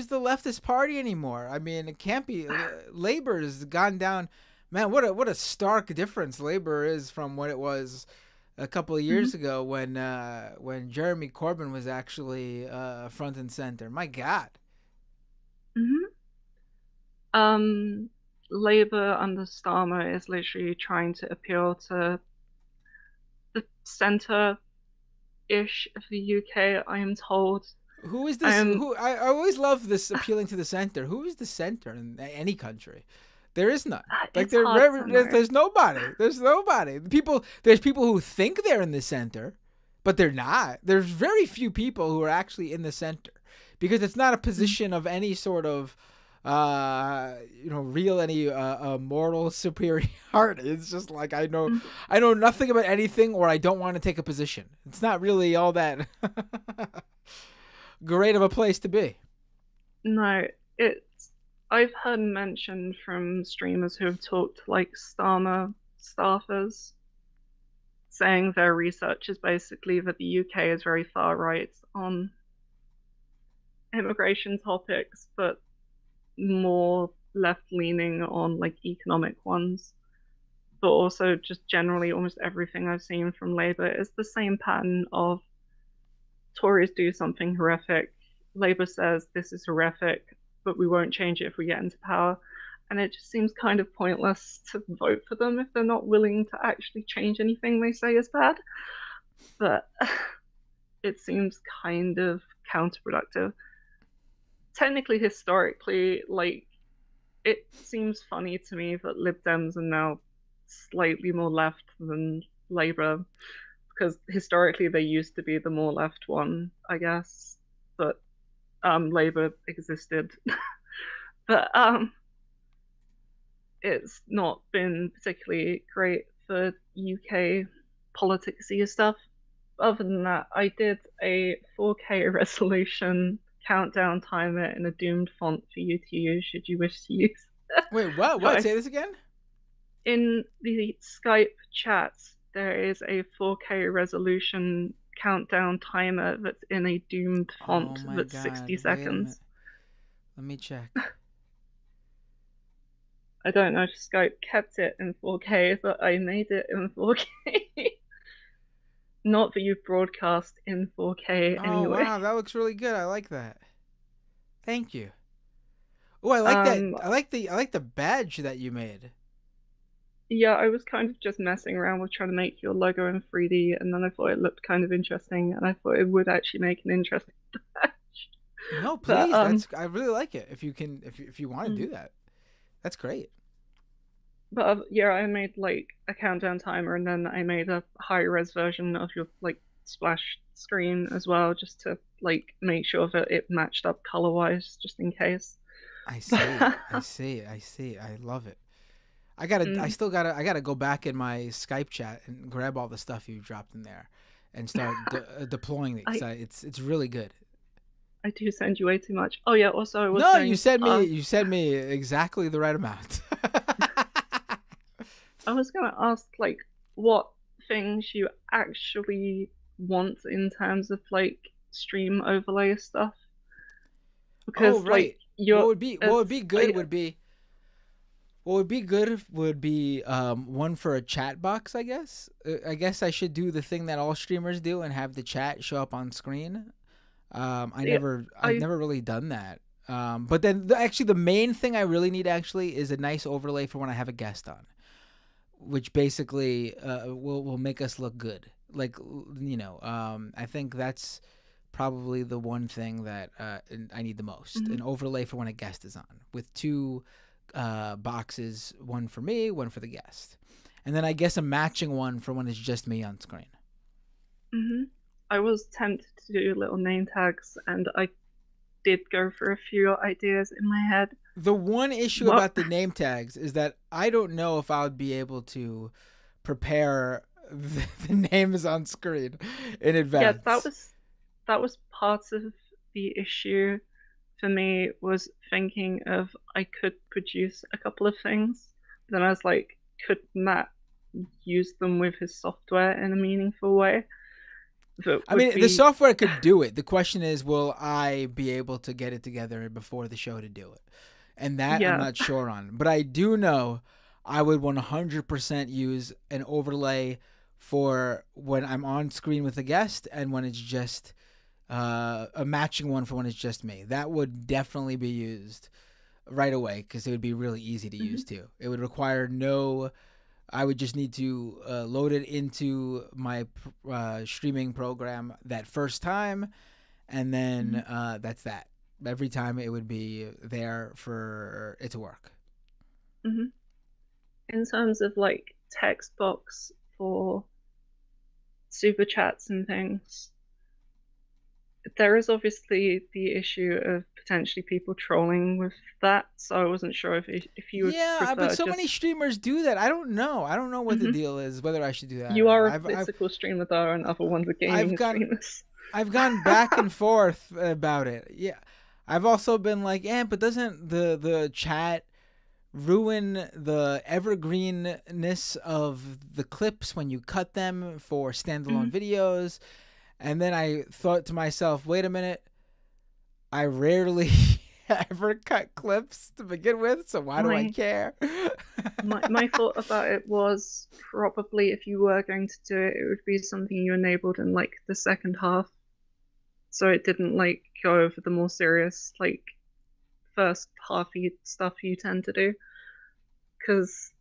the leftist party anymore? I mean, it can't be. Labour has gone down. Man, what a stark difference Labour is from what it was a couple of years ago when Jeremy Corbyn was actually front and center. My God. Labour under Starmer is literally trying to appeal to the centre-ish of the UK, I am told. Who is this? I always love this appealing to the center. Who is the center in any country? There is none. Like there's nobody. There's nobody. There's people who think they're in the center, but they're not. There's very few people who are actually in the center, because it's not a position of any sort of moral superiority. It's just like I know nothing about anything, or I don't want to take a position. It's not really all that great of a place to be. No, I've heard mention from streamers who have talked to, like, Starmer staffers, saying their research is basically that the UK is very far right on immigration topics, but more left-leaning on, like, economic ones. But also just generally almost everything I've seen from Labour is the same pattern of Tories do something horrific, Labour says this is horrific, but we won't change it if we get into power. and it just seems kind of pointless to vote for them if they're not willing to actually change anything they say is bad. But it seems kind of counterproductive. Technically, historically, like, it seems funny to me that Lib Dems are now slightly more left than Labour, because historically they used to be the more left one, I guess. But Labour existed. But it's not been particularly great for UK politicsy stuff. Other than that, I did a 4K resolution countdown timer in a doomed font for you to use should you wish to use. Wait, what? Say this again? In the Skype chat, there is a 4K resolution countdown timer that's in a doomed font that's 60 seconds. Let me check. I don't know if Skype kept it in 4K, but I made it in 4K. Not that you broadcast in 4K anyway. Oh wow, that looks really good. I like that. Thank you. Oh, I like that. I like the badge that you made. Yeah, I was kind of just messing around with trying to make your logo in 3D, and then I thought it looked kind of interesting, and I thought it would actually make an interesting badge. No, please. I really like it. If you can, if you want to do that, that's great. But yeah, I made like a countdown timer, and then I made a high-res version of your like splash screen as well, just to like make sure that it matched up color-wise, just in case. I see it. I see it. I see it. I love it. I gotta go back in my Skype chat and grab all the stuff you dropped in there, and start deploying it. It's really good. I do send you way too much. Oh yeah. Also, I was no, saying, you sent me exactly the right amount. I was gonna ask like what things you actually want in terms of like stream overlay stuff. Because like what would be good would be one for a chat box, I guess. I guess I should do the thing that all streamers do and have the chat show up on screen. I've never really done that. But then actually the main thing I really need actually is a nice overlay for when I have a guest on, which basically will make us look good. Like, you know, I think that's probably the one thing that I need the most. An overlay for when a guest is on, with two boxes, one for me, one for the guest. And then I guess a matching one for when it's just me on screen. I was tempted to do little name tags, and I did go for a few ideas in my head. The one issue about the name tags is that I don't know if I would be able to prepare the names on screen in advance. Yeah, that was part of the issue for me, was thinking of I could produce a couple of things. Then I was like, could Matt use them with his software in a meaningful way? I mean, the software could do it. The question is, will I be able to get it together before the show to do it? And that I'm not sure on. But I do know I would 100% use an overlay for when I'm on screen with a guest, and when it's just a matching one for when it's just me. That would definitely be used right away, because it would be really easy to use too. It would require I would just need to load it into my streaming program that first time, and then that's that. Every time it would be there for it to work. In terms of like text box for super chats and things, there is obviously the issue of potentially people trolling with that, so I wasn't sure if you would prefer but so many streamers do that. I don't know what the deal is, whether I should do that. You are a physical streamer though, and other ones are gaming streamers. I've gone back and forth about it. Yeah, I've also been like, but doesn't the chat ruin the evergreenness of the clips when you cut them for standalone videos? And then I thought to myself, wait a minute, I rarely ever cut clips to begin with, so why do I care? my thought about it was, probably if you were going to do it, it would be something you enabled in like the second half, so it didn't like go over the more serious like first half stuff you tend to do. because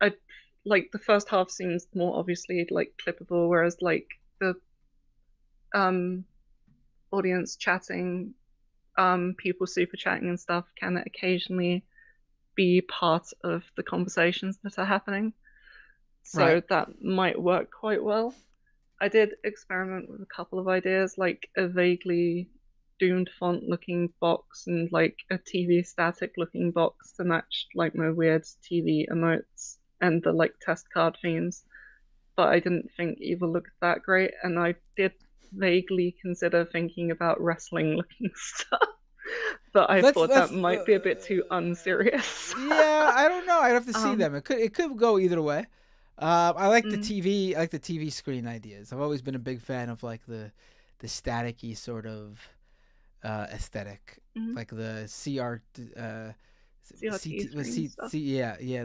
I like the first half seems more obviously like clippable, whereas like the audience chatting, people super chatting and stuff can occasionally be part of the conversations that are happening. So Right. that might work quite well. I did experiment with a couple of ideas, like a vaguely doomed font looking box and like a TV static looking box to match like my weird TV emotes and the like test card themes. But I didn't think either looked that great, and I did vaguely consider thinking about wrestling looking stuff. But I thought that might be a bit too unserious. Yeah, I don't know. I'd have to see them. It could go either way. I like the TV. I like the TV screen ideas. I've always been a big fan of like the staticky sort of aesthetic, like the CRT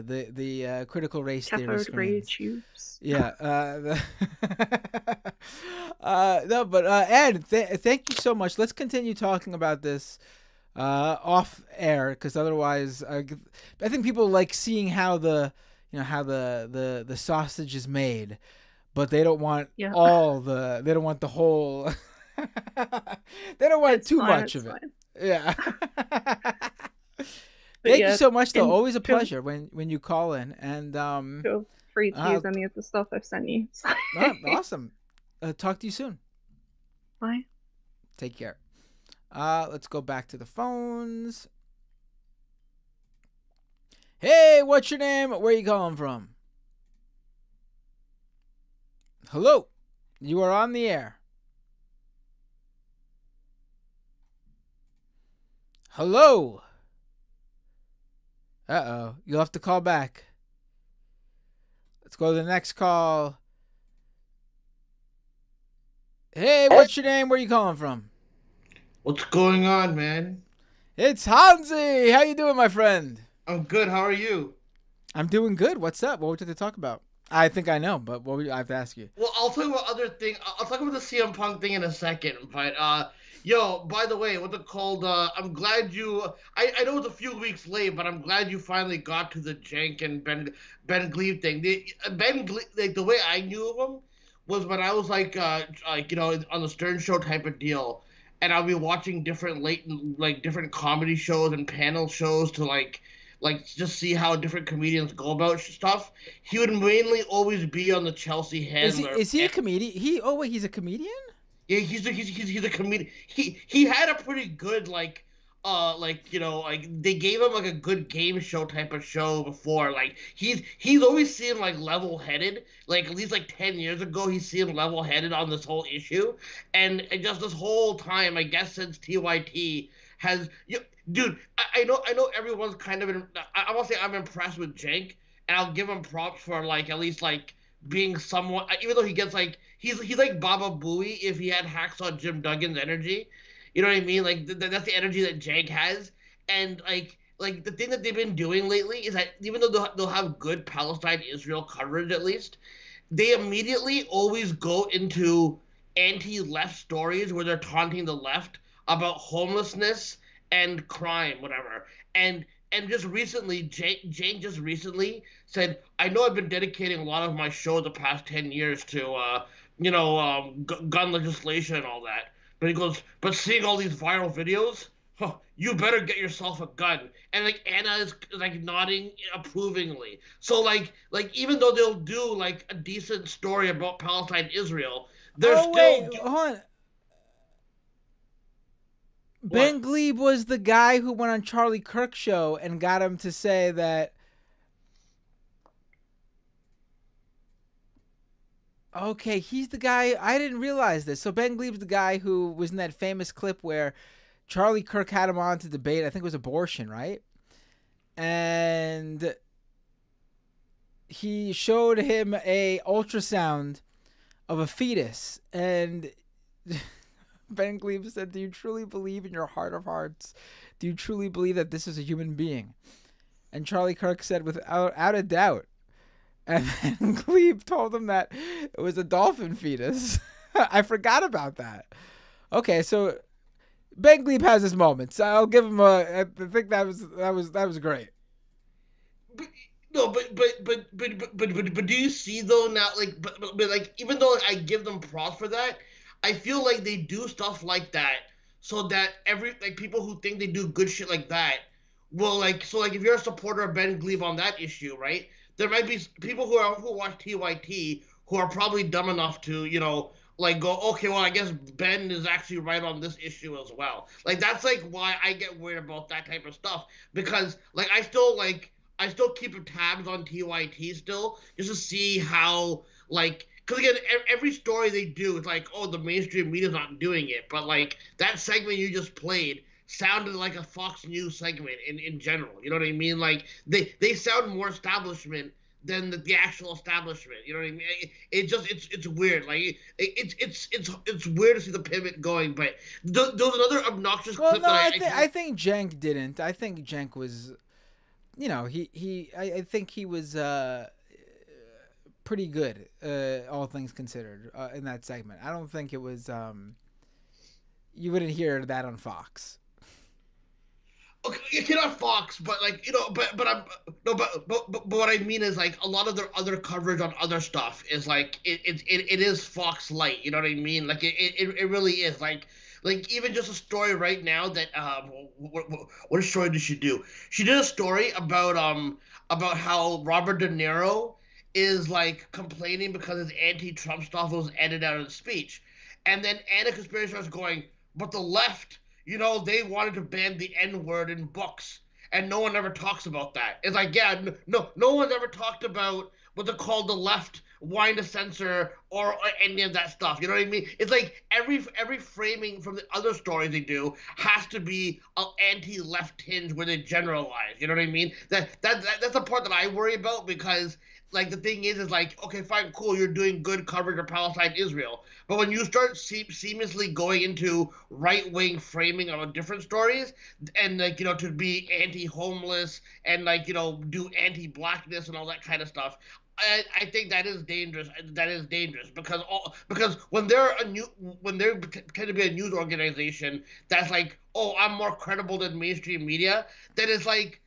the critical race theory screens. Tubes. Yeah. No, but Ed, thank you so much. Let's continue talking about this off air, because otherwise, I think people like seeing how the sausage is made, but they don't want they don't want the whole. They don't want too much of it. Yeah. Thank you so much, though. Always a pleasure when you call in, and feel free to use any of the stuff I've sent you. Awesome. Talk to you soon. Bye. Take care. Let's go back to the phones. Hey, what's your name? Where are you calling from? Hello. You are on the air. Hello. Uh-oh. You'll have to call back. Let's go to the next call. Hey, what's your name? Where are you calling from? What's going on, man? It's Hansi. How you doing, my friend? I'm good. How are you? I'm doing good. What's up? What would you like to talk about? I think I know, but I have to ask you. Well, I'll talk about other thing. I'll talk about the CM Punk thing in a second. But yo, by the way, what's it called? I'm glad you. I know it's a few weeks late, but I'm glad you finally got to the Jank and Ben Glebe thing. Ben Glebe, like the way I knew of him was when I was like on the Stern Show type of deal, and I'll be watching different different comedy shows and panel shows to like just see how different comedians go about stuff. He would mainly always be on the Chelsea Handler. Is he a comedian? He's a comedian? Yeah, he's a comedian. He had a pretty good they gave him like a good game show type of show before. Like he's always seemed like level headed. Like at least like 10 years ago he seemed level headed on this whole issue. And just this whole time, I guess since TYT has dude, I know everyone's kind of I won't say I'm impressed with Jank, and I'll give him props for like at least like being somewhat, even though he gets like he's like Baba Booey if he had Hacksaw Jim Duggan's energy. You know what I mean? Like that's the energy that Jank has. And like the thing that they've been doing lately is that even though they'll have good Palestine-Israel coverage at least, they immediately always go into anti-left stories where they're taunting the left about homelessness and crime, whatever. And just recently, Jane just recently said, I know I've been dedicating a lot of my show the past 10 years to, gun legislation and all that. But he goes, but seeing all these viral videos, you better get yourself a gun. And like Anna is like nodding approvingly. So like even though they'll do like a decent story about Palestine, Israel, they're hold on. Ben Glebe was the guy who went on Charlie Kirk's show and got him to say that. Okay, he's the guy. I didn't realize this. So Ben Glebe's the guy who was in that famous clip where Charlie Kirk had him on to debate. I think it was abortion, right? And he showed him a ultrasound of a fetus, and Ben Glebe said, do you truly believe in your heart of hearts? Do you truly believe that this is a human being? And Charlie Kirk said, without a doubt. And then Glebe told him that it was a dolphin fetus. I forgot about that. Okay, so Ben Glebe has his moments. I'll give him I think that was great. No, but do you see though now, like, but like, even though I give them props for that, I feel like they do stuff like that so that people who think they do good shit like that will like, so like if you're a supporter of Ben Glebe on that issue, right? There might be people who watch TYT who are probably dumb enough to, you know, like go, okay, well, I guess Ben is actually right on this issue as well. Like that's like why I get worried about that type of stuff, because like I still keep tabs on TYT still, just to see how, like, because again, every story they do, it's like, oh, the mainstream media's not doing it. But, like, that segment you just played sounded like a Fox News segment in general. You know what I mean? Like, they sound more establishment than the actual establishment. You know what I mean? It's weird. Like, it's weird to see the pivot going. But there was another obnoxious clip that I think Cenk didn't. I think Cenk was... You know, I think he was pretty good, all things considered, in that segment. I don't think it was. You wouldn't hear that on Fox. Okay, not Fox, but like, you know, but what I mean is like a lot of their other coverage on other stuff is like it is Fox light. You know what I mean? Like it really is like even just a story right now that what story did she do? She did a story about how Robert De Niro is like complaining because his anti-Trump stuff was edited out of the speech, and then Anna Conspiracy starts going, but the left, you know, they wanted to ban the N-word in books, and no one ever talks about that. It's like, yeah, no one's ever talked about what they're called the left wanting to censor or any of that stuff. You know what I mean? It's like every framing from the other stories they do has to be an anti-left tinge where they generalize. You know what I mean? That's the part that I worry about, because like the thing is like, okay, fine, cool, you're doing good coverage of Palestine, Israel, but when you start seamlessly going into right-wing framing of different stories, and like, you know, to be anti-homeless and like, you know, do anti-blackness and all that kind of stuff, I think that is dangerous. That is dangerous because when they're tend to be a news organization that's like, oh, I'm more credible than mainstream media, then it's like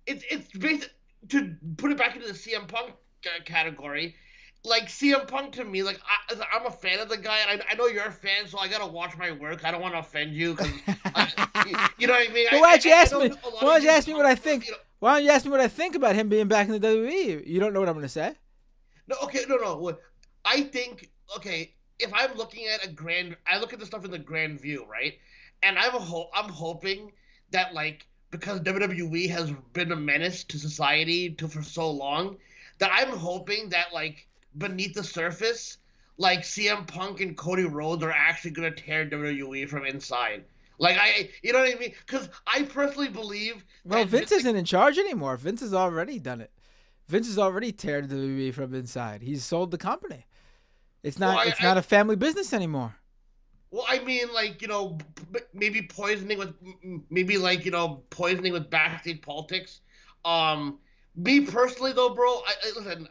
it's based, to put it back into the CM Punk category. Like CM Punk to me, like I'm a fan of the guy, and I know you're a fan, so I gotta watch my work. I don't want to offend you, because you know what I mean. Well, why don't you ask me? Why don't you ask me what I think? You know, why don't you ask me what I think about him being back in the WWE? You don't know what I'm gonna say. No, okay, no. I think, okay, if I'm looking at I look at the stuff in the grand view, right? And I'm hoping that, like, because WWE has been a menace to society for so long, that I'm hoping that, like, beneath the surface, like, CM Punk and Cody Rhodes are actually gonna tear WWE from inside. Like, you know what I mean? Because I personally believe. Well, Vince isn't in charge anymore. Vince has already done it. Vince has already teared the WWE from inside. He's sold the company. It's not. Well, it's not a family business anymore. Well, I mean, like, you know, maybe poisoning with backstage politics. Me personally, though, bro, listen.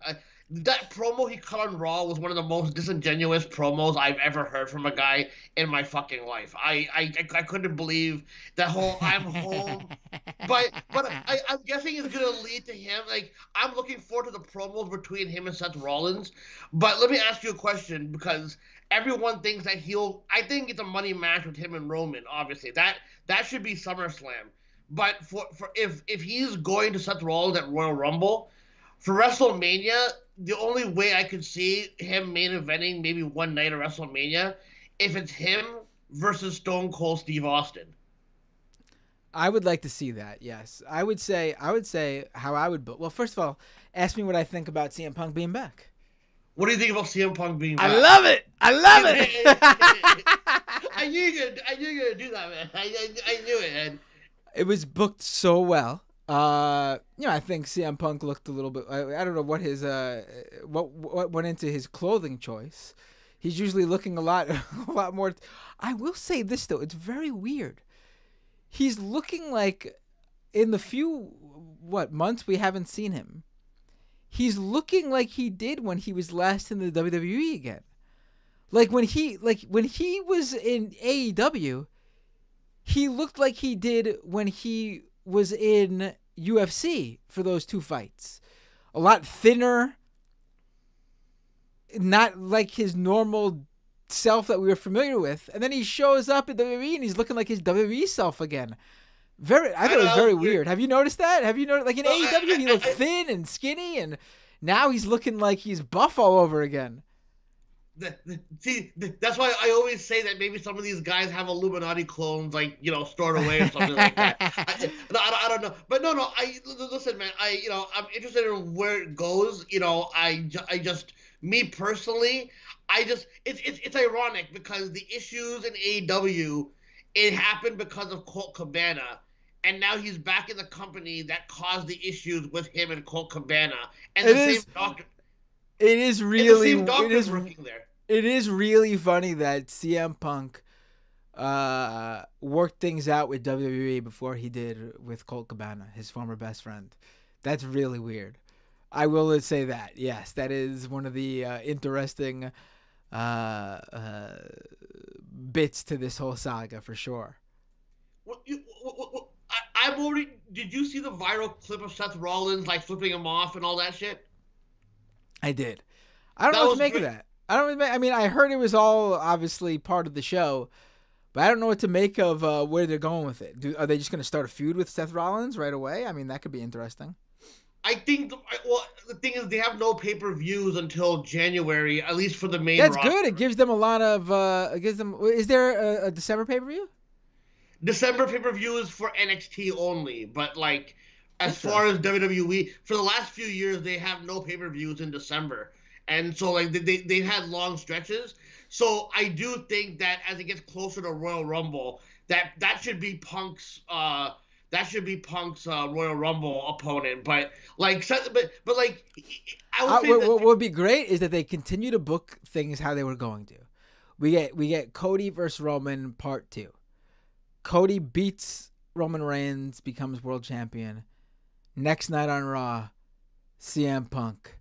That promo he cut on Raw was one of the most disingenuous promos I've ever heard from a guy in my fucking life. I couldn't believe that whole I'm home. But I'm guessing it's going to lead to him. Like, I'm looking forward to the promos between him and Seth Rollins. But let me ask you a question, because everyone thinks that I think it's a money match with him and Roman, obviously. That should be SummerSlam. But for if he's going to Seth Rollins at Royal Rumble, for WrestleMania, the only way I could see him main eventing maybe one night at WrestleMania, if it's him versus Stone Cold Steve Austin. I would like to see that. Yes, I would say how I would book. Well, first of all, ask me what I think about CM Punk being back. What do you think about CM Punk being back? I love it. I love it. I knew you were gonna do that, man. I knew it, man. It was booked so well. I think CM Punk looked a little bit. I don't know what his what went into his clothing choice. He's usually looking a lot more. I will say this though, it's very weird. He's looking like, in the few months we haven't seen him, he's looking like he did when he was last in the WWE again. Like when he was in AEW, he looked like he did when he was in UFC for those two fights. a lot thinner, not like his normal self that we were familiar with. And then he shows up at WWE and he's looking like his WWE self again. I thought it was very weird. Have you noticed that? Have you noticed, like in AEW, he looked thin and skinny, and now he's looking like he's buff all over again. See, that's why I always say that maybe some of these guys have Illuminati clones, like, you know, stored away or something like that. I don't know, but no. Listen, man. I'm interested in where it goes. You know, me personally, it's ironic because the issues in AEW, it happened because of Colt Cabana. And now he's back in the company that caused the issues with him and Colt Cabana. And same doctor. It is really. And the same doctor's working there. It is really funny that CM Punk worked things out with WWE before he did with Colt Cabana, his former best friend. That's really weird. I will say that. Yes, that is one of the interesting bits to this whole saga for sure. I've already. Did you see the viral clip of Seth Rollins like flipping him off and all that shit? I did. I don't know what to make of that. I mean, I heard it was all obviously part of the show, but I don't know what to make of where they're going with it. Are they just going to start a feud with Seth Rollins right away? I mean, that could be interesting. I think. The thing is, they have no pay-per-views until January, at least for the main. That's roster. good. It gives them a lot of. It gives them. Is there a December pay-per-view? December pay-per-view is for NXT only, but like as far as WWE, for the last few years they have no pay-per-views in December, and so like they've had long stretches. So I do think that as it gets closer to Royal Rumble, that should be Punk's Royal Rumble opponent. But like, what would be great is that they continue to book things how they were going to. We get Cody versus Roman Part 2. Cody beats Roman Reigns, becomes world champion. Next night on Raw, CM Punk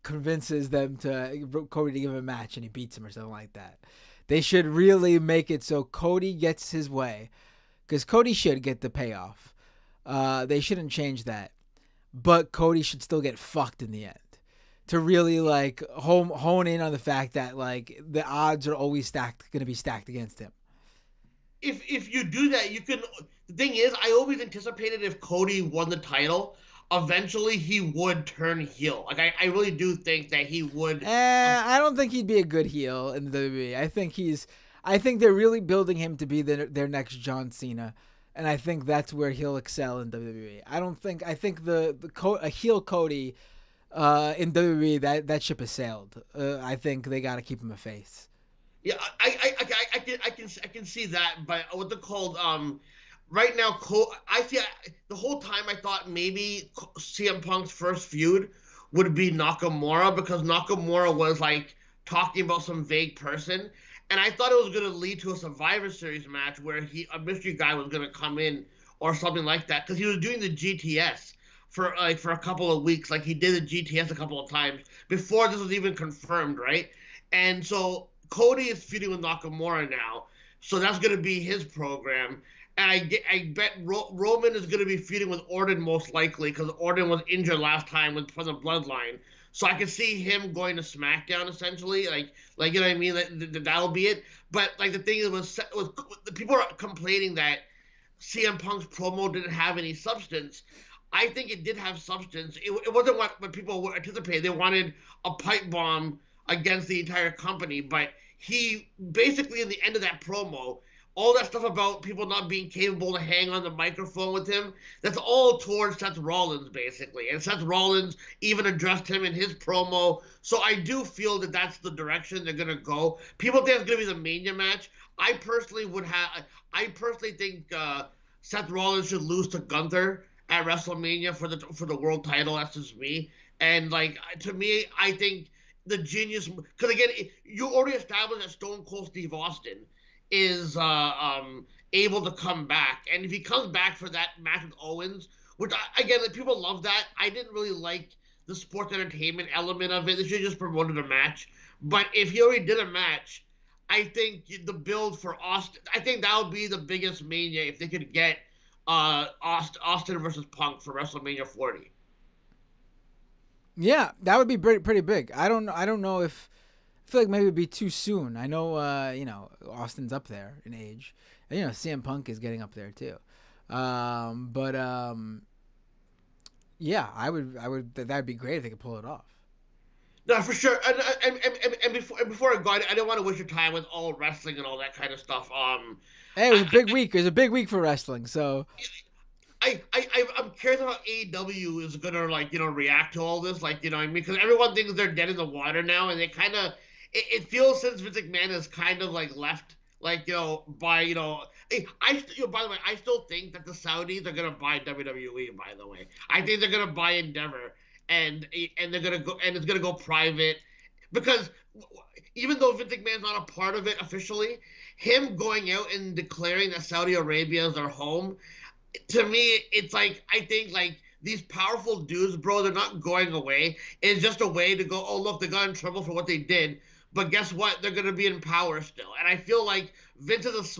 convinces them Cody to give him a match, and he beats him or something like that. They should really make it so Cody gets his way, because Cody should get the payoff. They shouldn't change that, but Cody should still get fucked in the end. To really like hone in on the fact that like the odds are always going to be stacked against him. If you do that, you can. The thing is, I always anticipated if Cody won the title, eventually he would turn heel. Like I really do think that he would. I don't think he'd be a good heel in the WWE. I think they're really building him to be their next John Cena, and I think that's where he'll excel in WWE. I think a heel Cody. In WWE, that ship has sailed. I think they got to keep him a face. Yeah, I can see that, but what they're called right now. The whole time I thought maybe CM Punk's first feud would be Nakamura, because Nakamura was like talking about some vague person, and I thought it was going to lead to a Survivor Series match where a mystery guy was going to come in or something like that, because he was doing the GTS. For a couple of weeks, like he did the GTS a couple of times before this was even confirmed, right? And so Cody is feuding with Nakamura now, so that's going to be his program. And I bet Roman is going to be feuding with Orton most likely, because Orton was injured last time from the Bloodline. So I can see him going to SmackDown essentially, like you know what I mean? That'll be it. But like the thing is, was people are complaining that CM Punk's promo didn't have any substance. I think it did have substance. It wasn't what people anticipated. They wanted a pipe bomb against the entire company, but he basically, in the end of that promo, all that stuff about people not being capable to hang on the microphone with him, that's all towards Seth Rollins, basically. And Seth Rollins even addressed him in his promo. So I do feel that that's the direction they're going to go. People think it's going to be the Mania match. I personally think Seth Rollins should lose to Gunther at WrestleMania for the world title. That's just me. And like, to me, I think the genius, because again, you already established that Stone Cold Steve Austin is able to come back, and if he comes back for that match with Owens, which again, people love that. I didn't really like the sports entertainment element of it. They should have just promoted a match. But if he already did a match, I think the build for Austin, I think that would be the biggest Mania if they could get Austin versus Punk for WrestleMania 40. Yeah, that would be pretty big. I don't know if I feel like maybe it'd be too soon. I know Austin's up there in age, and CM Punk is getting up there too. Yeah, I would that'd be great if they could pull it off. No, for sure. And before I go, I didn't want to waste your time with all wrestling and all that kind of stuff. Hey, it was a big week. It was a big week for wrestling. So I'm curious how AEW is gonna react to all this. What I mean? Because everyone thinks they're dead in the water now, and they kind of it feels since Vince McMahon has kind of left by by the way, I still think that the Saudis are gonna buy WWE. By the way, I think they're gonna buy Endeavor. And they're gonna go, and it's gonna go private, because even though Vince McMahon's not a part of it officially, him going out and declaring that Saudi Arabia is their home, to me, it's I think these powerful dudes, bro, they're not going away. It's just a way to go, oh look, they got in trouble for what they did, but guess what? They're gonna be in power still. And I feel like Vince is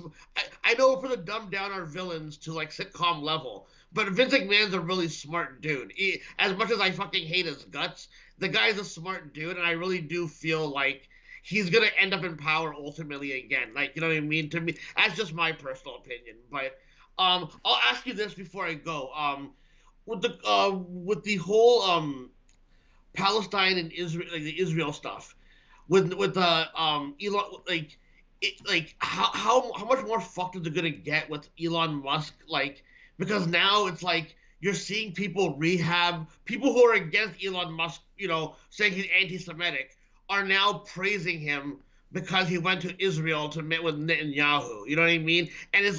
I know we're gonna dumb down our villains to sitcom level. But Vince McMahon's a really smart dude. As much as I fucking hate his guts, the guy's a smart dude, and I really do feel like he's gonna end up in power ultimately again. You know what I mean? To me, that's just my personal opinion. But I'll ask you this before I go. With the whole Palestine and Israel, the Israel stuff, with Elon, how much more fucked is it gonna get with Elon Musk? Because now it's you're seeing people who are against Elon Musk, saying he's anti-Semitic, are now praising him because he went to Israel to meet with Netanyahu. You know what I mean? And it's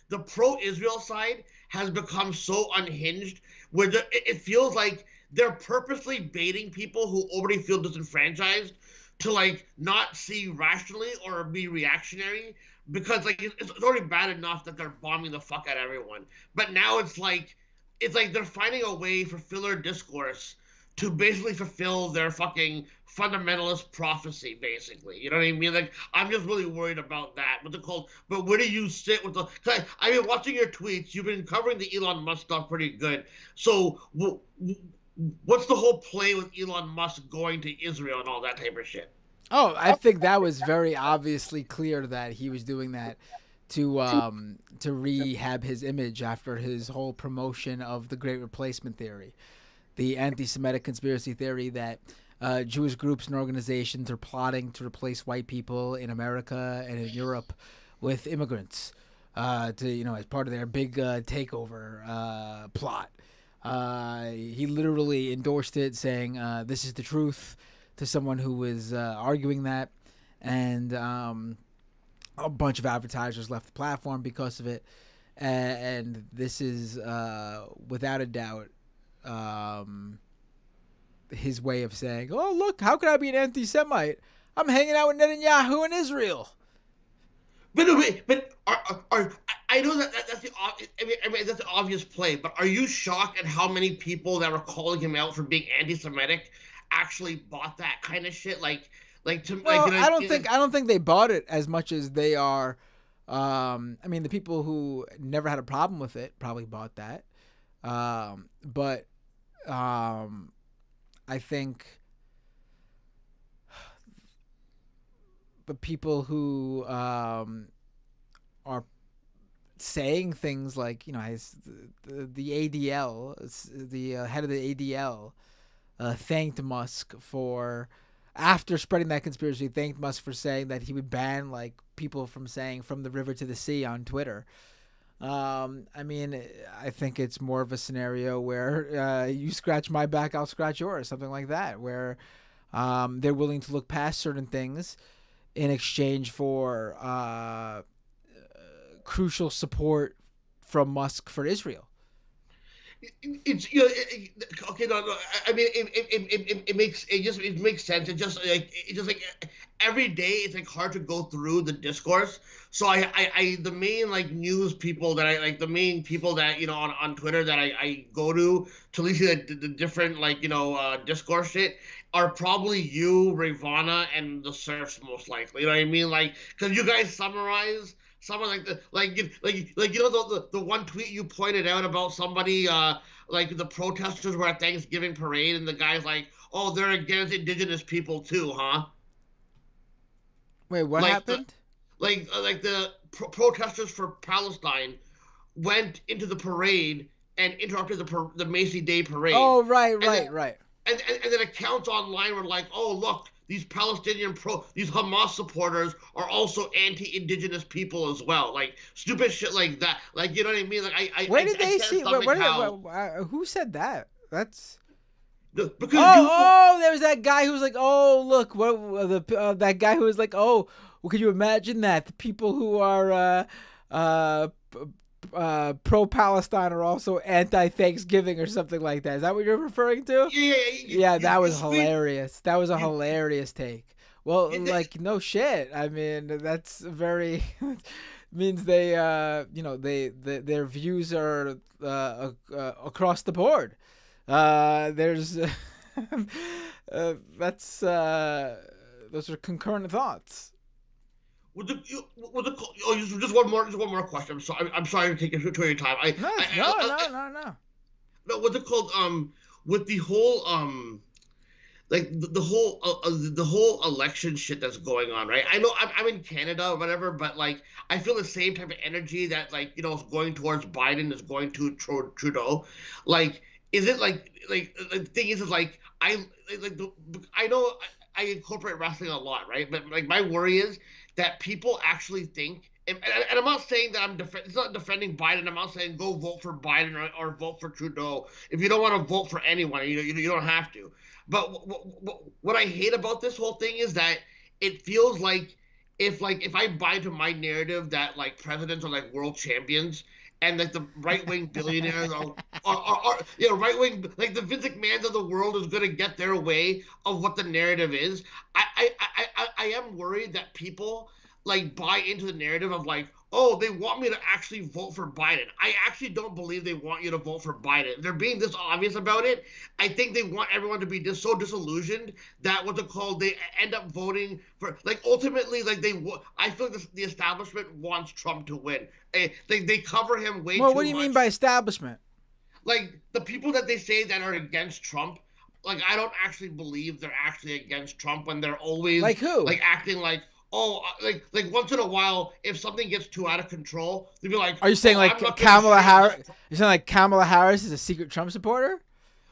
the pro-Israel side has become so unhinged, where it feels like they're purposely baiting people who already feel disenfranchised to not see rationally or be reactionary. Because it's already bad enough that they're bombing the fuck out of everyone, but now it's they're finding a way for filler discourse to basically fulfill their fucking fundamentalist prophecy, basically. You know what I mean? I'm just really worried about that. But where do you sit with I've been watching your tweets. You've been covering the Elon Musk stuff pretty good. So what's the whole play with Elon Musk going to Israel and all that type of shit? Oh, I think that was very obviously clear that he was doing that to rehab his image after his whole promotion of the Great Replacement theory, the anti-Semitic conspiracy theory that Jewish groups and organizations are plotting to replace white people in America and in Europe with immigrants, as part of their big takeover plot. He literally endorsed it, saying, "This is the truth," to someone who was arguing that, and a bunch of advertisers left the platform because of it. And this is, without a doubt, his way of saying, "Oh, look, how could I be an anti-Semite? I'm hanging out with Netanyahu in Israel." But I know that's that's the obvious play. But are you shocked at how many people that were calling him out for being anti-Semitic actually bought that kind of shit? I don't think they bought it as much as they are. The people who never had a problem with it probably bought that. But I think the people who are saying things like, the ADL, the head of the ADL, thanked Musk for, after spreading that conspiracy, thanked Musk for saying that he would ban people from saying "from the river to the sea" on Twitter. I think it's more of a scenario where you scratch my back, I'll scratch yours, something like that, where they're willing to look past certain things in exchange for crucial support from Musk for Israel. It's okay. No. It makes sense. It just every day it's hard to go through the discourse. So the main news people that I the main people that on Twitter that I go to at least see the different discourse shit are probably you, Ravana, and the Surfs most likely. You know what I mean? Because you guys summarize someone like the like you know the one tweet you pointed out about somebody like the protesters were at Thanksgiving parade and the guy's like, oh, they're against indigenous people too, huh? Wait, what happened? The protesters for Palestine went into the parade and interrupted the Macy Day parade. Oh, right. And then accounts online were like, oh, look, these these Hamas supporters are also anti-indigenous people as well. Like stupid shit like that. Like, you know what I mean? Like Where did they see? Who said that? That's. Because there was that guy who was like, oh, look, that guy who was like, oh, well, could you imagine that the people who are pro-Palestine are also anti-Thanksgiving or something like that. Is that what you're referring to? Yeah, that was hilarious. That was a hilarious take. Well, like, no shit. I mean, that's very means they, their views are across the board. There's those are concurrent thoughts. Just one more question. I'm sorry to take you to your time. No. No, what's it called? With the whole the whole election shit that's going on, right? I know I'm in Canada or whatever, but like I feel the same type of energy that is going towards Biden is going to Trudeau. Like, is it the thing is like I know I incorporate wrestling a lot, right? But like my worry is that people actually think, and I'm not saying that it's not defending Biden. I'm not saying go vote for Biden or vote for Trudeau. If you don't want to vote for anyone, you don't have to. But what I hate about this whole thing is that it feels like if I buy into my narrative that like presidents are like world champions, and like the right-wing billionaires are right-wing, like the Vince McMahons of the world is going to get their way of what the narrative is. I am worried that people like buy into the narrative of like, oh, they want me to actually vote for Biden. I actually don't believe they want you to vote for Biden. They're being this obvious about it. I think they want everyone to be so disillusioned that they end up voting for, like, ultimately, like I feel like the establishment wants Trump to win. They cover him way too much. Well, what do you mean by establishment? Like the people that they say that are against Trump, like I don't actually believe they're actually against Trump when they're always like who? Like acting like, oh, like once in a while, if something gets too out of control, they'd be like, are you saying like Kamala Harris? You're saying like Kamala Harris is a secret Trump supporter?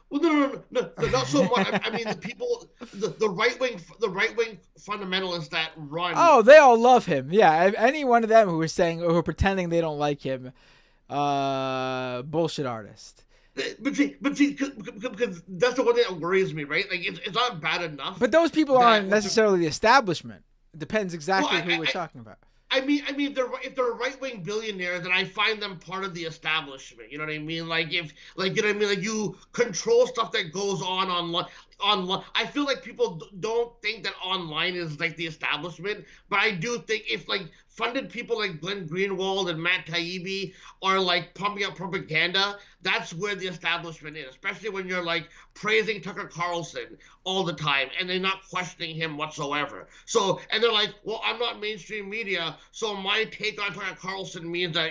Well, no, not so much. I mean, the people, the right wing fundamentalists that run. Oh, they all love him. Yeah, any one of them who are pretending they don't like him, bullshit artist. But see, because that's the one thing that worries me, right? Like it's not bad enough. But those people aren't necessarily the establishment. It depends exactly who we're talking about. I mean, if they're right-wing billionaires, then I find them part of the establishment. You know what I mean? Like you know what I mean? Like you control stuff that goes on online. I feel like people don't think that online is like the establishment, but I do think if like funded people like Glenn Greenwald and Matt Taibbi are like pumping out propaganda, that's where the establishment is, especially when you're like praising Tucker Carlson all the time and they're not questioning him whatsoever. So, and they're like, well, I'm not mainstream media, so my take on Tucker Carlson means that,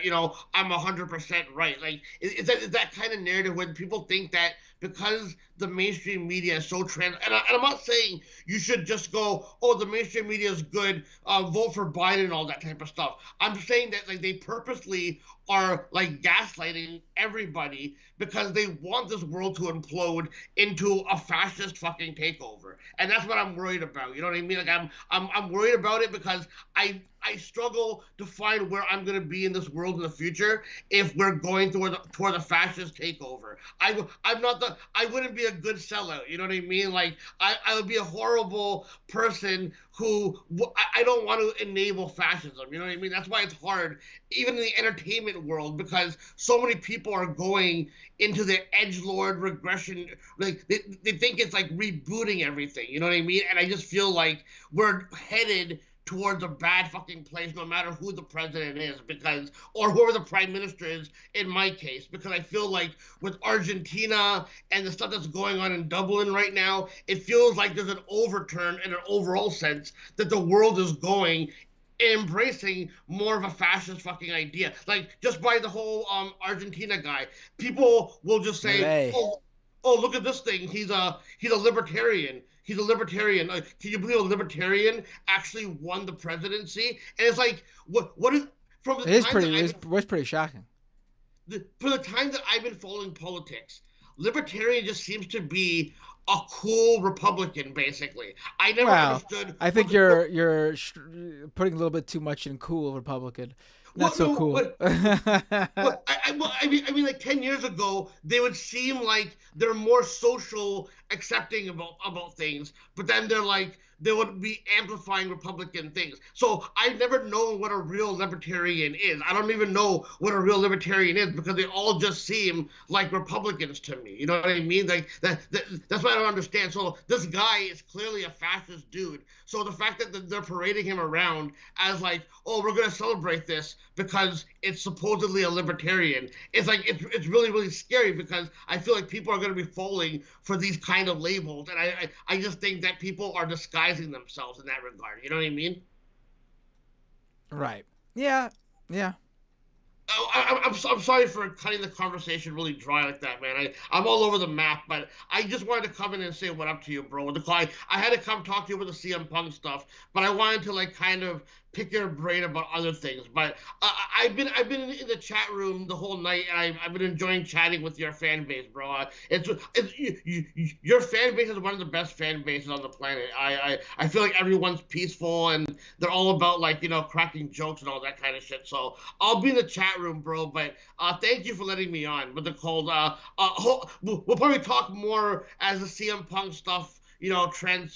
I'm 100% right. Like, is that kind of narrative when people think that because the mainstream media is so and I'm not saying you should just go, oh, the mainstream media is good, vote for Biden and all that type of stuff. I'm saying that like they purposely are like gaslighting everybody because they want this world to implode into a fascist fucking takeover, and that's what I'm worried about. You know what I mean? Like I'm worried about it because I struggle to find where I'm going to be in this world in the future if we're going toward a fascist takeover. I wouldn't be a good sellout. You know what I mean? Like I would be a horrible person who I don't want to enable fascism. You know what I mean? That's why it's hard, even in the entertainment world, because so many people are going into the edgelord regression. Like they think it's like rebooting everything. You know what I mean? And I just feel like we're headed towards a bad fucking place, no matter who the president is, or whoever the prime minister is in my case, because I feel like with Argentina and the stuff that's going on in Dublin right now, it feels like there's an overturn in an overall sense that the world is going embracing more of a fascist fucking idea. Like just by the whole Argentina guy, people will just say, oh, look at this thing. He's a libertarian. He's a libertarian. Can you believe a libertarian actually won the presidency? And it's like, what is from the time it was pretty shocking. For the time that I've been following politics, libertarian just seems to be a cool Republican, basically. I never understood. I think you're putting a little bit too much in cool Republican. Not so cool. I mean, like 10 years ago, they would seem like they're more social, accepting about things, but then they would be amplifying Republican things. So I've never known what a real libertarian is. I don't even know what a real libertarian is because they all just seem like Republicans to me. You know what I mean? Like that's what I don't understand. So this guy is clearly a fascist dude. So the fact that they're parading him around as like, oh, we're gonna celebrate this because it's supposedly a libertarian, it's like it's really, really scary because I feel like people are gonna be falling for these kind of labels, and I just think that people are disguising themselves in that regard. You know what I mean? Right. Yeah. Yeah. I'm sorry for cutting the conversation really dry like that, man. I'm all over the map, but I just wanted to come in and say what up to you, bro. I had to come talk to you about the CM Punk stuff, but I wanted to like kind of pick your brain about other things. But I've been in the chat room the whole night, and I've been enjoying chatting with your fan base, bro. Your fan base is one of the best fan bases on the planet. I feel like everyone's peaceful and they're all about like cracking jokes and all that kind of shit. So I'll be in the chat room, bro. But thank you for letting me on with the cold. We'll probably talk more as the CM Punk stuff trend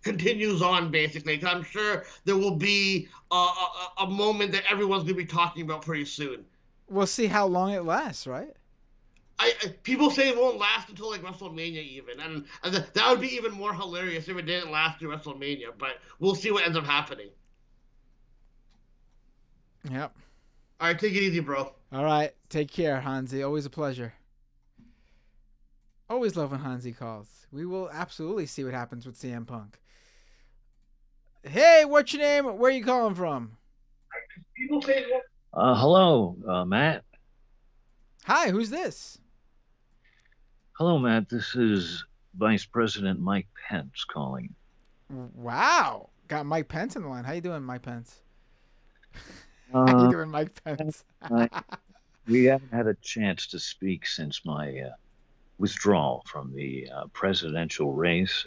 continues on, basically, because I'm sure there will be a moment that everyone's gonna be talking about pretty soon. We'll see how long it lasts, right? People say it won't last until like WrestleMania even, and that would be even more hilarious if it didn't last through WrestleMania, but we'll see what ends up happening. Yep. All right, take it easy, bro. All right, take care, Hansi. Always a pleasure. Always love when Hansi calls. We will absolutely see what happens with CM Punk. Hey, what's your name? Where are you calling from? Hello, Matt. Hi, who's this? Hello, Matt. This is Vice President Mike Pence calling. Wow. Got Mike Pence on the line. How you doing, Mike Pence? How you doing, Mike Pence? We haven't had a chance to speak since my withdrawal from the presidential race.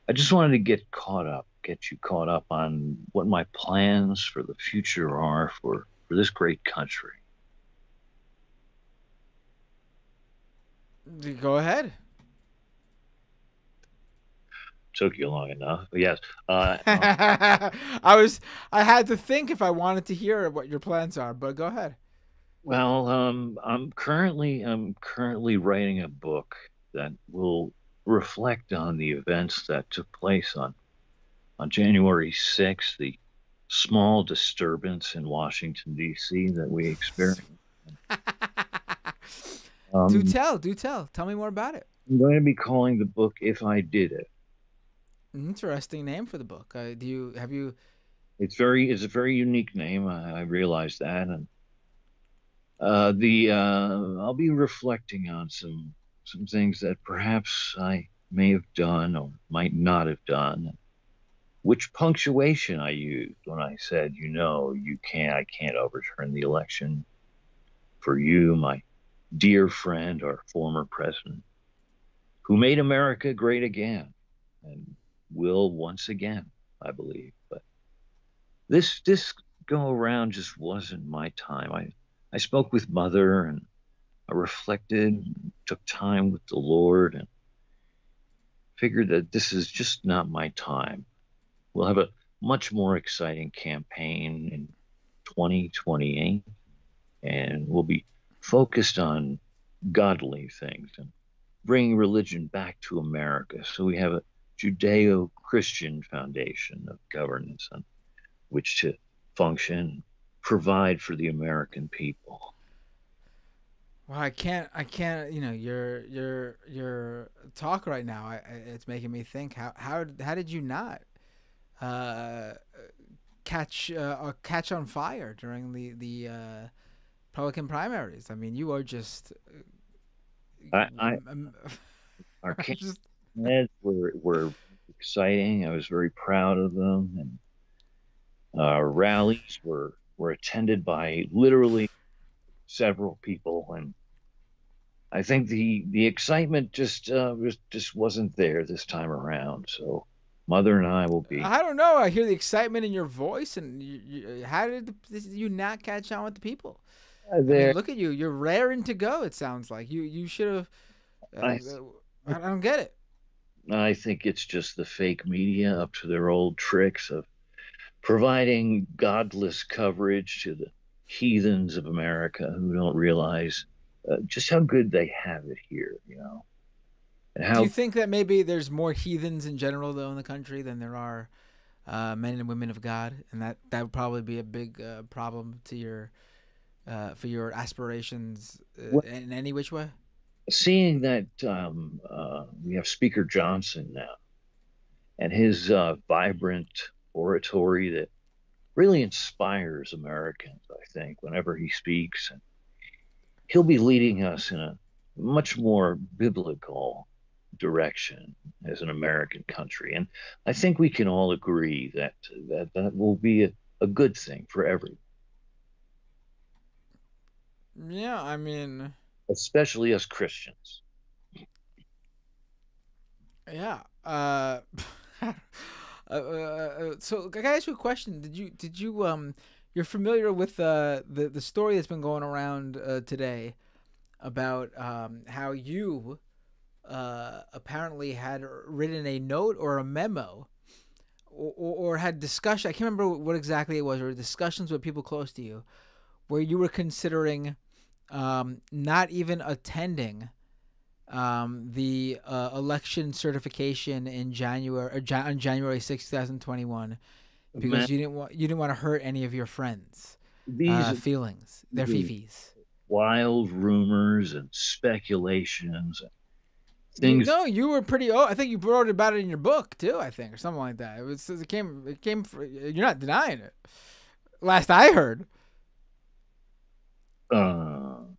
I just wanted to get you caught up on what my plans for the future are for this great country. Go ahead. Took you long enough, but yes. I had to think if I wanted to hear what your plans are, but go ahead. Well, I'm currently writing a book that will reflect on the events that took place on January 6th, the small disturbance in Washington, D.C. that we experienced. Do tell. Tell me more about it. I'm going to be calling the book "If I Did It." Interesting name for the book. Have you? It's a very unique name. I realize that, and I'll be reflecting on some things that perhaps I may have done or might not have done. Which punctuation I used when I said, I can't overturn the election for you, my dear friend, our former president, who made America great again and will once again, I believe. But this go around just wasn't my time. I spoke with Mother and I reflected, took time with the Lord, and figured that this is just not my time. We'll have a much more exciting campaign in 2028, and we'll be focused on godly things and bringing religion back to America. So we have a Judeo-Christian foundation of governance on which to function, provide for the American people. Well, I can't. Your talk right now. It's making me think. How did you not catch on fire during the Republican primaries. I mean, you are just. Our candidates were exciting. I was very proud of them, and our rallies were attended by literally several people, and I think the excitement just wasn't there this time around. So Mother and I will be. I don't know. I hear the excitement in your voice, and how did you not catch on with the people? I mean, look at you. You're raring to go. It sounds like you should have. I don't get it. I think it's just the fake media up to their old tricks of providing godless coverage to the heathens of America who don't realize just how good they have it here, you know. And how, do you think that maybe there's more heathens in general, though, in the country than there are men and women of God, and that would probably be a big problem to your for your aspirations in any which way? Seeing that we have Speaker Johnson now, and his vibrant oratory that really inspires Americans, I think, whenever he speaks. And he'll be leading us in a much more biblical direction as an American country. And I think we can all agree that will be a good thing for everyone. Yeah, I mean... especially us Christians. Yeah. So can I ask you a question? Did you you're familiar with the story that's been going around today about how you apparently had written a note or a memo or had discussion, I can't remember what exactly it was, or discussions with people close to you where you were considering not even attending the election certification in January on January 6, 2021, because you didn't want to hurt any of your friends' feelings, their fifis. Wild rumors and speculations. Things. No, you were pretty. Oh, I think you wrote about it in your book too. I think, or something like that. It came. You're not denying it. Last I heard. I'll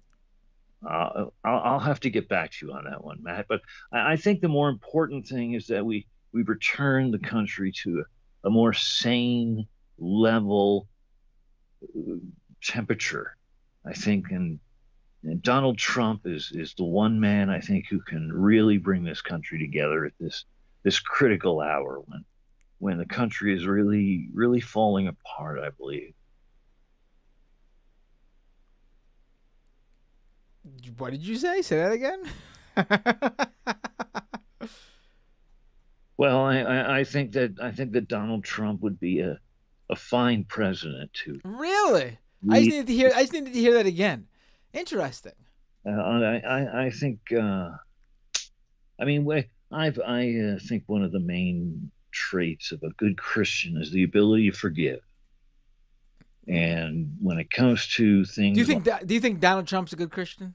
have to get back to you on that one, Matt. But I think the more important thing is that we return the country to a more sane, level temperature. I think, and Donald Trump is the one man I think who can really bring this country together at this critical hour when the country is really falling apart, I believe. What did you say? Say that again. Well, I think that Donald Trump would be a fine president too. Really? I just needed to hear that again. Interesting. I think. I mean, I think one of the main traits of a good Christian is the ability to forgive. And when it comes to things, do you think Donald Trump's a good Christian?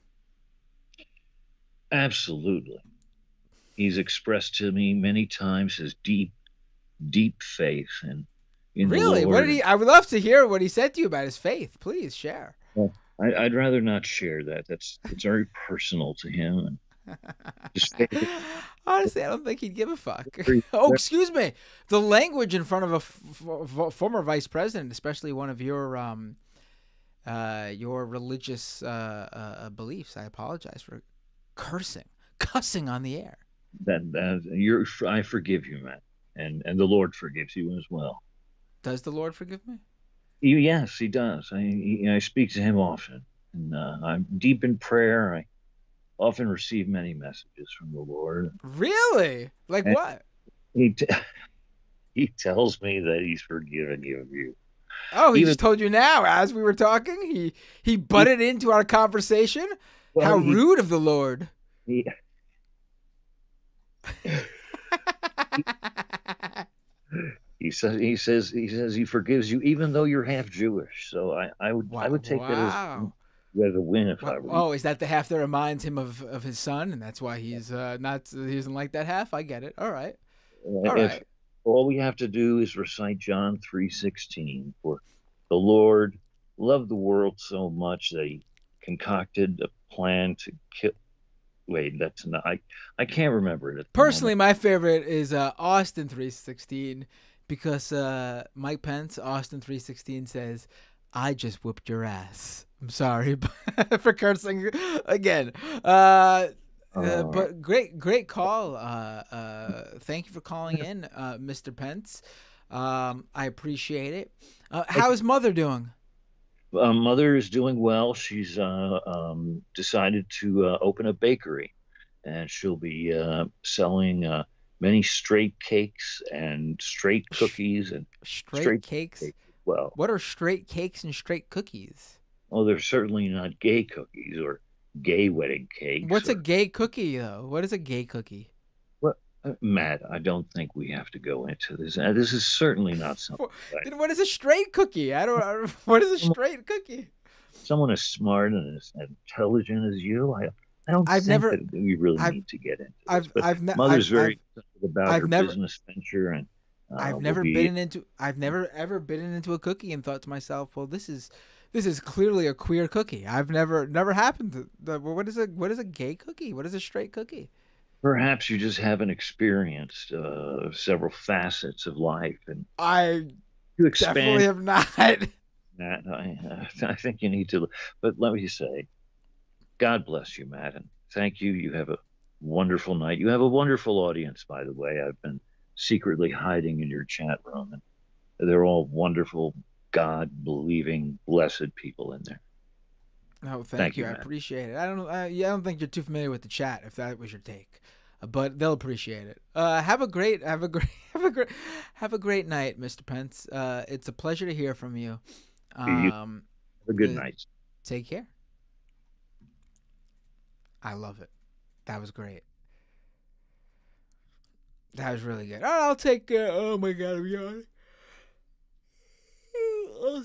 Absolutely. He's expressed to me many times his deep faith in really? the Lord. What did he? I would love to hear what he said to you about his faith. Please share. Well, I'd rather not share that. It's very personal to him. Honestly, I don't think he'd give a fuck. Oh, excuse me. The language in front of a former vice president, especially one of your religious beliefs. I apologize for cussing on the air. I forgive you, Matt, and the Lord forgives you as well. Does the Lord forgive me? Yes, he does. I speak to him often, and I'm deep in prayer. I often receive many messages from the Lord. Really? Like what? He tells me that he's forgiven you of you. Oh, he just told you now as we were talking? He butted into our conversation? Well, how rude of the Lord. He says he forgives you even though you're half Jewish. So I would take that as a win if I were. Oh, is that the half that reminds him of his son, and that's why he doesn't like that half? I get it. All right. All we have to do is recite John 3:16. For the Lord loved the world so much that he concocted a plan to kill. Wait, that's not. I can't remember it. At the Personally, moment. my favorite is Austin 3:16 because Mike Pence, Austin 3:16 says, "I just whooped your ass." I'm sorry for cursing again. But great call. Thank you for calling in, Mr. Pence. I appreciate it. How's Mother doing? Mother is doing well. She's decided to open a bakery, and she'll be selling many straight cakes and straight cookies and Straight cakes? Well, What are straight cakes and straight cookies? well, they're certainly not gay cookies or gay wedding cakes. What's a gay cookie, though? What is a gay cookie? Well, Matt, I don't think we have to go into this. This is certainly not something. Then what is a straight cookie? What is a straight cookie? Someone as smart and as intelligent as you, I don't think that we really need to get into this. But Mother's very excited about her business venture, and I've never ever bitten into a cookie and thought to myself, well, this is clearly a queer cookie. I've never happened to. What is a gay cookie? What is a straight cookie? Perhaps you just haven't experienced several facets of life, and I you expand. Definitely have not. Matt, I think you need to. But let me say, God bless you, Matt, and thank you. You have a wonderful night. You have a wonderful audience, by the way. I've been secretly hiding in your chat room, and they're all wonderful, God-believing, blessed people in there. Oh, thank you. I Matt. appreciate it. I don't think you're too familiar with the chat, if that was your take, but they'll appreciate it. Have a great night, Mr. Pence. It's a pleasure to hear from you. Have a good night. Take care. I love it. That was great. That was really good. I'll take. Oh my God, I'm yawning. I'll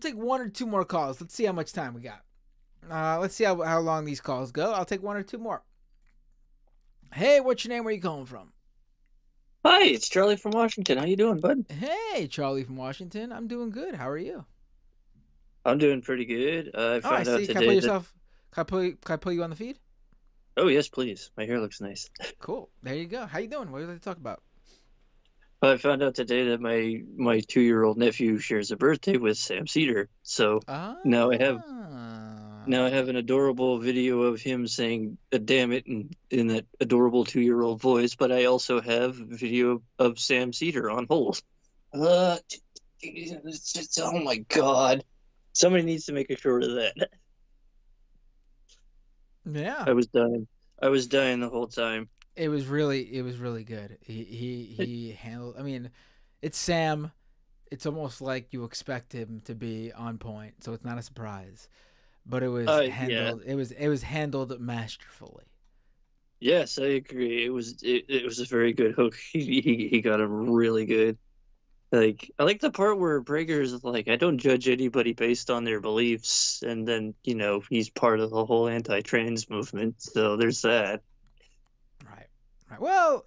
take one or two more calls. Let's see how much time we got. Let's see how long these calls go. I'll take one or two more. Hey, what's your name? Where are you calling from? Hi, it's Charlie from Washington. How you doing, bud? Hey, Charlie from Washington. I'm doing good. How are you? I'm doing pretty good. I found out today. Can I pull you on the feed? Oh yes, please. My hair looks nice. Cool. There you go. How you doing? What are they talk about? I found out today that my 2-year-old nephew shares a birthday with Sam Seder. So now I have an adorable video of him saying "damn it" in that adorable 2-year-old voice. But I also have a video of Sam Seder on hold. It's just, oh my God! Somebody needs to make a short of that. Yeah. I was dying the whole time. It was really good. He handled. I mean, it's Sam. It's almost like you expect him to be on point, so it's not a surprise. But it was handled. Yeah. It was handled masterfully. Yes, I agree. It was a very good hook. He got him really good. Like, I like the part where Prager is like, I don't judge anybody based on their beliefs, and then he's part of the whole anti-trans movement. So there's that. Right. Well,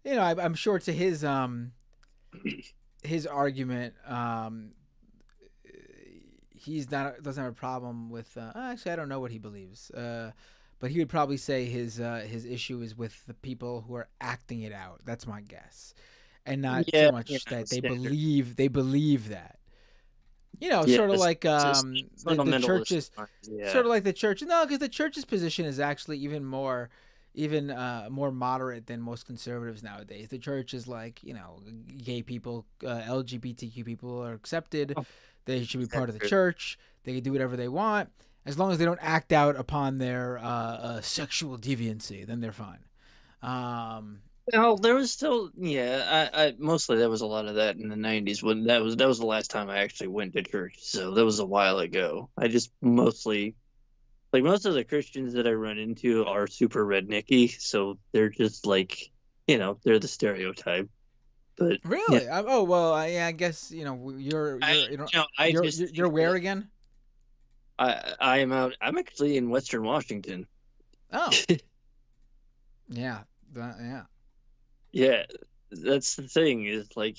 I'm sure to his argument, doesn't have a problem with. Actually, I don't know what he believes. But he would probably say his issue is with the people who are acting it out. That's my guess. And not so much that they believe that. Sort of like the church's sort of like the church. No, because the church's position is actually even more moderate than most conservatives nowadays. The church is like, gay people, LGBTQ people are accepted. They should be part of the church. They can do whatever they want as long as they don't act out upon their sexual deviancy. Then they're fine. Well, there was still, I mostly there was a lot of that in the 90s when that was the last time I actually went to church. So that was a while ago. I just mostly, like, most of the Christians that I run into are super rednecky, so they're just like, they're the stereotype. But really, I guess you're where again? I am out. I'm actually in Western Washington. Oh, yeah, yeah. Yeah, that's the thing is like,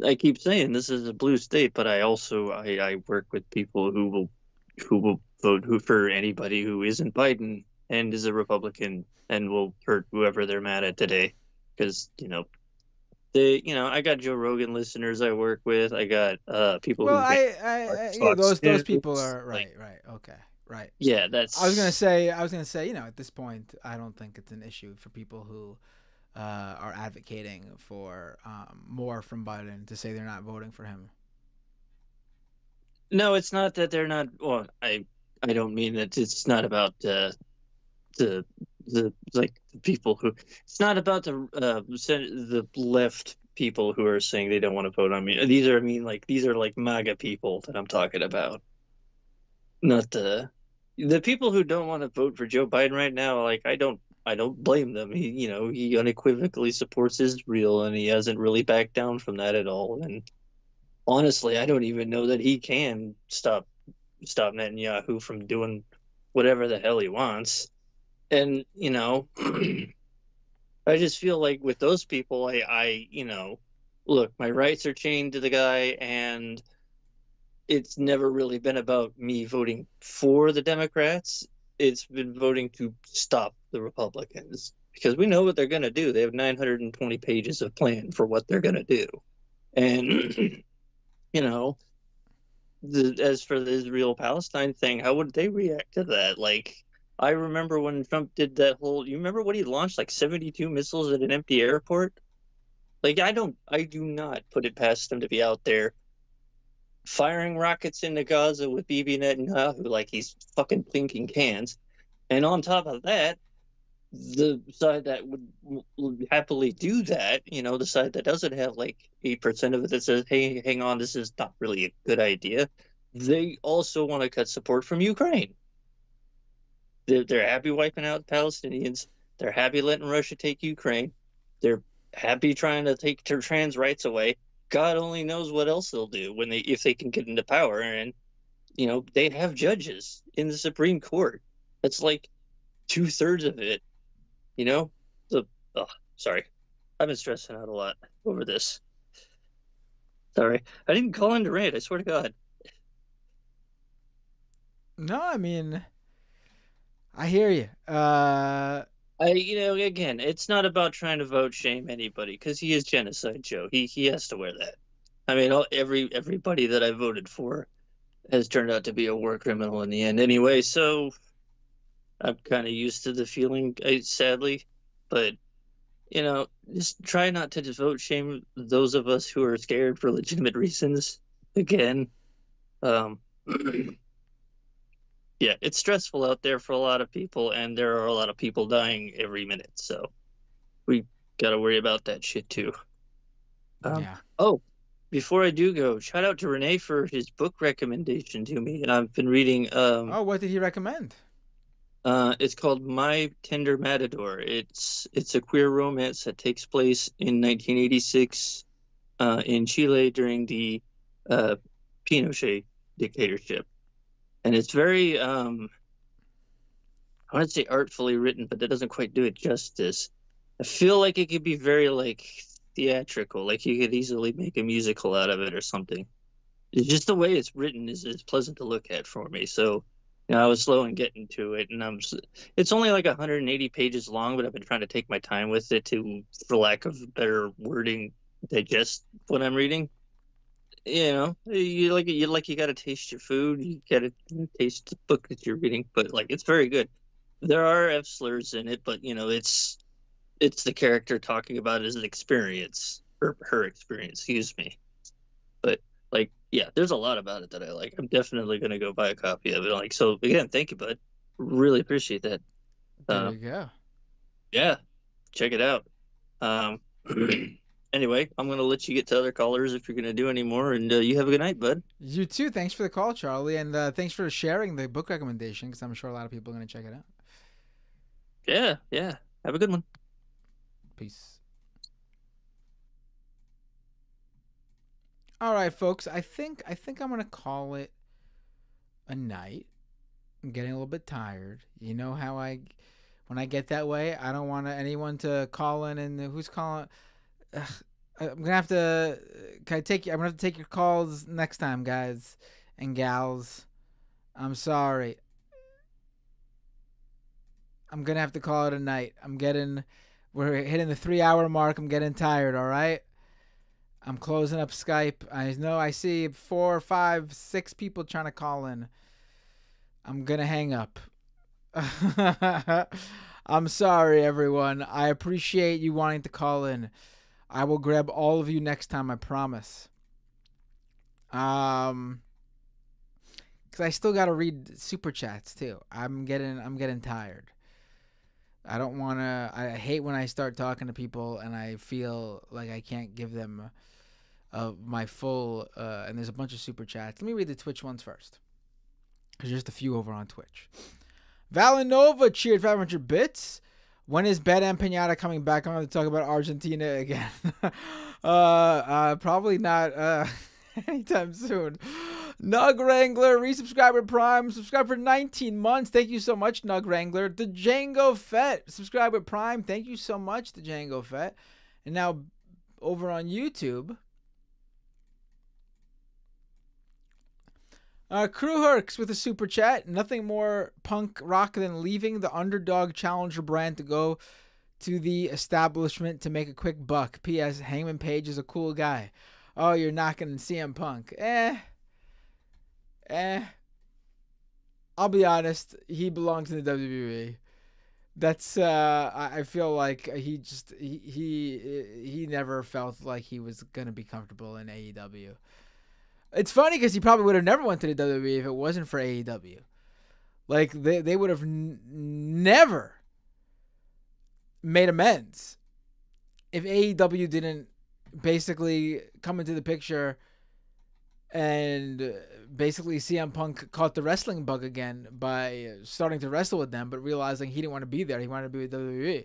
I keep saying this is a blue state, but I also I work with people who will vote for anybody who isn't Biden and is a Republican and will hurt whoever they're mad at today, because I got Joe Rogan listeners I work with. I got people Well, who yeah, those people are right, okay, right. Yeah, that's. I was gonna say, at this point, I don't think it's an issue for people who are advocating for more from Biden to say they're not voting for him. No, it's not that they're not. Well, I don't mean that. It's not about the people who. It's not about the left people who are saying they don't want to vote on me. These are MAGA people that I'm talking about. Not the people who don't want to vote for Joe Biden right now. Like, I don't blame them. He unequivocally supports Israel, and he hasn't really backed down from that at all. And honestly, I don't even know that he can stop Netanyahu from doing whatever the hell he wants. And I just feel like with those people, I look, my rights are chained to the guy, and it's never really been about me voting for the Democrats. It's been voting to stop the Republicans, because we know what they're going to do. They have 920 pages of plan for what they're going to do. And, as for the Israel-Palestine thing, how would they react to that? Like, I remember when Trump did that you remember when he launched like 72 missiles at an empty airport? Like, I do not put it past him to be out there firing rockets into Gaza with Bibi Netanyahu like he's fucking clinking cans. And on top of that, the side that would happily do that, the side that doesn't have like 8% of it that says, hey, hang on, this is not really a good idea, they also want to cut support from Ukraine. They're happy wiping out the Palestinians. They're happy letting Russia take Ukraine. They're happy trying to take their trans rights away. God only knows what else they'll do if they can get into power. And they have judges in the Supreme Court. That's like 2/3 of it. Sorry, I've been stressing out a lot over this. Sorry, I didn't call in to rant. I swear to God. No, I mean, I hear you. Again, it's not about trying to vote shame anybody, because he is Genocide Joe. He has to wear that. I mean, everybody that I voted for has turned out to be a war criminal in the end anyway, so I'm kind of used to the feeling, sadly. But, just try not to just vote shame those of us who are scared for legitimate reasons. Again, yeah, it's stressful out there for a lot of people, and there are a lot of people dying every minute, so we got to worry about that shit too. Yeah. Oh, before I do go, shout out to Renee for his book recommendation to me, and I've been reading. What did he recommend? It's called My Tender Matador. It's a queer romance that takes place in 1986 in Chile during the Pinochet dictatorship. And it's very, I want to say artfully written, but that doesn't quite do it justice. I feel like it could be very, like, theatrical. Like, you could easily make a musical out of it or something. It's just the way it's written is pleasant to look at for me. So, I was slow in getting to it. And it's only like 180 pages long, but I've been trying to take my time with it to, for lack of better wording, digest what I'm reading. You got to taste your food. You got to taste the book that you're reading. But it's very good. There are F slurs in it, but it's the character talking about his experience or her experience. Excuse me. But there's a lot about it that I like. I'm definitely gonna go buy a copy of it. So again, thank you, bud. Really appreciate that. There you go. Yeah, check it out. Anyway, I'm going to let you get to other callers if you're going to do any more, and you have a good night, bud. You too. Thanks for the call, Charlie, and thanks for sharing the book recommendation, because I'm sure a lot of people are going to check it out. Yeah. Have a good one. Peace. All right, folks. I think I'm going to call it a night. I'm getting a little bit tired. You know how when I get that way, I don't want anyone to call in, and who's calling... I'm gonna have to. Can I take? I'm gonna have to take your calls next time, guys and gals. I'm sorry. I'm gonna have to call it a night. We're hitting the 3-hour mark. I'm getting tired. All right. I'm closing up Skype. I know I see 4, 5, 6 people trying to call in. I'm gonna hang up. I'm sorry, everyone. I appreciate you wanting to call in. I will grab all of you next time, I promise. Because I still gotta read super chats too. I'm getting tired. I don't wanna. I hate when I start talking to people and I feel like I can't give them my full. And there's a bunch of super chats. Let me read the Twitch ones first. There's just a few over on Twitch. Valinova cheered 500 bits. When is Bet and Pinata coming back on to talk about Argentina again? Probably not anytime soon. Nug Wrangler, resubscriber Prime, subscribe for 19 months. Thank you so much, Nug Wrangler. The Django Fett, subscribe with Prime. Thank you so much, the Django Fett. And now over on YouTube. Crew Herks with a super chat. Nothing more punk rock than leaving the underdog challenger brand to go to the establishment to make a quick buck. P.S. Hangman Page is a cool guy. Oh, you're knocking CM Punk. I'll be honest. He belongs in the WWE. That's I feel like he never felt like he was gonna be comfortable in AEW. It's funny because he probably would have never went to the WWE if it wasn't for AEW. Like, they would have never made amends if AEW didn't basically come into the picture and basically CM Punk caught the wrestling bug again by starting to wrestle with them, but realizing he didn't want to be there. He wanted to be with WWE.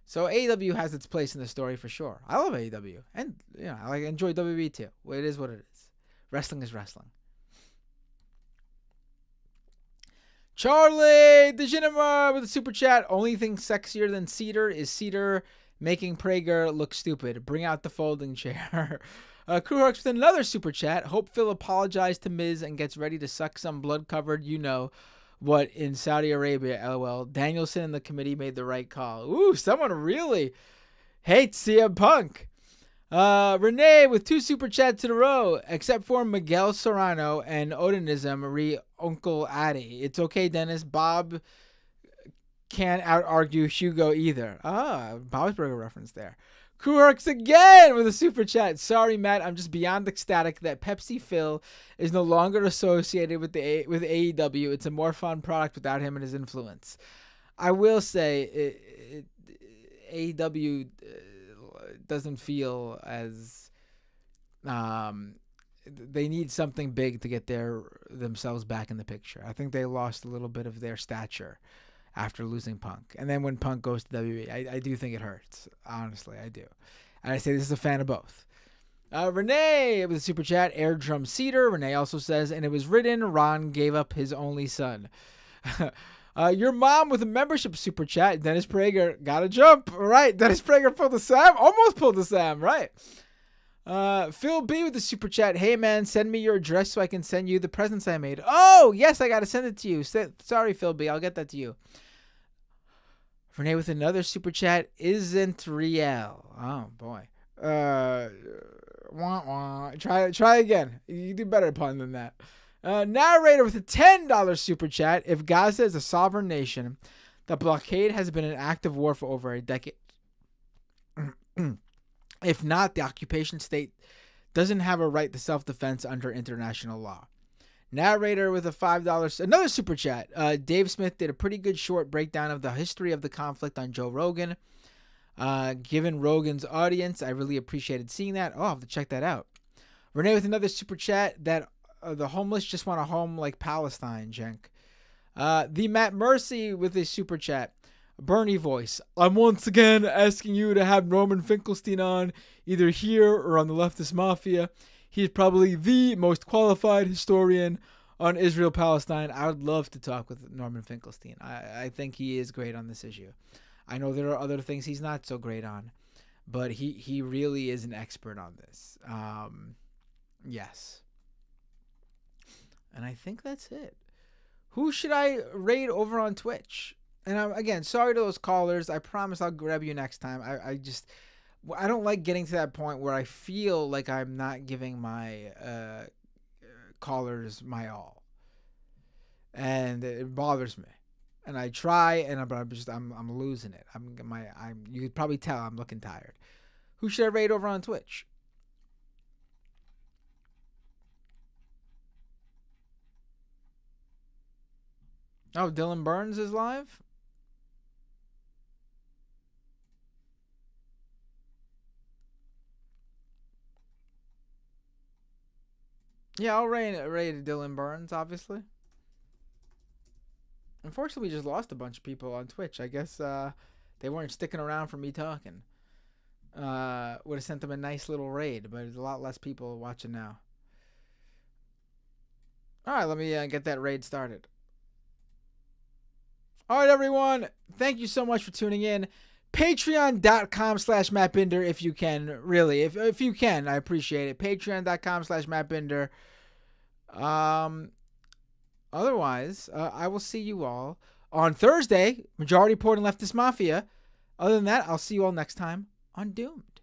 So AEW has its place in the story for sure. I love AEW. And, I enjoy WWE too. It is what it is. Wrestling is wrestling. Charlie DeGenema with a super chat. Only thing sexier than Seder is Seder making Prager look stupid. Bring out the folding chair. Crew Hawks with another super chat. Hope Phil apologized to Miz and gets ready to suck some blood-covered what in Saudi Arabia. LOL. Danielson and the committee made the right call. Ooh, someone really hates CM Punk. Renee with 2 super chats in a row, except for Miguel Serrano and Odinism re Uncle Addy. It's okay, Dennis. Bob can't out-argue Hugo either. Bob's Burger reference there. Crew Herks again with a super chat. Sorry, Matt. I'm just beyond ecstatic that Pepsi Phil is no longer associated with AEW. It's a more fun product without him and his influence. I will say, AEW doesn't feel as they need something big to get themselves back in the picture. I think they lost a little bit of their stature after losing Punk. And then when Punk goes to WWE, I do think it hurts. Honestly, I do. And I say this is a fan of both. Renee with a super chat. Air Drum Cedar. Renee also says, and it was written, Ron gave up his only son. Your mom with a membership super chat. Dennis Prager got a jump. All right. Dennis Prager pulled the Sam. Almost pulled the Sam. Right. Phil B with the super chat. Hey, man, send me your address so I can send you the presents I made. Oh, yes, I got to send it to you. Sorry, Phil B. I'll get that to you. Renee with another super chat. Isn't real. Oh, boy. Try again. You do better pun than that. Narrator with a $10 super chat. If Gaza is a sovereign nation, the blockade has been an act of war for over a decade. If not, the occupation state doesn't have a right to self-defense under international law. Narrator with a $5, another super chat. Dave Smith did a pretty good short breakdown of the history of the conflict on Joe Rogan. Given Rogan's audience, I really appreciated seeing that. Oh, I'll have to check that out. Renee with another super chat that the homeless just want a home like Palestine, Jenk. The Matt Mercy with a super chat. Bernie voice. I'm once again asking you to have Norman Finkelstein on, either here or on the Leftist Mafia. He's probably the most qualified historian on Israel-Palestine. I would love to talk with Norman Finkelstein. I think he is great on this issue. I know there are other things he's not so great on. but he really is an expert on this. Yes. And I think that's it. Who should I raid over on Twitch? And again, sorry to those callers. I promise I'll grab you next time. I don't like getting to that point where I feel like I'm not giving my callers my all, and it bothers me. And I try, and I'm losing it. You could probably tell I'm looking tired. Who should I raid over on Twitch? Oh, Dylan Burns is live? Yeah, I'll raid Dylan Burns, obviously. Unfortunately, we just lost a bunch of people on Twitch. I guess they weren't sticking around for me talking. Would have sent them a nice little raid, but there's a lot less people watching now. All right, let me get that raid started. All right, everyone. Thank you so much for tuning in. Patreon.com/MattBinder if you can. Really, if you can, I appreciate it. Patreon.com/MattBinder. Otherwise, I will see you all on Thursday. Majority Report and Leftist Mafia. Other than that, I'll see you all next time on Doomed.